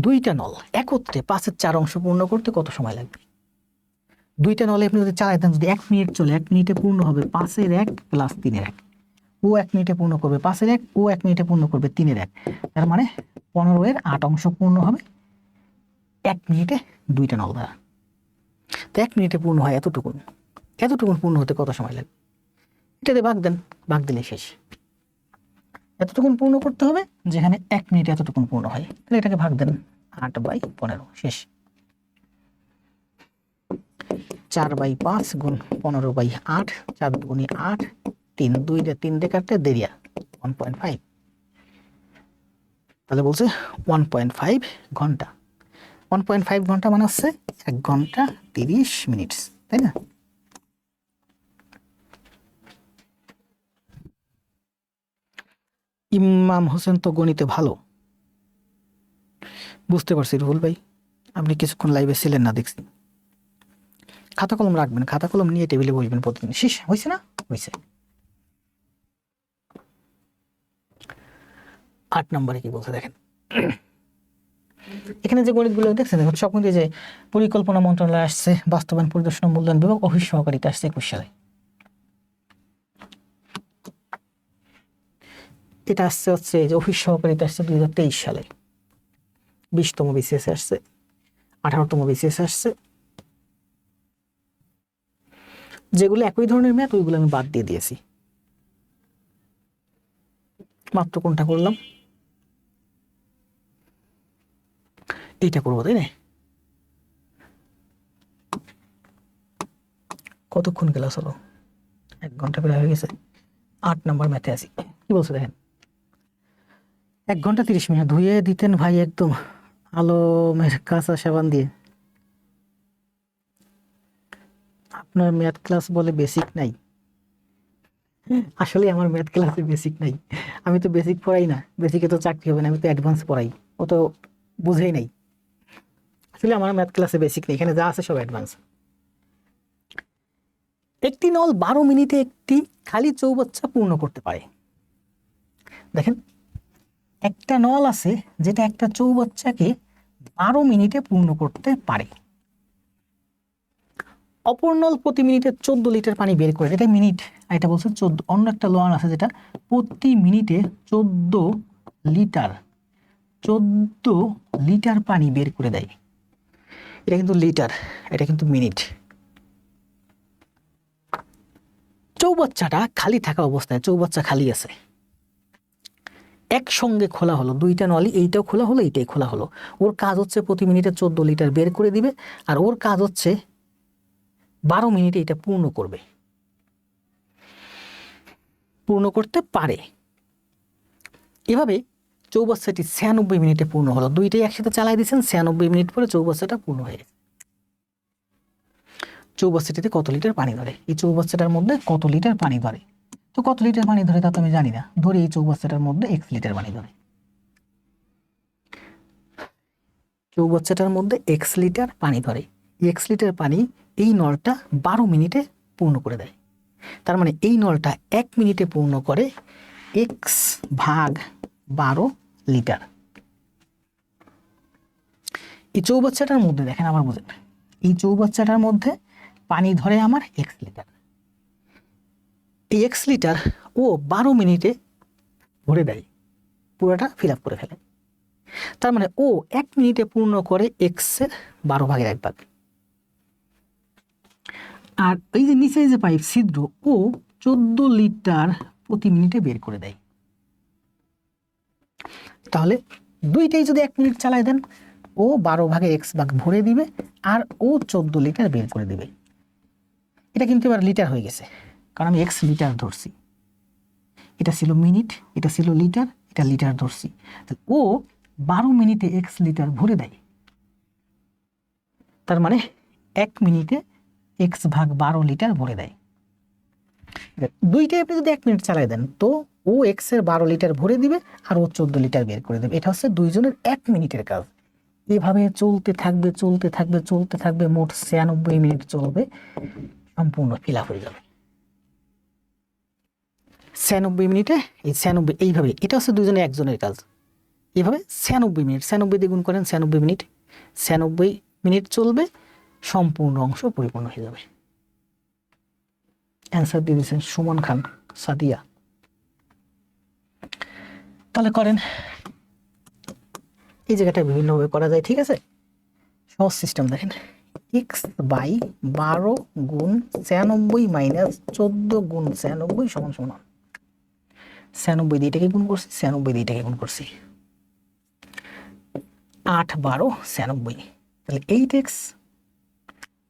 দুইটা নল একত্রে 5-এর 4 অংশ পূর্ণ করতে কত সময় লাগবে? দুইটা নলে আপনি যদি চালাই দেন, যদি 1 মিনিট চলে, 1 মিনিটে পূর্ণ হবে 5-এর 1 প্লাস 3-এর 1। ও 1 মিনিটে পূর্ণ করবে 5-এর 1, ও 1 মিনিটে পূর্ণ করবে 3-এর 1। তার মানে 15-এর 8 অংশ পূর্ণ হবে 1 মিনিটে দুইটা নল দ্বারা। তো 1 মিনিটে পূর্ণ হয় এতটুকুন, এতটুকুন পূর্ণ হতে কত সময় লাগবে? এটাতে ভাগ দেন, ভাগ দিলে শেষ। এতটুকুন পূর্ণ করতে হবে যেখানে 1 মিনিটে এতটুকুন পূর্ণ হয়। তাহলে এটাকে ভাগ দেন 8/15 শেষ। 4/5 গুণ 15/8, 4 দুগুণে 8, 3 2 3 দিয়ে কাটতে দেরিয়া 1.5। তাহলে বলছে 1.5 ঘন্টা। 1.5 ঘন্টা মানে হচ্ছে 1 ঘন্টা 30 মিনিট, তাই না? ইমাম হোসেন তো গণিতে ভালো, বুঝতে পারছি রুহুল ভাই, আপনি কিছুক্ষণ লাইভে ছিলেন না দেখছি। খাতা কলম রাখবেন, খাতা কলম নিয়ে টেবিলে বসবেন প্রতিদিন। শেষ হয়েছে না? হয়েছে। 8 নম্বরে কি বলছে দেখেন। এখানে যে গণিতগুলো দেখছেন দেখুন, সব কিন্তু যে পরিকল্পনা মন্ত্রণালয় আসছে, বাস্তবায়ন পরিদর্শন ও মূল্যায়ন বিভাগ, অফিস সহকারীতে আসছে 21 সালে। এটা আসছে হচ্ছে যে অফিস সহকারীতে আসছে 2023 সালে। 20তম বিসিএস আসছে, 18তম বিসিএস আসছে। যেগুলো একই ধরনের ম্যাথ ওইগুলো আমি বাদ দিয়ে দিয়েছি। মাত্র কোনটা করলাম? এইটা করবো, তাই না? কতক্ষণ ক্লাস হলো? 1 ঘন্টা প্রায় হয়ে গেছে। 8 নম্বর ম্যাথে আছি। কি বলছে দেখেন, 1 ঘন্টা 30 মিনিট ধুয়ে দিতেন ভাই একদম আলমের কাঁচা সাবান দিয়ে। আপনার ম্যাথ ক্লাস বলে বেসিক নাই? আসলে আমার ম্যাথ ক্লাসে বেসিক নাই। আমি তো বেসিক পড়াই না, বেসিকে তো চাকরি হবে না, আমি তো অ্যাডভান্স পড়াই। ও তো বুঝেই নাই। আসলে আমার ম্যাথ ক্লাসে বেসিক নেই, এখানে যা আছে সব অ্যাডভান্স। একটি নল 12 মিনিটে একটি খালি চৌবাচ্চা পূর্ণ করতে পারে। দেখেন, একটা নল আছে যেটা একটা চৌবাচ্চাকে 12 মিনিটে পূর্ণ করতে পারে। অপর নল প্রতি মিনিটে 14 লিটার পানি বের করে, এটা মিনিট, আর এটা বলছে 14। অন্য একটা লোয়ান আছে যেটা প্রতি মিনিটে 14 লিটার 14 লিটার পানি বের করে দেয়। এটা কিন্তু লিটার, এটা কিন্তু মিনিট। চৌবাচ্চাটা খালি থাকা অবস্থায়, চৌবাচ্চা খালি আছে, একসঙ্গে খোলা হলো, দুইটা নলই, এইটাও খোলা হলো এইটাই খোলা হলো। ওর কাজ হচ্ছে প্রতি মিনিটে 14 লিটার বের করে দিবে, আর ওর কাজ হচ্ছে 12 মিনিটে এটা পূর্ণ করবে, পূর্ণ করতে পারে। এভাবে চৌবাচ্চাটি 96 মিনিটে পূর্ণ হলো। দুইটাই একসাথে চালাই দিচ্ছেন, 96 মিনিট পরে চৌবাচ্চাটা পূর্ণ হয়ে গেছে। চৌবাচ্চাটিতে কত লিটার পানি ধরে? এই চৌবাচ্চাটার মধ্যে কত লিটার পানি ধরে? তো কত লিটার পানি ধরে তা তো আমি জানি না, ধরে এই চৌবাচ্চাটার মধ্যে x লিটার পানি ধরে। চৌবাচ্চাটার মধ্যে x লিটার পানি ধরে। x লিটার পানি এই নলটা 12 মিনিটে পূর্ণ করে দেয়। তার মানে এই নলটা 1 মিনিটে পূর্ণ করে x ভাগ 12 লিটার। এই চৌবাচ্চাটার মধ্যে দেখেন, আবার বুঝেন, এই চৌবাচ্চাটার মধ্যে পানি ধরে আমার x লিটার। এই x লিটার ও 12 মিনিটে ভরে দেয়, পুরোটা ফিল আপ করে ফেলে। তার মানে ও 1 মিনিটে পূর্ণ করে x এর 12 ভাগের 1 ভাগ। আর এই যে নিচে যে পাইপ ছিদ্র, ও 14 লিটার প্রতি মিনিটে বের করে দেয়। তাহলে দুইটাই যদি 1 মিনিট চালায় দেন, ও 12 ভাগের x ভাগ ভরে দিবে, আর ও 14 লিটার বের করে দিবে। এটা কিন্তু এবার লিটার হয়ে গেছে, কারণ আমি x লিটার ধরছি। এটা ছিল মিনিট, এটা ছিল লিটার, এটা লিটার ধরছি। ও 12 মিনিটে x লিটার ভরে দেয়। তার মানে 1 মিনিটে x ভাগ 12 লিটার ভরে দেয়। দুইটাই আপনি যদি 1 মিনিট চালাই দেন, তো ও x এর 12 লিটার ভরে দিবে, আর ও 14 লিটার বের করে দেবে। এটা হচ্ছে দুইজনের 1 মিনিটের কাজ। এভাবে চলতে থাকবে চলতে থাকবে চলতে থাকবে, মোট 96 মিনিট চলবে, সম্পূর্ণ ফিল আপ হয়ে যাবে 96 মিনিটে। এই 96 এইভাবে, এটা হচ্ছে দুইজনের একজনের কাজ। এভাবে 96 মিনিট, 96 দিয়ে গুণ করেন, 96 মিনিট, 96 মিনিট চলবে, সম্পূর্ণ অংশ পরিপূর্ণ হয়ে যাবে। অ্যান্সার দিয়ে দিয়েছেন সুমন খান সাদিয়া। তাহলে করেন, এই জায়গাটা বিভিন্নভাবে করা যায়, ঠিক আছে? সহজ সিস্টেম দেখেন, x/12 গুণ 96 মাইনাস 14 গুণ 96 সমান সমান। 96 দিয়ে এটাকে গুণ করছি, 96 দিয়ে এটাকে গুণ করছি, 8 12 96, তাহলে 8x,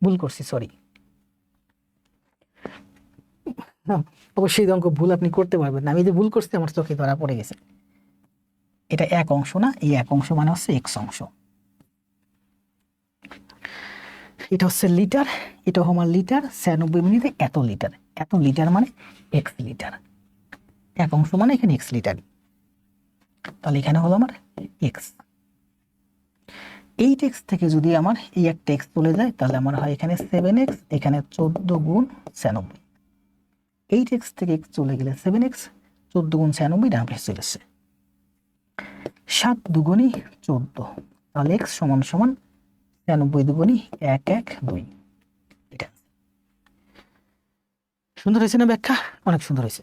ভুল করছি সরি, অবশ্যই অঙ্ক ভুল আপনি করতে পারবেন না, আমি যে ভুল করছি আমার চোখে ধরা পড়ে গেছে। এটা এক অংশ না, এই এক অংশ মানে হচ্ছে এক্স অংশ, এটা হচ্ছে লিটার, এটা আমার লিটার, 96 মিনিটে এত লিটার, এত লিটার মানে এক্স লিটার, এক অংশ মানে এখানে এক্স লিটার, তাহলে এখানে হলো আমার এক্স। 8x থেকে যদি আমার এই একটা এক্স চলে যায় তাহলে আমার হয় এখানে 7x, এখানে 14 গুণ 96, 8x থেকে x চলে গেলে 7x, 14 গুণ 96 ডান পাশে চলে আসছে, 7 দুগুণী 14, তাহলে x সমান সমান 96 দুগুণী 112, এটা সুন্দর হয়েছে না ব্যাখ্যা? অনেক সুন্দর হয়েছে।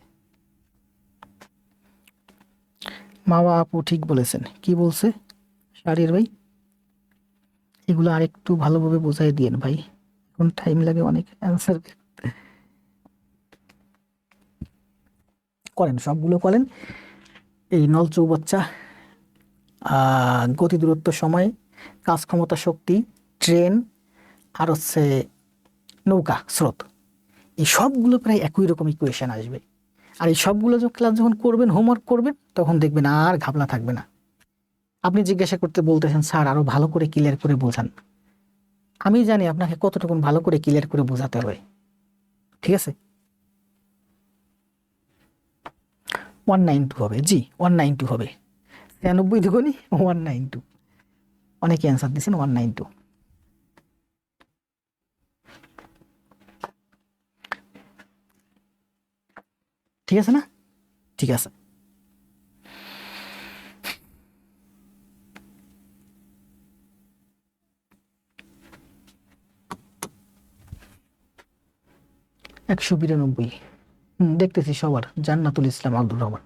মামা আপু ঠিক বলেছেন। কি বলছে শাহরিয়ার ভাই? এগুলো আর একটু ভালোভাবে বোঝাই দিয়েন ভাই, এখন টাইম লাগে অনেক অ্যান্সার করেন, সবগুলো করেন। এই নল চৌবাচ্চা, গতি দূরত্ব সময়, কাজ ক্ষমতা শক্তি, ট্রেন, আর হচ্ছে নৌকা স্রোত, এই সবগুলো প্রায় একই রকম ইকুয়েশন আসবে। আর এই সবগুলো ক্লাস যখন করবেন, হোমওয়ার্ক করবেন, তখন দেখবেন আর ঘাবলা থাকবে না। আপনি জিজ্ঞাসা করতে বলতেছেন স্যার আরো ভালো করে ক্লিয়ার করে বোঝান, আমি জানি আপনাকে কতটুকু ভালো করে ক্লিয়ার করে বোঝাতে হবে, ঠিক আছে? 192 হবে, জি 192 হবে, 96 দুগুণী 192, অনেকে অ্যান্সার দিচ্ছেন 192। ঠিক আছে না? ঠিক আছে। একশো 92, দেখতেছি সবার, জান্নাতুল ইসলাম আব্দুর রহমান।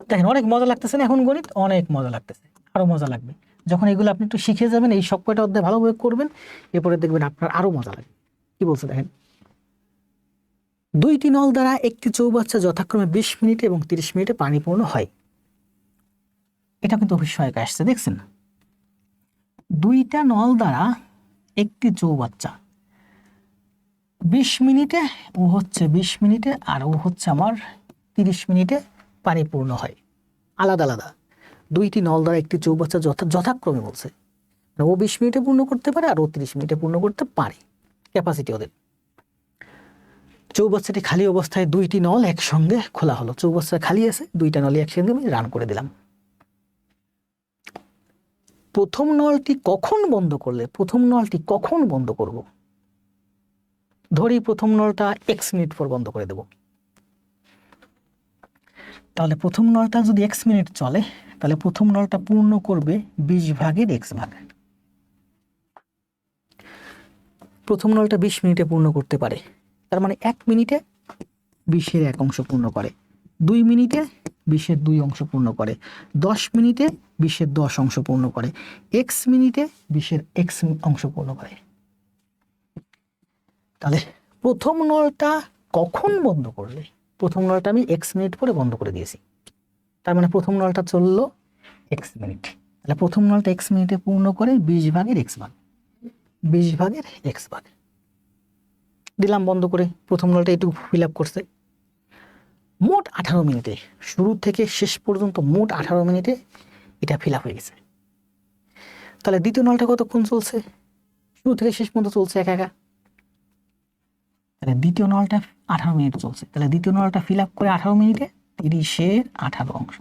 দেখেন অনেক মজা লাগতেছে না এখন গণিত? অনেক মজা লাগতেছে, আরো মজা লাগবে যখন এগুলো আপনি একটু শিখে যাবেন, এই সব কয়টা অধ্যায় ভালোভাবে করবেন, এরপরে দেখবেন আপনার আরো মজা লাগবে। কি বলছে দেখেন, 2টি নল দ্বারা একটি চৌবাচ্চা যথাক্রমে 20 মিনিটে এবং 30 মিনিটে পানিপূর্ণ হয়। এটা কিন্তু অভিষয়ক আসছে, দেখছেন? 2টা নল দ্বারা একটি চৌবাচ্চা 20 মিনিটে, ও হচ্ছে 20 মিনিটে, আর ও হচ্ছে আমার 30 মিনিটে পানিপূর্ণ হয়। আলাদা আলাদা 2টি নল দ্বারা একটি চৌবাচ্চা যথাক্রমে বলছে, ও 20 মিনিটে পূর্ণ করতে পারে আর ও 30 মিনিটে পূর্ণ করতে পারে, ক্যাপাসিটি ওদের। চৌবাচ্চাটি খালি অবস্থায় 2টি নল একসঙ্গে খোলা হলো, চৌবাচ্চা খালি আছে, 2টা নলই একসঙ্গে আমি রান করে দিলাম। প্রথম নলটি কখন বন্ধ করলে, প্রথম নলটি কখন বন্ধ করব? ধরি প্রথম নলটা x মিনিট পর বন্ধ করে দেব, তাহলে প্রথম নলটা যদি x মিনিট চলে, তাহলে প্রথম নলটা পূর্ণ করবে 20 ভাগের x ভাগ। প্রথম নলটা 20 মিনিটে পূর্ণ করতে পারে, তার মানে 1 মিনিটে 20-এর 1 অংশ পূর্ণ করে, 2 মিনিটে 20-এর 2 অংশ পূর্ণ করে, 10 মিনিটে 20-এর 10 অংশ পূর্ণ করে, x মিনিটে 20-এর x অংশ পূর্ণ করে। তাহলে প্রথম নলটা কখন বন্ধ করলে? প্রথম নলটা আমি x মিনিট পরে বন্ধ করে দিয়েছি, তার মানে প্রথম নলটা চললো x মিনিট, তাহলে প্রথম নলটা x মিনিটে পূর্ণ করে 20 ভাগের x ভাগ, 20 ভাগের x ভাগ দিলাম বন্ধ করে। প্রথম নলটা একটু ফিল আপ করছে, মোট 18 মিনিটে, শুরু থেকে শেষ পর্যন্ত মোট 18 মিনিটে এটা ফিল আপ হয়ে গেছে। তাহলে দ্বিতীয় নলটা কতক্ষণ চলছে? শুরু থেকে শেষ পর্যন্ত চলছে একা একা, তাহলে দ্বিতীয় নলটা 18 মিনিট চলছে, তাহলে দ্বিতীয় নলটা ফিল আপ করে 18 মিনিটে 30-এর 18 অংশ।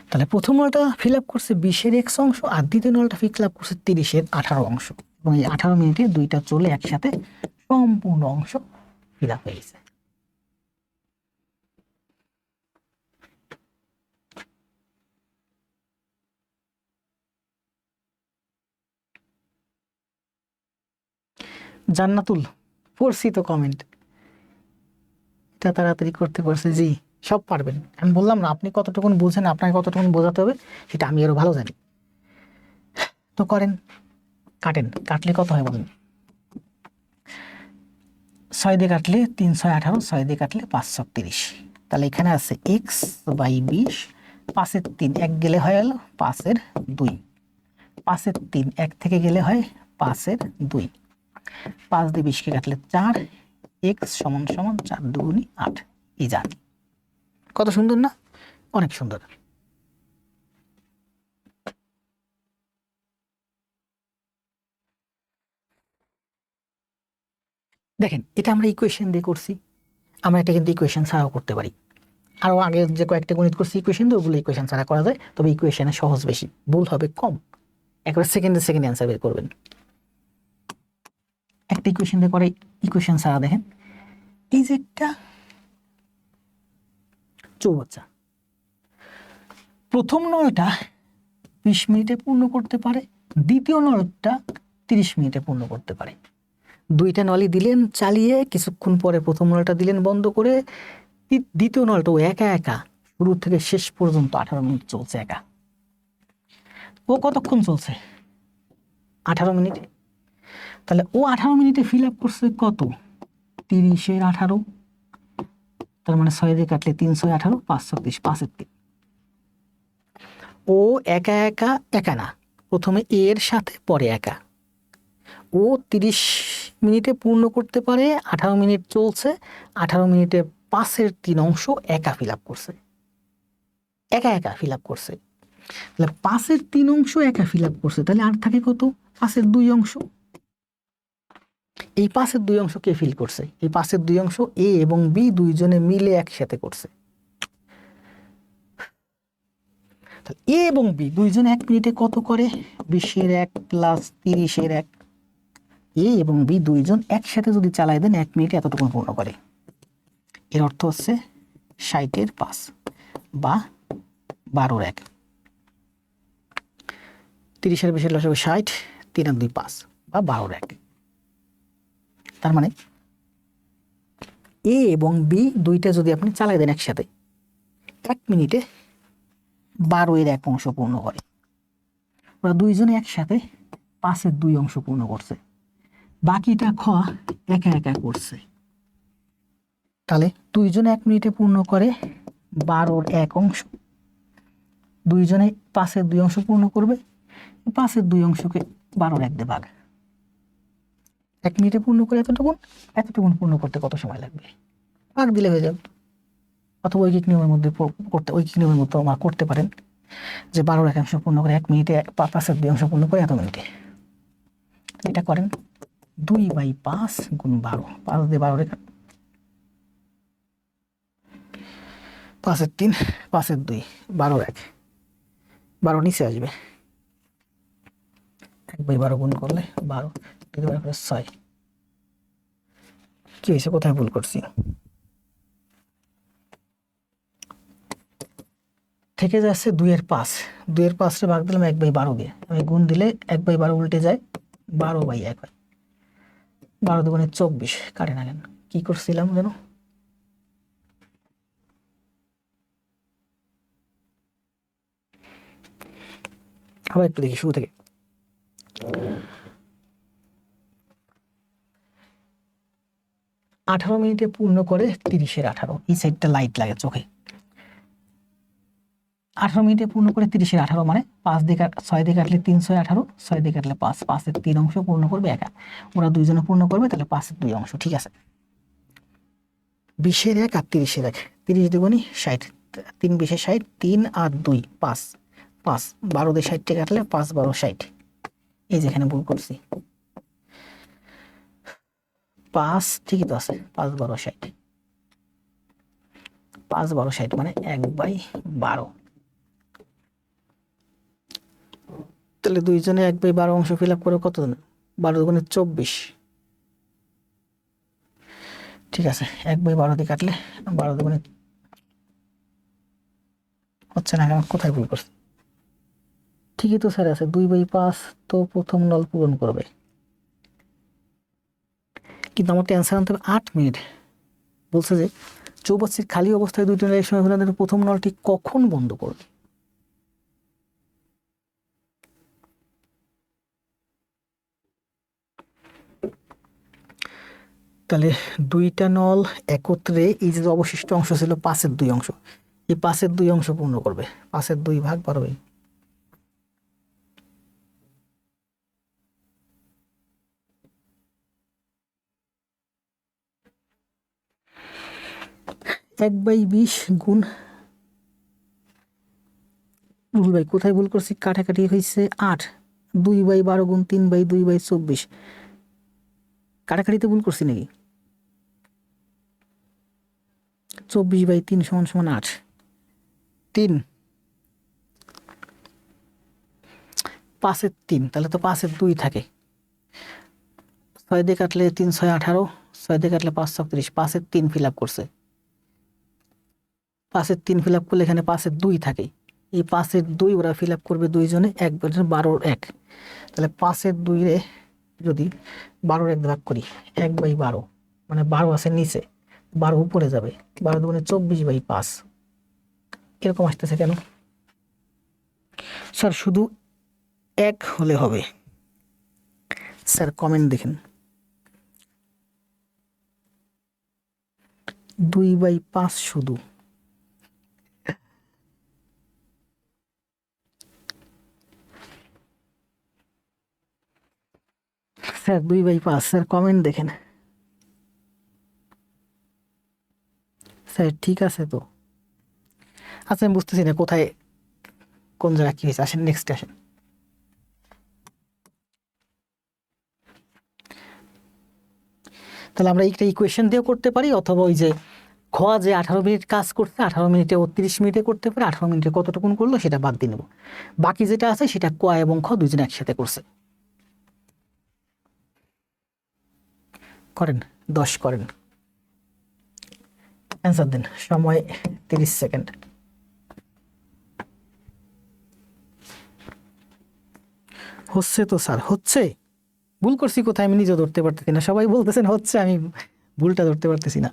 তাহলে প্রথম নলটা ফিল আপ করছে 20-এর x অংশ, আর দ্বিতীয় নলটা ফিল আপ করছে 30-এর 18 অংশ, এবং এই 18 মিনিটে দুইটা চলে একসাথে সম্পূর্ণ অংশ ফিল আপ হয়ে গেছে। জান্নাতুল, পড়ছি তো কমেন্ট, এটা তাড়াতাড়ি করতে পারছে, জি সব পারবেন। আমি বললাম না, আপনি কতটুকুন বুঝেন, আপনাকে কতটুকুন বোঝাতে হবে সেটা আমি আরো ভালো জানি। তো করেন, কাটেন, কাটলে কত হয় বলেন? 6 দিয়ে কাটলে 3 6 18, 6 দিয়ে কাটলে 5 6 30। তাহলে এখানে আছে x বাই 20, 5 এর 3 এক গেলে হয়ে গেল 5 এর 2, 5 এর 3 এক থেকে গেলে হয় 5 এর 2, 5 দিয়ে 20 কে কাটলে 4, x সমান সমান 4 দুগুণী 8। এই জানি কত সুন্দর না, অনেক সুন্দর। দেখেন এটা আমরা ইকুয়েশন দিয়ে করছি, আমরা এটা কিন্তু ইকুয়েশন ছাড়াও করতে পারি। আরও আগে যে কয়েকটা গণিত করছি ইকুয়েশন দিয়ে, ওগুলো ইকুয়েশন ছাড়া করা যায়, তবে ইকুয়েশনে সহজ বেশি, ভুল হবে কম, একবার সেকেন্ডে অ্যান্সার বের করবেন। একটা ইকুয়েশন দিয়ে করে ইকুয়েশন ছাড়া দেখেন, এই যে একটা চৌবাচ্চা, প্রথম নলটা 20 মিনিটে পূর্ণ করতে পারে, দ্বিতীয় নলটা 30 মিনিটে পূর্ণ করতে পারে। দুইটা নলই দিলেন চালিয়ে, কিছুক্ষণ পরে প্রথম নলটা দিলেন বন্ধ করে, দ্বিতীয় নলটা ও একা একা শুরু থেকে শেষ পর্যন্ত 18 মিনিট চলছে একা। ও কতক্ষণ চলছে? 18 মিনিট। তাহলে ও 18 মিনিটে ফিল আপ করছে কত? 30 এর 18, তার মানে 6 দিয়ে কাটলে 3 6 18, 5 36, 5 এর 3। ও একা একা একা না, প্রথমে এর সাথে পরে একা। ও 30 মিনিটে পূর্ণ করতে পারে, 18 মিনিট চলছে, 18 মিনিটে 5 এর 3 অংশ একা ফিল আপ করছে, একা একা ফিল আপ করছে। তাহলে 5 এর 3 অংশ একা ফিল আপ করছে, তাহলে আর থাকে কত? 5 এর 2 অংশ। এই 5 এর 2 অংশ কে ফিল করছে? এই 5 এর 2 অংশ এ এবং বি দুইজনে মিলে একসাথে করছে। তাহলে এ এবং বি দুইজনে 1 মিনিটে কত করে? 20 এর 1 প্লাস 30 এর 1। এ এবং বি দুইজন একসাথে যদি চালায় দেন 1 মিনিটে এতটুকু পূর্ণ করে। এর অর্থ হচ্ছে 60 এর 5 বা 12 এর 1। 30 এর 20 এর লসাগু 60, 3 আর 2 5 বা 12 এর 1। তার মানে এ এবং বি দুইটা যদি আপনি চালাই দেন একসাথে, 1 মিনিটে 12 এর 1 অংশ পূর্ণ করে। ওরা দুইজনে একসাথে 5 এর 2 অংশ পূর্ণ করছে, বাকিটা খ একা একা করছে। তাহলে দুইজনে 1 মিনিটে পূর্ণ করে 12 এর 1 অংশ, দুইজনে 5 এর 2 অংশ পূর্ণ করবে, 5 এর 2 অংশকে 12 এর 1 দিয়ে ভাগ। 1 মিনিটে পূর্ণ করে এতটুকুন পূর্ণ করতে কত সময় লাগবে? ভাগ দিলে হয়ে যাবে। অথবা ঐকিক নিয়মের মধ্যে ঐকিক নিয়মের মতো আমরা করতে পারেন যে 12 এর 1 অংশ পূর্ণ করে 1 মিনিটে, 5 এর 2 অংশ পূর্ণ করে এত মিনিটে। এটা করেন 2/5 গুণ 12, 5 দিয়ে 12 রেখা, 5 এর 3, 5 এর 2, 12 এর 1, 12 নিচে আসবে, 1/12 গুণ করলে 12, 6। কি হয়েছে? কোথায় ভুল করছি? থেকে যাচ্ছে 2 এর 5, 2 এর 5 রে ভাগ দিলাম 1/12 দিয়ে, আমি গুণ দিলে 1/12 উল্টে যায় 12/1 হয়। 12 দুগুণে 24, কাটে না কেন? কি করছিলাম যেন? আবার একটু দেখি শুরু থেকে। 18 মিনিটে পূর্ণ করে 30 এর 18, এই সাইডটা লাইট লাগে চোখে। 18 মিনিটে পূর্ণ করে 30 এর 18 মানে 5 দিয়ে 6 দিয়ে কাটলে 3 6 18, 6 দিয়ে কাটলে 5, 5 এর 3 অংশ পূর্ণ করবে একা, ওরা দুইজনে পূর্ণ করবে, তাহলে 5 এর 2 অংশ। ঠিক আছে, 20 এর 1 আর 30 এর 1, 30 দুগুণী 60, 3 20 60, 3 আর 2 5, 5 12 দিয়ে 60 কাটলে 5 12 60। এই যেখানে ভুল করছি, 5 ঠিকই তো আছে, 5 12 60, 5 12 60 মানে 1/12। তাহলে দুইজনে 1/12 অংশ ফিল আপ করে কত? 12 দুগুণে 24। ঠিক আছে, 1/12 দিয়ে কাটলে 12 দুগুণে হচ্ছে না, কোথায় ভুল করছি? ঠিকই তো স্যার আছে, 2/5 তো প্রথম নল পূরণ করবে, কিন্তু আমাকে অ্যান্সার আনতে হবে 8 মিনিট। বলছে যে চৌবাচ্চার খালি অবস্থায় দুইটি নল একসঙ্গে ঘুরে প্রথম নলটি কখন বন্ধ করবে? তাহলে দুইটা নল একত্রে এই যে অবশিষ্ট অংশ ছিল 5/2 অংশ, এই 5/2 অংশ পূর্ণ করবে। 5/2 ভাগ 12। এক বাই 20 গুণ, ভুল ভাই কোথায় ভুল করছি, কাটাকাটি হয়েছে 8। 2/12 গুণ 3/2/24, কাটাকাটিতে ভুল করছি নাকি? 24/3 = 8। 3 5/3, তাহলে তো 5/2 থাকে। 6 দিয়ে কাটলে 3 6 18, 6 দিয়ে কাটলে 5 36, 5/3 ফিল আপ করছে। 5/3 ফিল আপ করলে এখানে 5/2 থাকে। এই 5/2 ওরা ফিল আপ করবে দুইজনে, 12/1। তাহলে 5/2 রে যদি 12/1 ভাগ করি, 1/12, মানে 12 আছে নিচে, 12 উপরে যাবে, 12 দুগুণে 24/5। এরকম আসতেছে কেন স্যার? শুধু 1 হলে হবে স্যার, কমেন্ট দেখেন। 2/5 শুধু, স্যার 2/5 স্যার, কমেন্ট দেখেন স্যার। ঠিক আছে তো, আচ্ছা আমি বুঝতেছি না কোথায় কোন জায়গায় কি হয়েছে। আসেন নেক্সট আসেন। তাহলে আমরা একটা ইকুয়েশন দিয়েও করতে পারি, অথবা ওই যে খ যে 18 মিনিট কাজ করছে, 18 মিনিটে 30 মিনিটে করতে পারে, 18 মিনিটে কতটুকুন করলো সেটা বাদ দিয়ে নেব। বাকি যেটা আছে সেটা ক এবং খ দুজনে একসাথে করছে। করেন, 10 করেন, অ্যান্সার দেন। সময় 30 সেকেন্ড। হচ্ছে তো স্যার, হচ্ছে। ভুল করছি কোথায় আমি নিজেও ধরতে পারতেছি না, সবাই বলতেছেন হচ্ছে, আমি ভুলটা ধরতে পারতেছি না।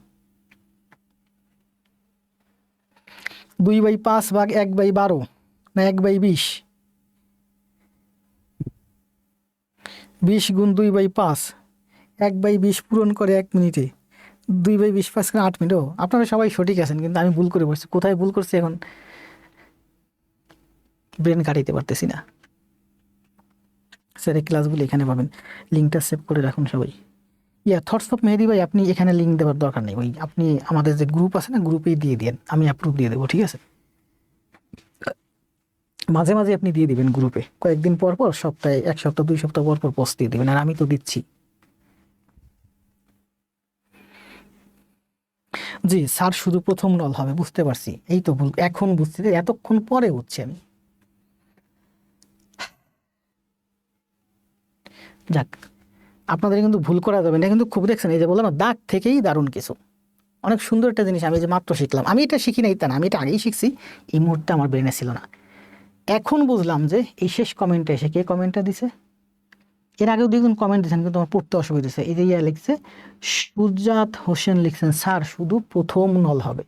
2/5 ভাগ 1/12 না 1/20? 20 গুণ 2/5, 1/20 পূরণ করে 1 মিনিটে। 2/20 5 8 মিনিট। ও, আপনারা সবাই সঠিক আছেন, কিন্তু আমি ভুল করে বসছি। কোথায় ভুল করছি এখন ব্রেন কাটাইতে পারতেছি না। স্যার এই ক্লাসগুলো এখানে পাবেন, লিঙ্কটা সেভ করে রাখুন সবাই। থটস অফ মেহেদি ভাই, আপনি এখানে লিঙ্ক দেওয়ার দরকার নেই, ওই আপনি আমাদের যে গ্রুপ আছে না, গ্রুপেই দিয়ে দিন, আমি অ্যাপ্রুভ দিয়ে দেবো, ঠিক আছে? মাঝে মাঝে আপনি দিয়ে দিবেন গ্রুপে, কয়েকদিন পর পর, সপ্তাহে 1 সপ্তাহ 2 সপ্তাহ পর পর পোস্ট দিয়ে দেবেন, আর আমি তো দিচ্ছি। জি স্যার, শুধু প্রথম নল হবে, বুঝতে পারছি। এই তো ভুল এখন বুঝছি, যে এতক্ষণ পরে বুঝছি আমি। যাক, আপনাদের কিন্তু ভুল করা যাবে না, কিন্তু খুব দেখছেন, এই যে বললাম না, দাগ থেকেই দারুণ কিছু। অনেক সুন্দর একটা জিনিস, আমি যে মাত্র শিখলাম। আমি এটা শিখি নাই তা না, আমি এটা আগেই শিখছি, এই মুহূর্তে আমার ব্রেনে ছিল না। এখন বুঝলাম যে এই শেষ কমেন্টে এসে কে কমেন্টটা দিছে। এর আগেও দুইজন কমেন্ট দিয়েছেন, কিন্তু আমার পড়তে অসুবিধা হচ্ছে। এই যে ইয়া লিখছে, সুজাত হোসেন লিখছেন, স্যার শুধু প্রথম নল হবে,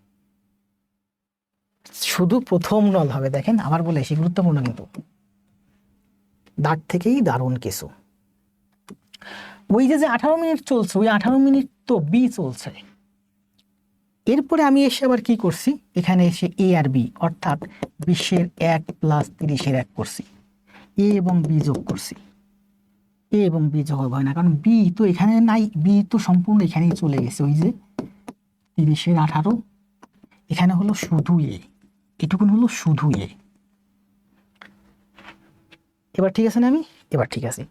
শুধু প্রথম নল হবে। দেখেন আবার বলে এসে, গুরুত্বপূর্ণ কিন্তু, দাগ থেকেই দারুণ কিছু। ওই যে 18 মিনিট চলছে, ওই 18 মিনিট তো বি চলছে। এরপরে আমি এসে আবার কি করছি, এখানে এসে এ আর বি, অর্থাৎ 20-এর 1 প্লাস 30-এর 1 করছি, এ এবং বি যোগ করছি। এ এবং বি যোগ হয় না, কারণ বি তো এখানে নাই, বি তো সম্পূর্ণ এখানেই চলে গেছে। ওই যে 30-এর 18, এখানে হলো শুধু এ, এটুকুন হলো শুধু এ। এবার ঠিক আছে না? আমি এবার ঠিক আছে।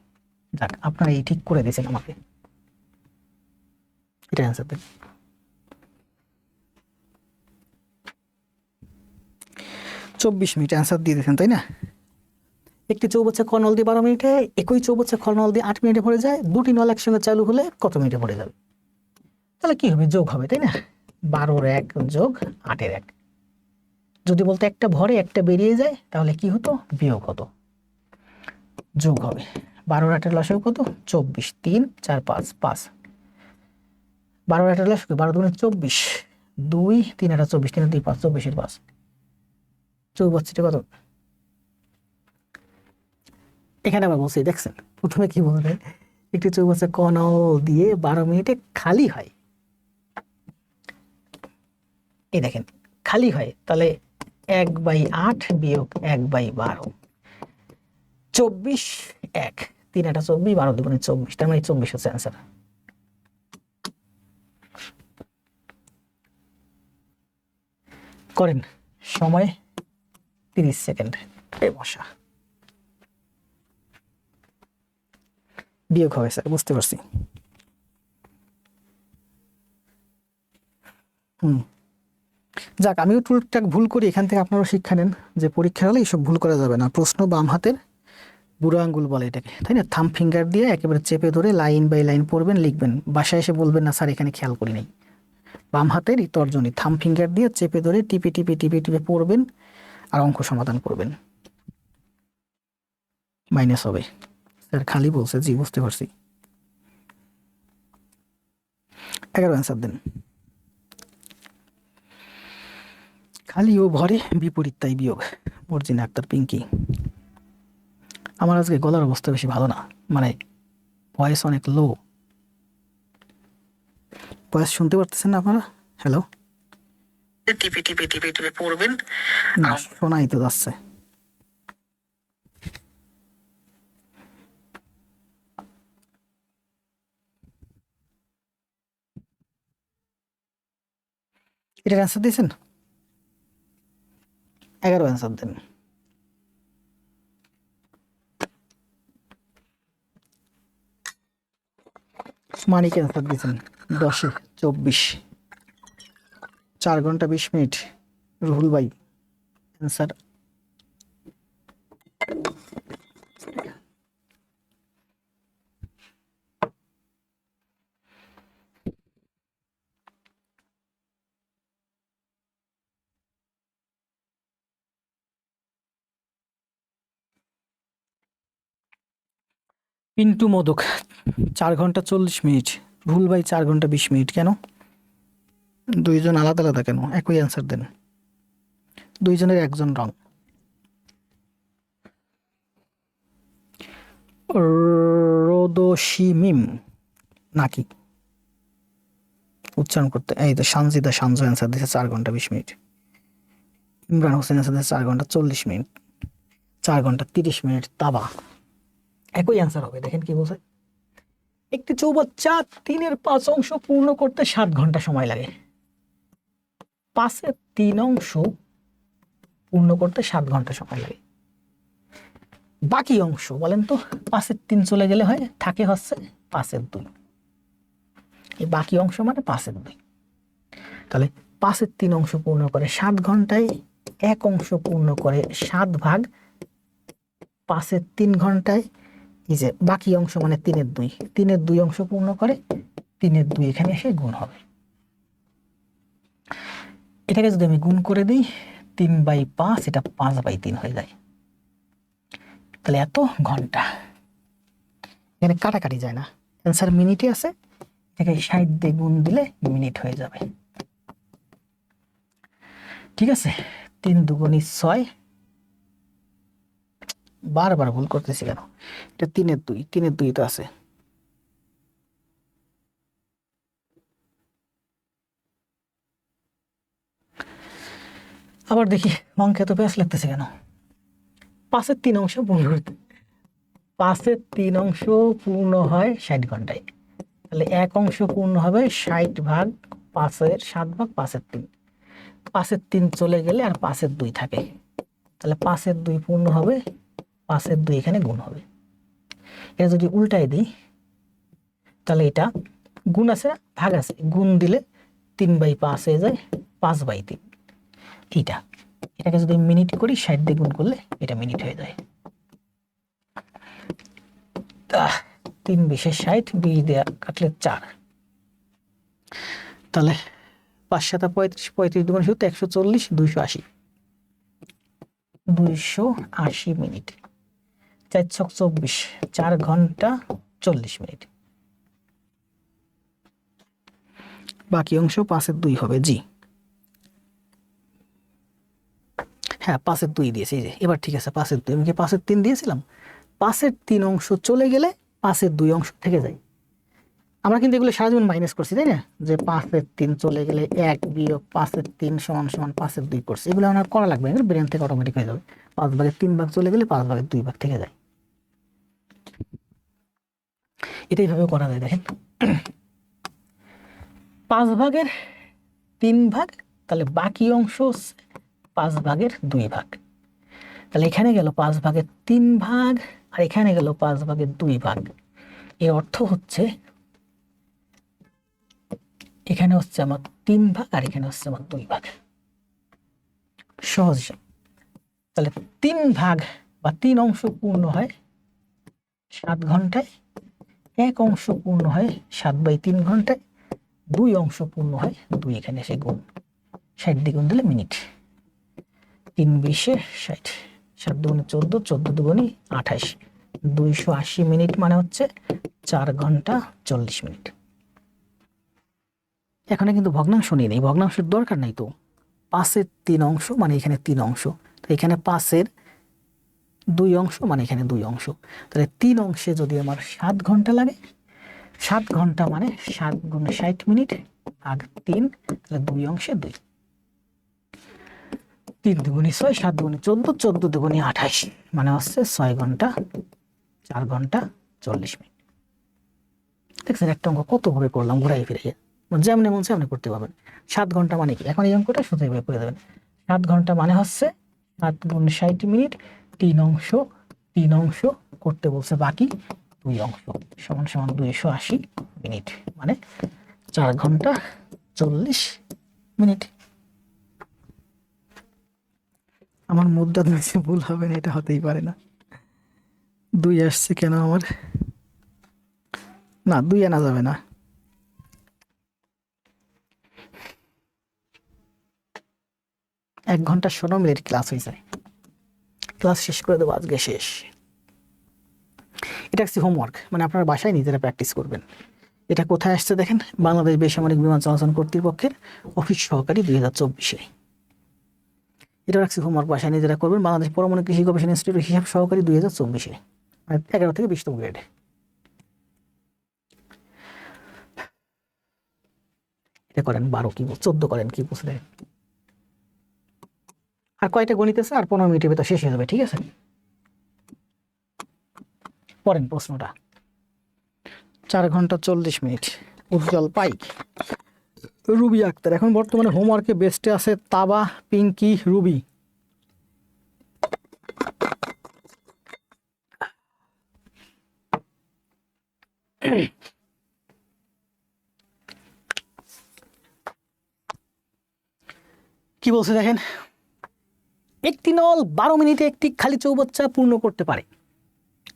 যাক, আপনারা এই ঠিক করে দিয়েছেন আমাকে, এটা অ্যান্সার দেন। 24 মিনিট অ্যান্সার দিয়ে দিয়েছেন, তাই না? একটি চৌবাচ্চা নল দিয়ে 12 মিনিটে, একই চৌবাচ্চা নল দিয়ে 8 মিনিটে ভরে যায়। দুটি নল একসঙ্গে চালু হলে কত মিনিটে ভরে যাবে? তাহলে কি হবে, যোগ হবে, তাই না? 12-র 1 যোগ 8-এর 1। যদি বলতো একটা ভরে একটা বেরিয়ে যায়, তাহলে কি হতো, বিয়োগ হতো। যোগ হবে। 12-র 8-এর লসাগু কত? 24। 3 4 5 5। 12-র 8-এর লসাগু 12 দুগুণে 24, 2 3 8 24, 3 2 5, 24-এর 5। চৌবাচ্চাটা কত? এখানে আবার বলছি, দেখছেন প্রথমে কি বলবে, একটি চৌবাচ্চা ক নল দিয়ে 12 মিনিটে খালি হয়। এই দেখেন খালি হয়, তাহলে 1/8 বিয়োগ 1/12, 24, 1, 3 8 24, 12 2 24, তার মানে 24 হচ্ছে অ্যান্সার। করেন, সময় 30 সেকেন্ড। এই মশা বিয়োগ হবে স্যার, বুঝতে পারছি। যাক, আমিও টুকটাক ভুল করি, এখান থেকে আপনারাও শিক্ষা নেন যে পরীক্ষা হলে এইসব ভুল করা যাবে না। প্রশ্ন বাম হাতের বুড়ো আঙ্গুল বলে এটাকে, তাই না? থাম ফিঙ্গার দিয়ে একেবারে চেপে ধরে লাইন বাই লাইন পড়বেন, লিখবেন। বাসায় এসে বলবেন না স্যার এখানে খেয়াল করি নাই। বাম হাতের তর্জনী, থাম ফিঙ্গার দিয়ে চেপে ধরে টিপে টিপে টিপে টিপে পড়বেন আর অঙ্ক সমাধান করবেন। মাইনাস হবে স্যার, খালি বলছে, জি বুঝতে পারছি। 11 অ্যান্সার দেন। খালি ও ভরে বিপরীত তাই বিয়োগ, মর্জিনা আক্তার পিঙ্কি। আমার আজকে গলার অবস্থা বেশি ভালো না, মানে ভয়েস অনেক লো। ভয়েস শুনতে পারতেছেন না আপনারা? হ্যালো, টিপে টিপে টিপে টিপে পড়বেন না, শোনাই তো যাচ্ছে। এটার অ্যান্সার দিয়েছেন? 11 অ্যান্সার দেন। মানিক অ্যান্সার দিয়েছেন 10-এ 24, 4 ঘন্টা 20 মিনিট। রুহুল ভাই অ্যান্সার পিন্টু মোদক 4 ঘন্টা 40 মিনিট। রুহুল ভাই 4 ঘন্টা 20 মিনিট। কেন দুইজন আলাদা আলাদা, কেন একই অ্যান্সার দেন? দুইজনের একজন রং। রোদোশিমিম নাকি উচ্চারণ করতে, এই তো সানজিদা সানজু অ্যান্সার দিয়েছে 4 ঘন্টা 20 মিনিট। ইমরান হোসেন অ্যান্সার দিয়েছে 4 ঘন্টা 40 মিনিট। 4 ঘন্টা 30 মিনিট তাবা। একই অ্যান্সার হবে, দেখেন কি বলছে। একটি চৌবাচ্চা 3/5 অংশ পূর্ণ করতে 7 ঘন্টা সময় লাগে। 5/3 অংশ পূর্ণ করতে 7 ঘন্টা সময় লাগে। বাকি অংশ বলেন তো, 5/3 চলে গেলে হয়, থাকে হচ্ছে 5/2। এই বাকি অংশ মানে 5/2। তাহলে 5/3 অংশ পূর্ণ করে 7 ঘন্টায়, 1 অংশ পূর্ণ করে 7 ভাগ 5/3 ঘন্টায়। এই যে বাকি অংশ মানে 3/2, 3/2 অংশ পূর্ণ করে 3/2 এখানে এসে গুণ হবে। এটাকে যদি আমি গুণ করে দিই 3/5, এটা 5/3 হয়ে যায়। তাহলে এত ঘন্টা, এখানে কাটাকাটি যায় না, অ্যান্সার মিনিটে আছে। এটাকে 60 দিয়ে গুণ দিলে মিনিট হয়ে যাবে। ঠিক আছে, 3 দুগুণী 6। বারবার ভুল করতেছি কেন? এটা 3/2, 3/2 তো আছে। আবার দেখি অঙ্কে তো ব্যাস লাগতেছে কেন? 5/3 অংশ পূর্ণ করতে, 5/3 অংশ পূর্ণ হয় 60 ঘন্টায়। তাহলে 1 অংশ পূর্ণ হবে 60 ভাগ 5/, 7 ভাগ 5/3। 5/3 চলে গেলে আর 5/2 থাকে, তাহলে 5/2 পূর্ণ হবে, 5/2 এখানে গুণ হবে। এটা যদি উল্টাই দিই তাহলে এটা গুণ আছে ভাগ আছে, গুণ দিলে 3/5 হয়ে যায় 5/3। এটাকে যদি মিনিট করি 60 দিয়ে গুণ করলে এটা মিনিট হয়ে যায়। 3 বিশে 60, 20 দিয়ে কাটলে 4। তাহলে 5 7 35, 35 দুগুণ 140, 280, 280 মিনিট। 4 ছক 24, 4 ঘন্টা 40 মিনিট। বাকি অংশ 5/2 হবে। জি হ্যাঁ, 5/2 দিয়েছি। যে এবার ঠিক আছে, 5/2, আমি কি 5/3 দিয়েছিলাম? 5/3 অংশ চলে গেলে 5-এর 2 অংশ থেকে যায়। আমরা কিন্তু এগুলো সারা জীবন মাইনাস করছি, তাই না? যে 5-এর 3 চলে গেলে 1 বিয়োগ 5-এর 3 সমান সমান 5-এর 2 করছি। এগুলো আমার করা লাগবে না, ব্রেন থেকে অটোমেটিক হয়ে যাবে। 5/3 চলে গেলে 5/2 থেকে যায়। এটা এইভাবে করা যায়। দেখেন 5/3 তাহলে বাকি অংশ 5/2 তাহলে এখানে গেল 5/3 আর এখানে গেল 5/2। এর অর্থ হচ্ছে এখানে হচ্ছে আমার 3 আর এখানে হচ্ছে আমার 2। সহজ। তাহলে 3 বা 3 অংশ পূর্ণ হয় 7 ঘন্টায়, 1 অংশ পূর্ণ হয় 7/3 ঘন্টায়, 2 অংশ পূর্ণ হয় 2। এখানে এসে গুণ 60 দিয়ে গুণ দিলে মিনিট। 3×20=60, 7×2=14, 14×2=28, 280 মিনিট মানে হচ্ছে 4 ঘন্টা 40 মিনিট। এখানে কিন্তু ভগ্নাংশ নেই, ভগ্নাংশের দরকার নাই তো। 5-এর 3 অংশ মানে এখানে 3 অংশ, তো এখানে 5-এর 2 অংশ মানে এখানে 2 অংশ। তাহলে 3 অংশে যদি আমার 7 ঘন্টা লাগে, 7 ঘন্টা মানে 7×60 মিনিট ভাগ 3, তাহলে 2 অংশে 2। 3×6, 7×14, 14×2=28 মানে হচ্ছে 6 ঘন্টা 4 ঘন্টা 40 মিনিট। দেখছেন একটা অঙ্ক কত ভাবে করলাম, ঘুরাই ফিরিয়ে। যেমনি মন চায় আপনি করতে পারবেন। 7 ঘন্টা মানে কি, এখন এই অঙ্কটা সোজাভাবে করে দেবেন। 7 ঘন্টা মানে হচ্ছে 7×60 মিনিট, 3 অংশ করতে বলছে, বাকি 2 অংশ সমান সমান 280 মিনিট মানে 4 ঘন্টা 40 মিনিট। আমার মুদ্রা দিয়েছে, ভুল হবে না, এটা হতেই পারে না। 2 আসছে কেন আমার? না 2 আনা যাবে না। এক ঘন্টা 16 মিনিট ক্লাস হয়েছে, ক্লাস শেষ করে দেবো, আজকে শেষ। এটা হচ্ছে হোমওয়ার্ক, মানে আপনারা বাসায় নিজেরা প্র্যাকটিস করবেন। এটা কোথায় আসছে দেখেন, বাংলাদেশ বেসামরিক বিমান চলাচল কর্তৃপক্ষের অফিস সহকারী 2024-এ। এটা রাখছি হোমওয়ার্ক, বাসায় নিজেরা করবেন। বাংলাদেশ পরমাণু কৃষি গবেষণা ইনস্টিটিউটের হিসাব সহকারী 2024-এ, 11 থেকে 20তম গ্রেড। এটা করেন 12 কি 14 করেন, কি বুঝলে। আর কয়টা গণিত আছে, আর 15 মিনিটের ভেতর শেষ হয়ে যাবে, ঠিক আছে? পড়েন প্রশ্নটা। 4 ঘন্টা 40 মিনিট। উজ্জ্বল পাইক, রুবি আক্তার। এখন বর্তমানে হোমওয়ার্কে বেস্টে আছে তাবা, পিঙ্কি, রুবি। কি বলছে দেখেন, একটি নল 12 মিনিটে একটি খালি চৌবাচ্চা পূর্ণ করতে পারে।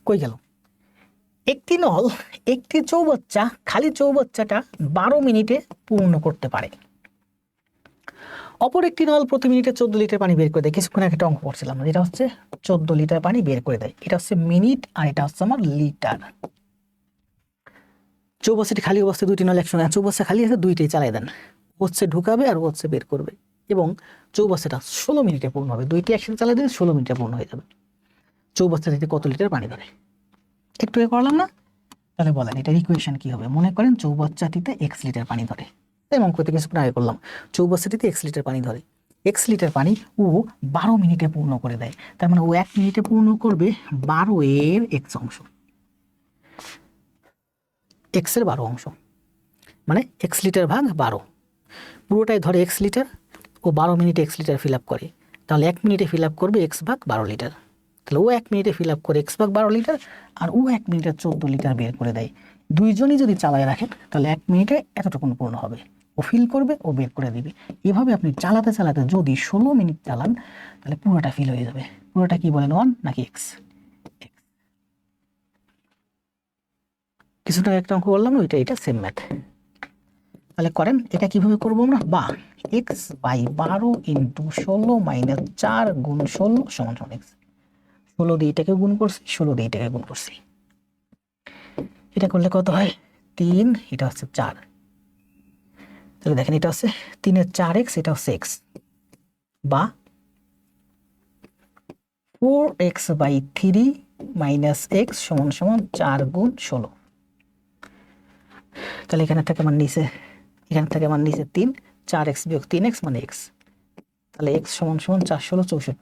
কই গেল? একটি নল একটি চৌবাচ্চা, খালি চৌবাচ্চাটা 12 মিনিটে পূর্ণ করতে পারে। অপর একটি নল প্রতি মিনিটে 14 লিটার পানি বের করে দেয়। কিছুক্ষণ আগে একটা অঙ্ক করছিলাম, এটা হচ্ছে 14 লিটার পানি বের করে দেয়। এটা হচ্ছে মিনিট আর এটা হচ্ছে আমার লিটার। চৌবাচ্চাটি খালি অবস্থায় 2টি নল একসঙ্গে, চৌবাচ্চা খালি আছে 2টাই চালাই দেন, হচ্ছে ঢুকাবে আর হচ্ছে বের করবে, এবং চৌবাচ্চাটা 16 মিনিটে পূর্ণ হবে। 2টি একসাথে চালাই দিলে 16 মিনিটে পূর্ণ হয়ে যাবে। চৌবাচ্চাটিতে কত লিটার পানি ধরে? একটু করলাম না? তাহলে বলেন এটার ইকুয়েশন কি হবে? মনে করেন চৌবাচ্চাটিতে x লিটার পানি ধরে, তাই অঙ্ক করতে কিছুক্ষণ আগে করলাম। চৌবাচ্চাটিতে x লিটার পানি ধরে, x লিটার পানি ও 12 মিনিটে পূর্ণ করে দেয়। তার মানে ও 1 মিনিটে পূর্ণ করবে 12 এর x অংশ, x এর 12 অংশ, মানে x লিটার ভাগ 12। পুরোটাই ধরে x লিটার, ও 12 মিনিটে x লিটার ফিল আপ করে, তাহলে 1 মিনিটে ফিল আপ করবে x ভাগ 12 লিটার। তাহলে ও 1 মিনিটে ফিল আপ করে x ভাগ 12 লিটার, আর ও 1 মিনিটে 14 লিটার বের করে দেয়। দুইজনই যদি চালায় রাখেন তাহলে 1 মিনিটে এতটুকু পূর্ণ হবে। ও ফিল করবে, ও বের করে দিবে। এভাবে আপনি চালাতে চালাতে যদি 16 মিনিট চালান তাহলে পুরোটা ফিল হয়ে যাবে। পুরোটা কি বলেন, 1 নাকি x? কিছুটা একটা অঙ্ক বললাম, ওইটা এটা সেম ম্যাথ। তাহলে করেন, এটা কিভাবে করবো আমরা? বা x/12 × 16 - 4 × 16 = x। 16 দিয়ে এটাকে গুণ করছি, 16 দিয়ে এটাকে গুণ করছি। এটা করলে কত হয়? 3, এটা হচ্ছে 4। তাহলে দেখেন এটা হচ্ছে 3 এর 4x, এটা হচ্ছে x, বা 4x/3 - x = 4 গুণ 16। তাহলে এখানে থেকে মান নিচে 3, 4x - 3x মানে x। তাহলে x = 4 16 64।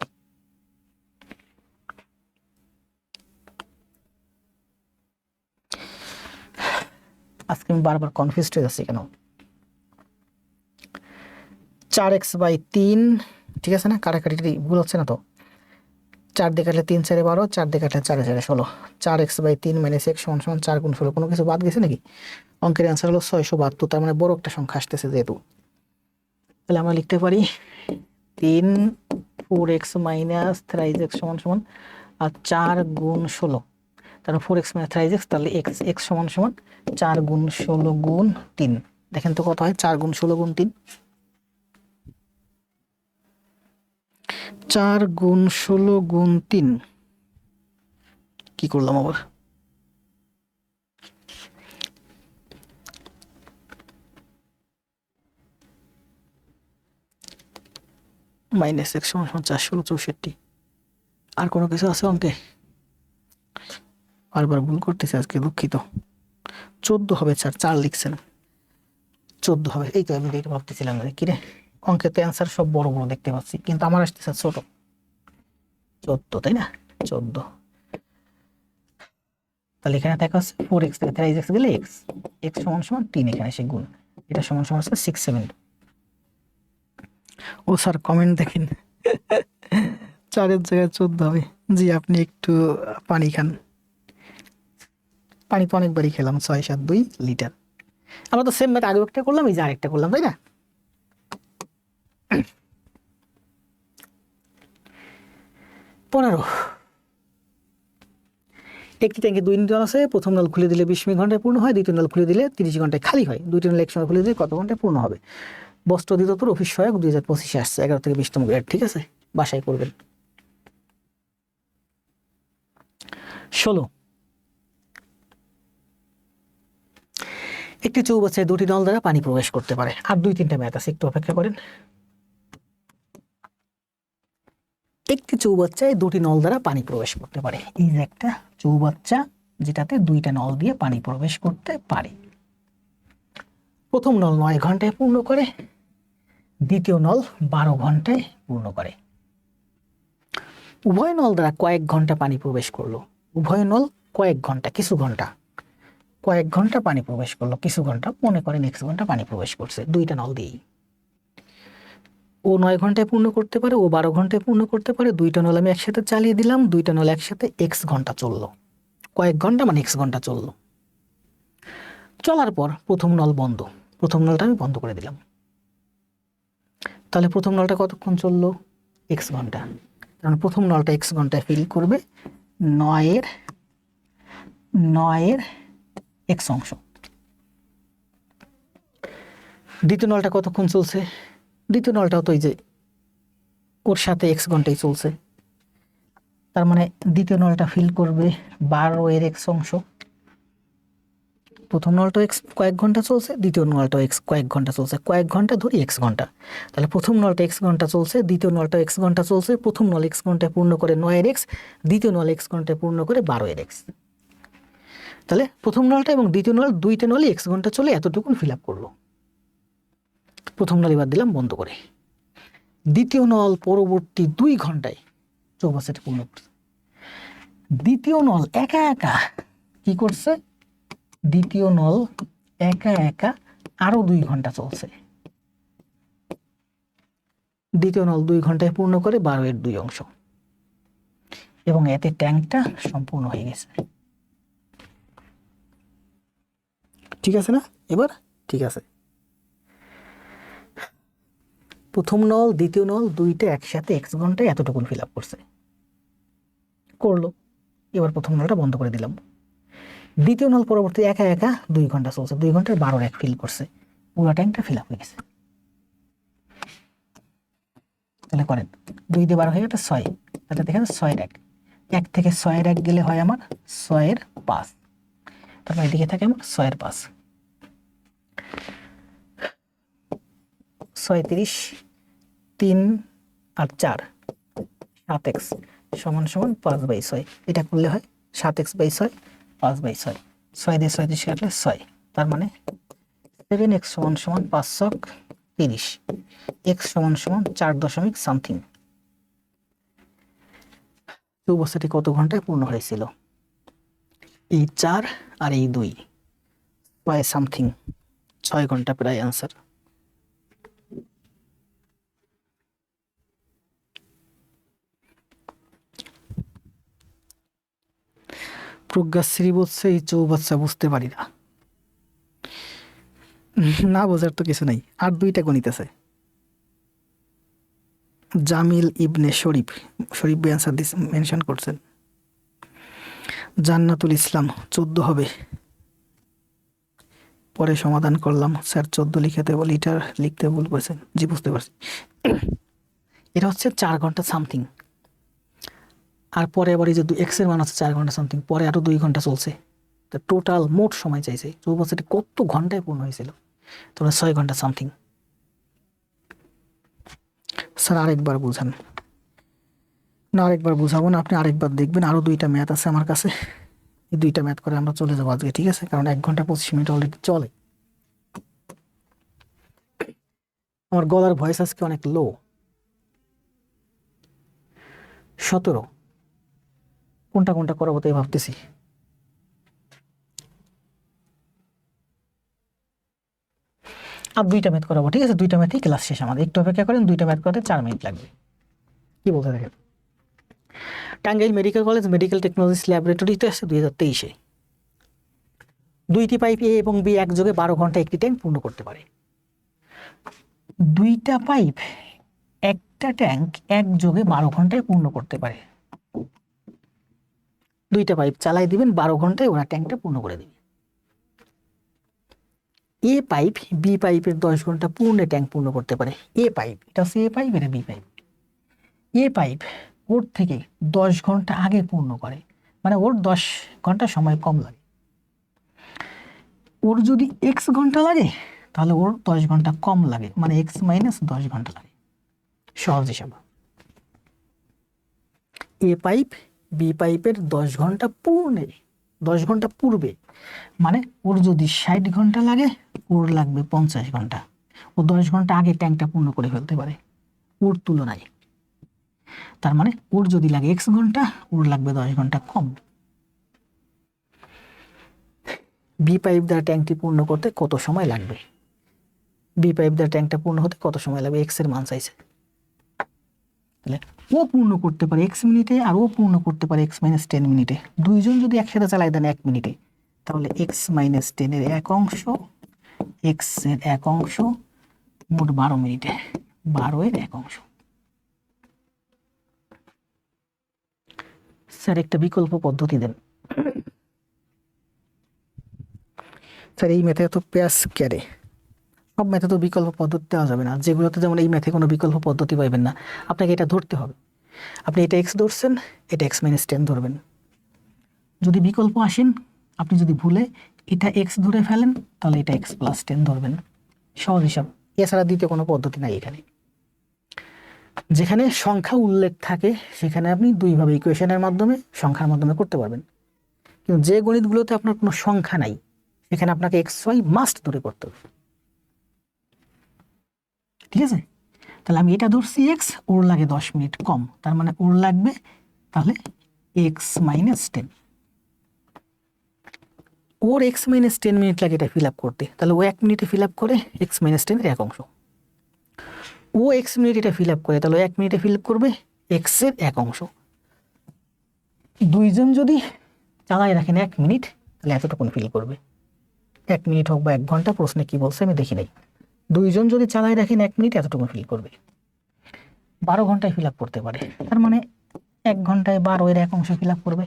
আজকে আমি বারবার কনফিউজড হয়ে যাচ্ছি কেন? 4x/3, ঠিক আছে না? কাটাকাটি ভুল হচ্ছে না তো? 4 দিয়ে কাটলে 3 4 12, 4 দিয়ে কাটলে 4 4 16। 4x/3 - x = 4 গুণ 16। কোনো কিছু বাদ গেছে নাকি? অঙ্কের অ্যান্সার হলো 672। তার মানে বড় একটা সংখ্যা আসতেছে যেহেতু, তাহলে আমরা লিখতে পারি 3 4x - 3x = আর 4 গুণ 16। তাহলে 4x - 3x, তাহলে x = 4 গুণ 16 গুণ 3। দেখেন তো কত হয় 4 গুণ 16 গুণ 3? 4 গুণ 16 গুণ 3। কি করলাম আবার? -x = 4 16 64। আর কোনো কিছু আছে অঙ্কে? বারবার ভুল করতেছে আজকে, দুঃখিত। 14 হবে স্যার, 4 লিখছেন, 14 হবে। এই তো আমি এটা ভাবতেছিলাম যে কিরে, অঙ্কের তো অ্যান্সার সব বড় বড় দেখতে পাচ্ছি, কিন্তু আমার আসতেছে ছোট। 14, তাই না? 14। তাহলে এখানে দেখা হচ্ছে 4x থেকে 3x গেলে x = 3, এখানে সে গুণ, এটা সমান হচ্ছে 6 7। ও স্যার কমেন্ট দেখেন, 4-এর জায়গায় 14 হবে। জি, আপনি একটু পানি খান। পানি তো অনেকবারই খেলাম, 6 7 2 লিটার। আমরা তো সেম ম্যাথ আগে একটা করলাম, এই যে আরেকটা করলাম, তাই না? 15। একটি ট্যাঙ্কে 2 নল আছে। প্রথম নল খুলে দিলে 20 ঘন্টায় পূর্ণ হয়, দ্বিতীয় নল খুলে দিলে 30 ঘন্টায় খালি হয়। দুইটি নল একসঙ্গে খুলে দিলে কত ঘন্টায় পূর্ণ হবে? বস্ত্র অধিদপ্তর অফিস সহায়ক 2025 আসছে, 11 থেকে 20তম গ্রেড। ঠিক আছে, বাসায় করবেন। 16। একটি চৌবাচ্চায় 2টি নল দ্বারা পানি প্রবেশ করতে পারে। আর 2-3টা ম্যাথ আছে, একটু অপেক্ষা করেন। একটি চৌবাচ্চায় 2টি নল দ্বারা পানি প্রবেশ করতে পারে। এই যে একটা চৌবাচ্চা যেটাতে 2টা নল দিয়ে পানি প্রবেশ করতে পারে। প্রথম নল 9 ঘন্টায় পূর্ণ করে, দ্বিতীয় নল 12 ঘন্টায় পূর্ণ করে। উভয় নল দ্বারা কয়েক ঘন্টা পানি প্রবেশ করলো। উভয় নল কয়েক ঘন্টা, কিছু ঘন্টা, কয়েক ঘন্টা পানি প্রবেশ করলো, কিছু ঘন্টা, মনে করেন x ঘন্টা পানি প্রবেশ করছে 2টা নল দিয়েই। ও 9 ঘন্টায় পূর্ণ করতে পারে, ও 12 ঘন্টায় পূর্ণ করতে পারে। 2টা নল আমি একসাথে চালিয়ে দিলাম, 2টা নল একসাথে x ঘন্টা চললো। কয়েক ঘন্টা মানে x ঘন্টা চললো। চলার পর প্রথম নল বন্ধ, প্রথম নলটা আমি বন্ধ করে দিলাম। তাহলে প্রথম নলটা কতক্ষণ চললো? x ঘন্টা। কারণ প্রথম নলটা x ঘন্টায় ফিল করবে 9 এর x অংশ। দ্বিতীয় নলটা কতক্ষণ চলছে? দ্বিতীয় নলটাও তো এই যে ওর সাথে x ঘন্টায় চলছে, তার মানে দ্বিতীয় নলটা ফিল করবে 12 এর x অংশ। প্রথম নলটা x কয়েক ঘন্টা চলছে, দ্বিতীয় নলটা x কয়েক ঘন্টা চলছে, কয়েক ঘন্টা ধরি x ঘন্টা। তাহলে প্রথম নলটা x ঘন্টা চলছে, দ্বিতীয় নলটা x ঘন্টা চলছে। প্রথম নল x ঘন্টায় পূর্ণ করে 9 এর x, দ্বিতীয় নল x ঘন্টায় পূর্ণ করে 12 এর x। তাহলে প্রথম নলটা এবং দ্বিতীয় নল, 2টা নলই x ঘন্টা চলে এতটুকুন ফিল আপ করলো। প্রথম নল এবার দিলাম বন্ধ করে। দ্বিতীয় নল পরবর্তী 2 ঘন্টায় চৌবাচ্চাটি পূর্ণ করছে। দ্বিতীয় নল একা একা কি করছে? দ্বিতীয় নল একা একা আরো 2 ঘন্টা চলছে। দ্বিতীয় নল 2 ঘন্টায় পূর্ণ করে 12 এর 2 অংশ, এবং এতে ট্যাঙ্কটা সম্পূর্ণ হয়ে গেছে। ঠিক আছে না? এবার ঠিক আছে। প্রথম নল দ্বিতীয় নল 2টা একসাথে x ঘন্টায় এতটুকুন ফিল আপ করলো। এবার প্রথম নলটা বন্ধ করে দিলাম। দ্বিতীয় নল পরবর্তী একা একা 2 ঘন্টা চলছে, 2 ঘন্টার 12 এক ফিল করছে, পুরো ট্যাঙ্কটা ফিল আপ হয়ে গেছে। তাহলে করেন 2 দিয়ে 12 হয়ে গেছে 6। তাহলে দেখেন 6 এর 1, 1 থেকে 6 এর 1 গেলে হয় আমার 6 এর 5। তারপর এদিকে থাকে আমার 6 এর 5, 6 30, 3 আর 4 7x। সমান সমান 5/6। এটা করলে হয় 7x/6 5/6, 6 দিয়ে 6 দিয়ে কাটলে 6, তার মানে 7x সমান সমান 5 ছক 30, x সমান সমান 4 দশমিক সামথিং। চৌবাচ্চাটি কত ঘন্টায় পূর্ণ হয়েছিল? এই 4 আর এই 2, 6 সামথিং, 6 ঘন্টা প্রায় আনসার। প্রজ্ঞাশ্রী বলছে এই চৌবাচ্চা বুঝতে পারি না। না বোঝার তো কিছু নাই, আর 2টা গণিত আছে। জামিল ইবনে শরীফ ভাই আনসার দিস মেনশন করছেন। জান্নাতুল ইসলাম 14 হবে। পরে সমাধান করলাম, স্যার 14 লিখতে বলি, এটা লিখতে ভুল করেছেন। জি বুঝতে পারছি। এটা হচ্ছে 4 ঘন্টা সামথিং, আর পরে আবার এই যে এক্স এর মান হচ্ছে 4 ঘন্টা সামথিং, পরে আরো 2 ঘন্টা চলছে। তো টোটাল মোট সময় চাইছে চৌবাচ্চাটি কত ঘন্টায় পূর্ণ হয়েছিল? তোমরা 6 ঘন্টা সামথিং। স্যার আরেকবার বুঝান। না আরেকবার বুঝাবো না, আপনি আরেকবার দেখবেন। আরো 2টা ম্যাথ আছে আমার কাছে, এই 2টা ম্যাথ করে আমরা চলে যাবো আজকে, ঠিক আছে? কারণ 1 ঘন্টা 25 মিনিট অলরেডি চলে। আমার গলার ভয়েস আজকে অনেক লো। 17 কোনটা কোনটা করাবো তাই ভাবতেছি। আর 2টা ম্যাথ করাবো, ঠিক আছে? 2টা ম্যাথই ক্লাস শেষ আমাদের। একটু অপেক্ষা করেন, 2টা ম্যাথ করতে 4 মিনিট লাগবে। কি বলতে দেখেন, Tangail medical college medical technologies ল্যাবরেটরিতে আসছে 2023-এ। 2টি পাইপ এ এবং বি একযোগে 12 ঘন্টা একটি ট্যাঙ্ক পূর্ণ করতে পারে। 2টা পাইপ একটা ট্যাঙ্ক একযোগে 12 ঘন্টায় পূর্ণ করতে পারে। 2টা পাইপ চালাই দিবেন, 12 ঘন্টায় ওরা ট্যাঙ্কটা পূর্ণ করে দেবে। এ পাইপ বি পাইপের 10 ঘন্টা পূর্ণে ট্যাঙ্ক পূর্ণ করতে পারে। এ পাইপ, এটা হচ্ছে এ পাইপ, এটা বি পাইপ। এ পাইপ ওর থেকে 10 ঘন্টা আগে পূর্ণ করে, মানে ওর 10 ঘন্টা সময় কম লাগে। ওর যদি এক্স ঘন্টা লাগে তাহলে ওর 10 ঘন্টা কম লাগে, মানে এক্স মাইনাস 10 ঘন্টা লাগে। সহজ হিসাব। এ পাইপ বি পাইপের 10 ঘন্টা পূর্ণে, 10 ঘন্টা পূর্বে, মানে ওর যদি 60 ঘন্টা লাগে ওর লাগবে 50 ঘন্টা। ও 10 ঘন্টা আগে ট্যাঙ্কটা পূর্ণ করে ফেলতে পারে ওর তুলনায়। তার মানে ওর যদি লাগে এক্স ঘন্টা, ওর লাগবে 10 ঘন্টা কম। বি পাইপ দ্বারা ট্যাঙ্কটি পূর্ণ করতে কত সময় লাগবে? বি পাইপ দ্বারা ট্যাঙ্কটা পূর্ণ হতে কত সময় লাগবে? এক্স এর মান চাইছে। তাহলে ও পূর্ণ করতে পারে এক্স মিনিটে, আর ও পূর্ণ করতে পারে এক্স মাইনাস 10 মিনিটে। দুইজন যদি একসাথে চালাই দেন 1 মিনিটে, তাহলে এক্স মাইনাস 10 এর 1 অংশ, এক্স এর 1 অংশ, মোট 12 মিনিটে 12 এর 1 অংশ। স্যার একটা বিকল্প পদ্ধতি দেন। স্যার এই ম্যাথে তো পেঁয়াজ ক্যারে, সব ম্যাথে তো বিকল্প পদ্ধতি দেওয়া যাবে না। যেগুলোতে যেমন এই ম্যাথে কোনো বিকল্প পদ্ধতি পাইবেন না, আপনাকে এটা ধরতে হবে। আপনি এটা এক্স ধরছেন, এটা এক্স মাইনাস 10 ধরবেন। যদি বিকল্প আসেন, আপনি যদি ভুলে এটা এক্স ধরে ফেলেন, তাহলে এটা এক্স প্লাস 10 ধরবেন। সহজ হিসাব, এছাড়া দ্বিতীয় কোনো পদ্ধতি নাই এখানে। যেখানে সংখ্যা উল্লেখ থাকে সেখানে আপনি দুইভাবে ইকুয়েশনের মাধ্যমে, সংখ্যার মাধ্যমে করতে পারবেন। কিন্তু যে গণিতগুলোতে আপনার কোনো সংখ্যা নাই সেখানে আপনাকে এক্স ওয়াই মাস্ট ধরে করতে হবে, ঠিক আছে? তাহলে আমি এটা ধরছি এক্স, ওর লাগে 10 মিনিট কম, তার মানে ওর লাগবে তাহলে এক্স মাইনাস 10। ওর এক্স মাইনাস 10 মিনিট লাগে এটা ফিল আপ করতে, তাহলে ও 1 মিনিটে ফিল আপ করে এক্স মাইনাস 10 এর 1 অংশ। ও এক্স মিনিট এটা ফিল আপ করে, তাহলে 1 মিনিটে ফিল আপ করবে এক্স এর 1 অংশ। দুইজন যদি চালাই রাখেন 1 মিনিট, তাহলে এতটুকুন ফিল করবে। 1 মিনিট হোক বা 1 ঘন্টা, প্রশ্নে কি বলছে আমি দেখি নাই। দুইজন যদি চালাই রাখেন 1 মিনিট, এতটুকু ফিল করবে। 12 ঘন্টায় ফিল আপ করতে পারে, তার মানে 1 ঘন্টায় 12 এর 1 অংশ ফিল আপ করবে।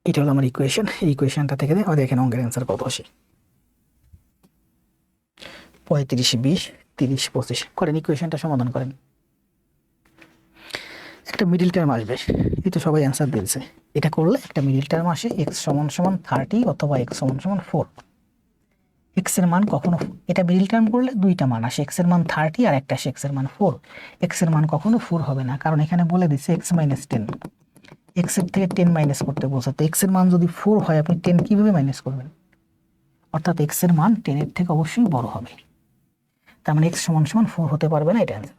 এটা হলো আমার ইকুয়েশন। এই ইকুয়েশনটা থেকে আমাদের এখানে অঙ্কের অ্যান্সার কত আসে? 35, 20, 30, 25 করেন, ইকুয়েশনটা সমাধান করেন। একটা মিডিল টার্ম আসবে, এই তো সবাই অ্যান্সার দিয়েছে। এটা করলে একটা মিডিল টার্ম আসে, এক্স সমান সমান 30 অথবা এক্স সমান সমান 4। এক্স এর মান কখনো, এটা মিডল টার্ম করলে দুইটা মান আসে, এক্স এর মান 30 আর একটা আসে এক্স এর মান 4। এক্স এর মান কখনো 4 হবে না, কারণ এখানে বলে দিচ্ছে এক্স মাইনাস 10, এক্স এর থেকে 10 মাইনাস করতে বলছে। তো এক্স এর মান যদি 4 হয় আপনি 10 কিভাবে মাইনাস করবেন? অর্থাৎ এক্স এর মান 10 এর থেকে অবশ্যই বড় হবে, তার মানে এক্স সমান সমান 4 হতে পারবে না, এটা অ্যান্সার।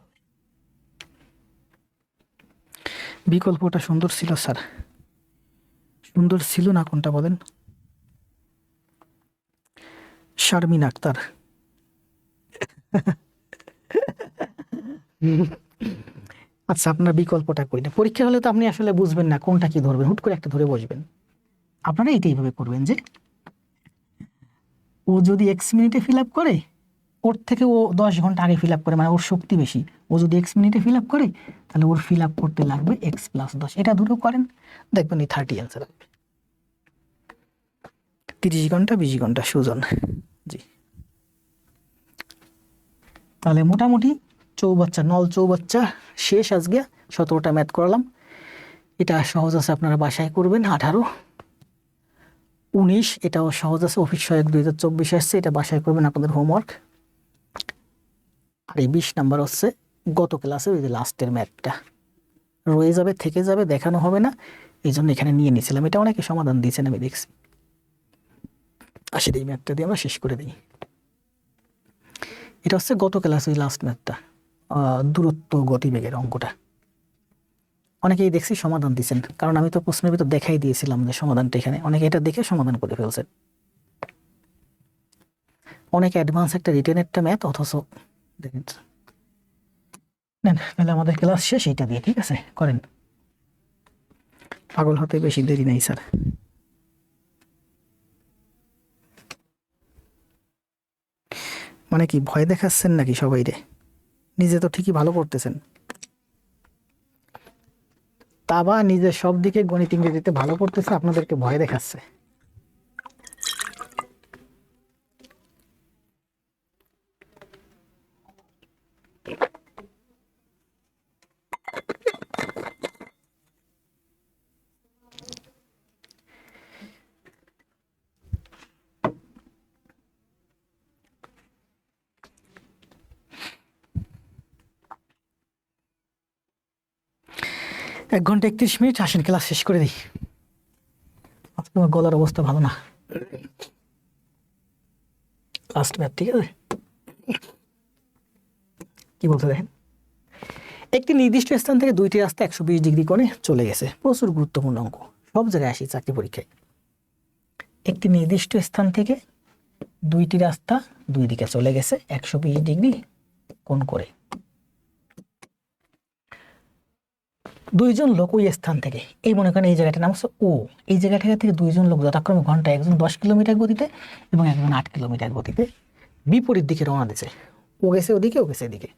বিকল্পটা সুন্দর ছিল স্যার, সুন্দর ছিল না কোনটা বলেন? শারমিন আক্তার। আচ্ছা, আপনার বিকল্পটা কই না? পরীক্ষা হলে তো আপনি আসলে বুঝবেন না কোনটা কি ধরবেন, হুট করে একটা ধরে বসবেন। আপনারা এইটাইভাবে করবেন যে ও যদি এক্স মিনিটে ফিল আপ করে, ওর থেকে ও 10 ঘন্টা আগে ফিল আপ করে, মানে ওর শক্তি বেশি। ও যদি এক্স মিনিটে ফিল আপ করে তাহলে ওর ফিল আপ করতে লাগবে এক্স প্লাস 10। এটা দুটো করেন, দেখবেন এই 30 অ্যান্সার আসবে। 30 ঘন্টা 20 ঘন্টা সুজন। জি, তাহলে মোটামুটি চৌবাচ্চা নল চৌবাচ্চা শেষ। আজকে 17টা ম্যাথ করালাম, এটা সহজ আছে, আপনারা বাসায় করবেন। 18, 19 এটাও সহজ আছে, অফিস সহায়ক 2024 আসছে, এটা বাসায় করবেন আপনাদের হোমওয়ার্ক। আর এই 20 নাম্বার হচ্ছে গত ক্লাসের ওই যে লাস্টের ম্যাথটা রয়ে যাবে, থেকে যাবে, দেখানো হবে না, এই জন্য এখানে নিয়ে নিয়েছিলাম। এটা অনেকে সমাধান দিয়েছেন আমি দেখছি। আসলে এই ম্যাথটা দিয়ে আমরা শেষ করে দিই। এটা হচ্ছে গত ক্লাসে ওই লাস্ট ম্যাথটা, দূরত্ব গতিবেগের অঙ্কটা। অনেকেই দেখছি সমাধান দিয়েছেন, কারণ আমি তো প্রশ্নের ভিতর দেখাই দিয়েছিলাম যে সমাধানটা এখানে, অনেকে এটা দেখে সমাধান করে ফেলছেন। অনেক অ্যাডভান্স একটা রিটেন একটা ম্যাথ, অথচ দেখেন। নেন তাহলে আমাদের ক্লাস শেষ এইটা দিয়ে, ঠিক আছে? করেন, পাগল হতে বেশি দেরি নাই স্যার। মানে কি ভয় দেখাচ্ছেন নাকি সবাই রে? নিজে তো ঠিকই ভালো করতেছেন, তা বা নিজের সব দিকে গণিত ইংরেজিতে ভালো করতেছে, আপনাদেরকে ভয় দেখাচ্ছে। এক ঘন্টা 31 মিনিট, আসেন ক্লাস শেষ করে দিই। আজকে আমার গলার অবস্থা ভালো না, লাস্ট ম্যাথ, ঠিক আছে? কি বলতে দেখেন, একটি নির্দিষ্ট স্থান থেকে দুইটি রাস্তা 120 ডিগ্রি কোণে চলে গেছে। প্রচুর গুরুত্বপূর্ণ অঙ্ক, সব জায়গায় আসি চাকরি পরীক্ষায়। একটি নির্দিষ্ট স্থান থেকে দুইটি রাস্তা দুই দিকে চলে গেছে 120 ডিগ্রি কোণ করে। দুইজন লোক ওই স্থান থেকে, এই মনে করেন এই জায়গাটার নাম হচ্ছে ও, এই জায়গাটা থেকে দুইজন লোক যথাক্রমে ঘন্টায় একজন 10 কিলোমিটার গতিতে এবং একজন 8 কিলোমিটার গতিতে বিপরীত দিকে রওনা দিয়েছে। ও গেছে ওদিকে, ও গেছে এদিকে,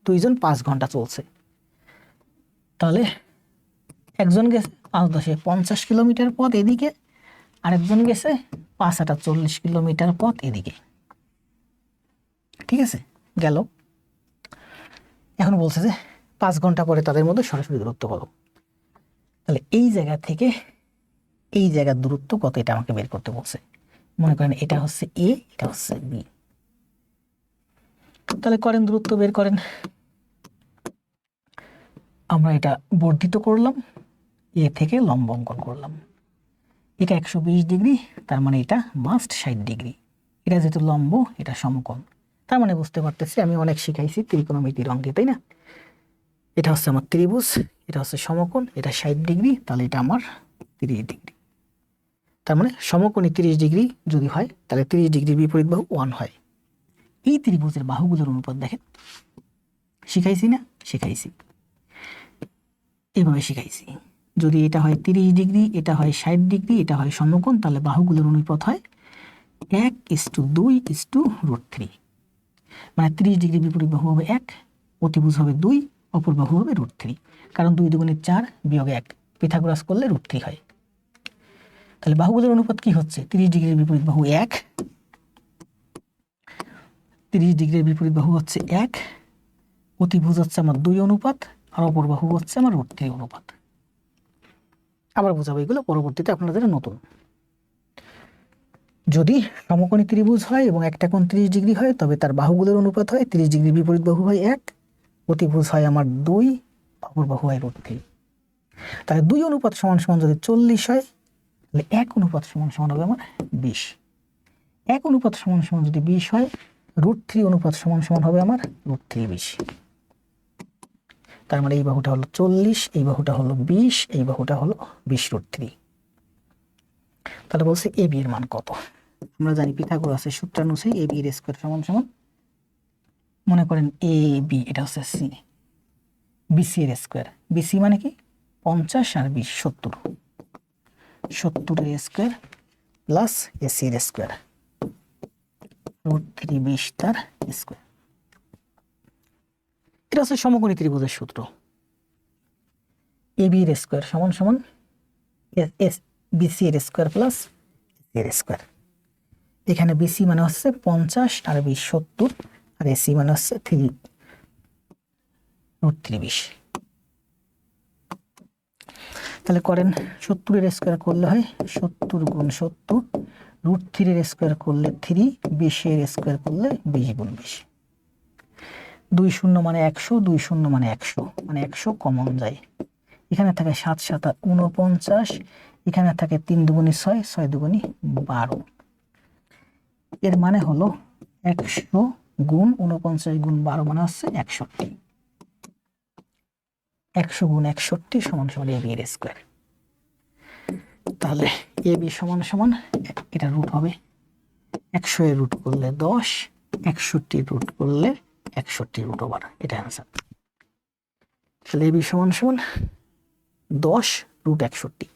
দুইজন 5 ঘন্টা চলছে। তাহলে একজন গেছে 5×10 50 কিলোমিটার পথ এদিকে, আরেকজন গেছে 5×8 40 কিলোমিটার পথ এদিকে, ঠিক আছে? গেল। এখন বলছে যে 5 ঘন্টা পরে তাদের মধ্যে সরাসরি দূরত্ব কত। তাহলে এই জায়গা থেকে এই জায়গার দূরত্ব কত, এটা আমাকে বের করতে বলছে। মনে করেন এটা হচ্ছে এ, এটা হচ্ছে বি। তাহলে করেন, দূরত্ব বের করেন। আমরা এটা বর্ধিত করলাম, এ থেকে লম্ব অঙ্কন করলাম। এটা 120 ডিগ্রি, তার মানে এটা মাস্ট 60 ডিগ্রি। এটা যেহেতু লম্ব, এটা সমকোণ, তার মানে বুঝতে পারতেছি আমি অনেক শিখাইছি ত্রিকোণমিতির অঙ্কে, তাই না? এটা হচ্ছে আমার ত্রিভুজ, এটা হচ্ছে সমকোণ, এটা 60 ডিগ্রি, তাহলে এটা আমার 30 ডিগ্রি। তার মানে সমকোণী 30 ডিগ্রি যদি হয় তাহলে 30 ডিগ্রির বিপরীত বাহু 1 হয়। এই ত্রিভুজের বাহুগুলোর অনুপাত দেখেন, শিখাইছি না? শিখাইছি, এইভাবে শিখাইছি। যদি এটা হয় 30 ডিগ্রি, এটা হয় 60 ডিগ্রি, এটা হয় সমকোণ, তাহলে বাহুগুলোর অনুপাত হয় 1:2:√3। মানে 30 ডিগ্রি বিপরীত বাহু হবে 1, অতিভুজ হবে 2, অপর বাহু হবে √3। কারণ 2 × 2 = 4 বিয়োগ 1, পিথাগোরাস করলে √3 হয়। তাহলে বাহুগুলোর অনুপাত কি হচ্ছে? 30 ডিগ্রির বিপরীত বাহু 1, 30 ডিগ্রির বিপরীত বাহু হচ্ছে 1, অতিভুজ হচ্ছে আমার 2 অনুপাত, আর অপর বাহু হচ্ছে আমার √3 অনুপাত। আবার বোঝাবো এগুলো পরবর্তীতে আপনাদের নতুন। যদি সমকোণী ত্রিভুজ হয় এবং একটা কোণ 30 ডিগ্রি হয় তবে তার বাহুগুলোর অনুপাত হয় 30 ডিগ্রি, বিপরীত বাহু হয় 1, অতিভুজ হয় আমার 2, অপর বাহু হয় √3। তাহলে 2 অনুপাত সমান সমান যদি 40 হয় তাহলে 1 অনুপাত সমান সমান হবে আমার 20। 1 অনুপাত সমান সমান যদি 20 হয়, √3 অনুপাত সমান সমান হবে আমার √3 20। তার মানে এই বাহুটা হলো 40, এই বাহুটা হলো 20, এই বাহুটা হলো 20 √3। তাহলে বলছে এ বি এর মান কত? আমরা জানি পিথাগোরাসের সূত্রানুসারে এ বি এর স্কয়ার সমান সমান, মনে করেন এ বি এটা হচ্ছে সি, বিসি এর স্কয়ার, বিসি মানে কি 50 আর 20 70, 70 এর স্কয়ার প্লাস এসি এর স্কয়ার √3 20 তার স্কয়ার। এটা হচ্ছে সমকোণী ত্রিভুজের সূত্র। এ বি এর স্কয়ার সমান সমান বিসি এর স্কয়ার প্লাস এসি এর স্কয়ার। এখানে বিসি মানে হচ্ছে 50 আর 20 70, আর এসি মানে হচ্ছে √3 20। তাহলে করেন 70 এর স্কয়ার করলে হয় 70 গুণ 70, √3 এর স্কয়ার করলে 3, 20 এর স্কয়ার করলে 20 গুণ 20। 2 শূন্য মানে 100, 2 শূন্য মানে 100, মানে 100 কমন যায়। এখানে থাকে 7 7 49, এখানে থাকে 3 দুগুণী 6, 6 দুগুণী 12। এর মানে হলো 100 গুণ 49 গুণ 12 মানে হচ্ছে 61। 100 গুণ 61 সমান সমান এ বি এর স্কয়ার। তাহলে এ বি সমান সমান, এটা রুট হবে 100 এর রুট করলে 10, 61 রুট করলে 61√, এটা অ্যান্সার। তাহলে এ বি সমান সমান 10√61।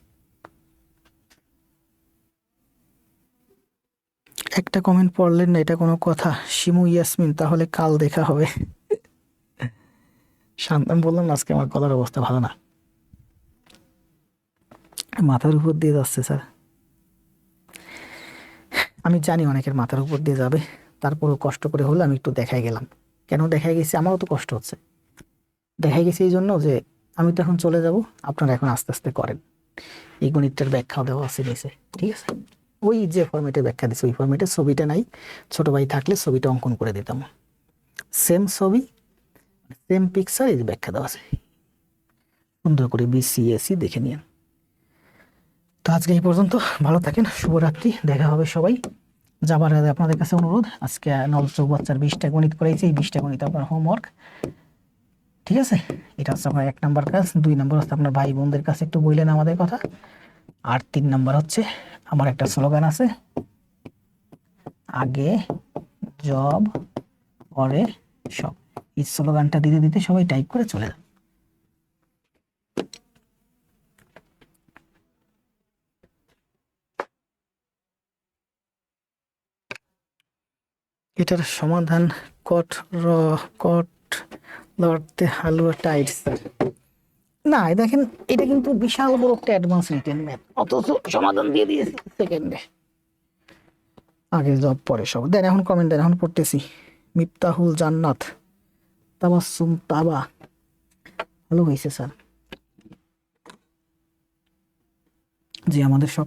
একটা কমেন্ট পড়লেন না, এটা কোনো কথা? শিমু ইয়াসমিন, তাহলে কাল দেখা হবে। শান্তন বললাম আজকে আমার গলার অবস্থা ভালো না, মাথার উপর দিয়ে যাচ্ছে স্যার। আমি জানি অনেকের মাথার উপর দিয়ে যাবে, তারপরেও কষ্ট করে হলে আমি একটু দেখাই গেলাম। কেন দেখাই গেছি? আমারও তো কষ্ট হচ্ছে। দেখাই গেছি এই জন্য যে আমি তো এখন চলে যাব, আপনারা এখন আস্তে আস্তে করেন। এই গণিতটার ব্যাখ্যাও দেওয়া আছে নিচে, ঠিক আছে? ওই যে ফরম্যাটে ব্যাখ্যা দিচ্ছে ওই ফরম্যাটে, ছবিটা নাই, ছোট ভাই থাকলে ছবিটা অঙ্কন করে দিতাম। সেম ছবি, সেম পিকচার, এই যে ব্যাখ্যা দেওয়া আছে, সুন্দর করে বিসিএসি দেখে নিন। তো আজকে এই পর্যন্ত, ভালো থাকেন, শুভরাত্রি, দেখা হবে সবাই। যাবার আগে আপনাদের কাছে অনুরোধ, আজকে নবচক বাচ্চার 20টা গণিত করেছি, এই 20টা গণিত আপনার হোমওয়ার্ক, ঠিক আছে? এটা হচ্ছে আপনার 1 নাম্বার কাজ। 2 নাম্বার হচ্ছে আপনার ভাই বোনদের কাছে একটু বললেন আমাদের কথা, আর 3 নাম্বার হচ্ছে আমার একটা স্লোগান আছে, আগে জব পরে সব। এই স্লোগানটা দিতে দিতে সবাই টাইপ করে চলে যান। এটার সমাধান কট লড়তে হালুয়া টাইট স্যার। না দেখেন, এটা কিন্তু বিশাল বড় একটা অ্যাডভান্স রিটেন ম্যাথ, অথচ সমাধান দিয়ে দিয়েছি সেকেন্ডে। আগে জব পরে সব। দেন এখন কমেন্ট দেন, এখন পড়তেছি। মিফতাহুল জান্নাত, তাবাসসুম তাবা, ভালো হয়েছে স্যার। জি আমাদের সব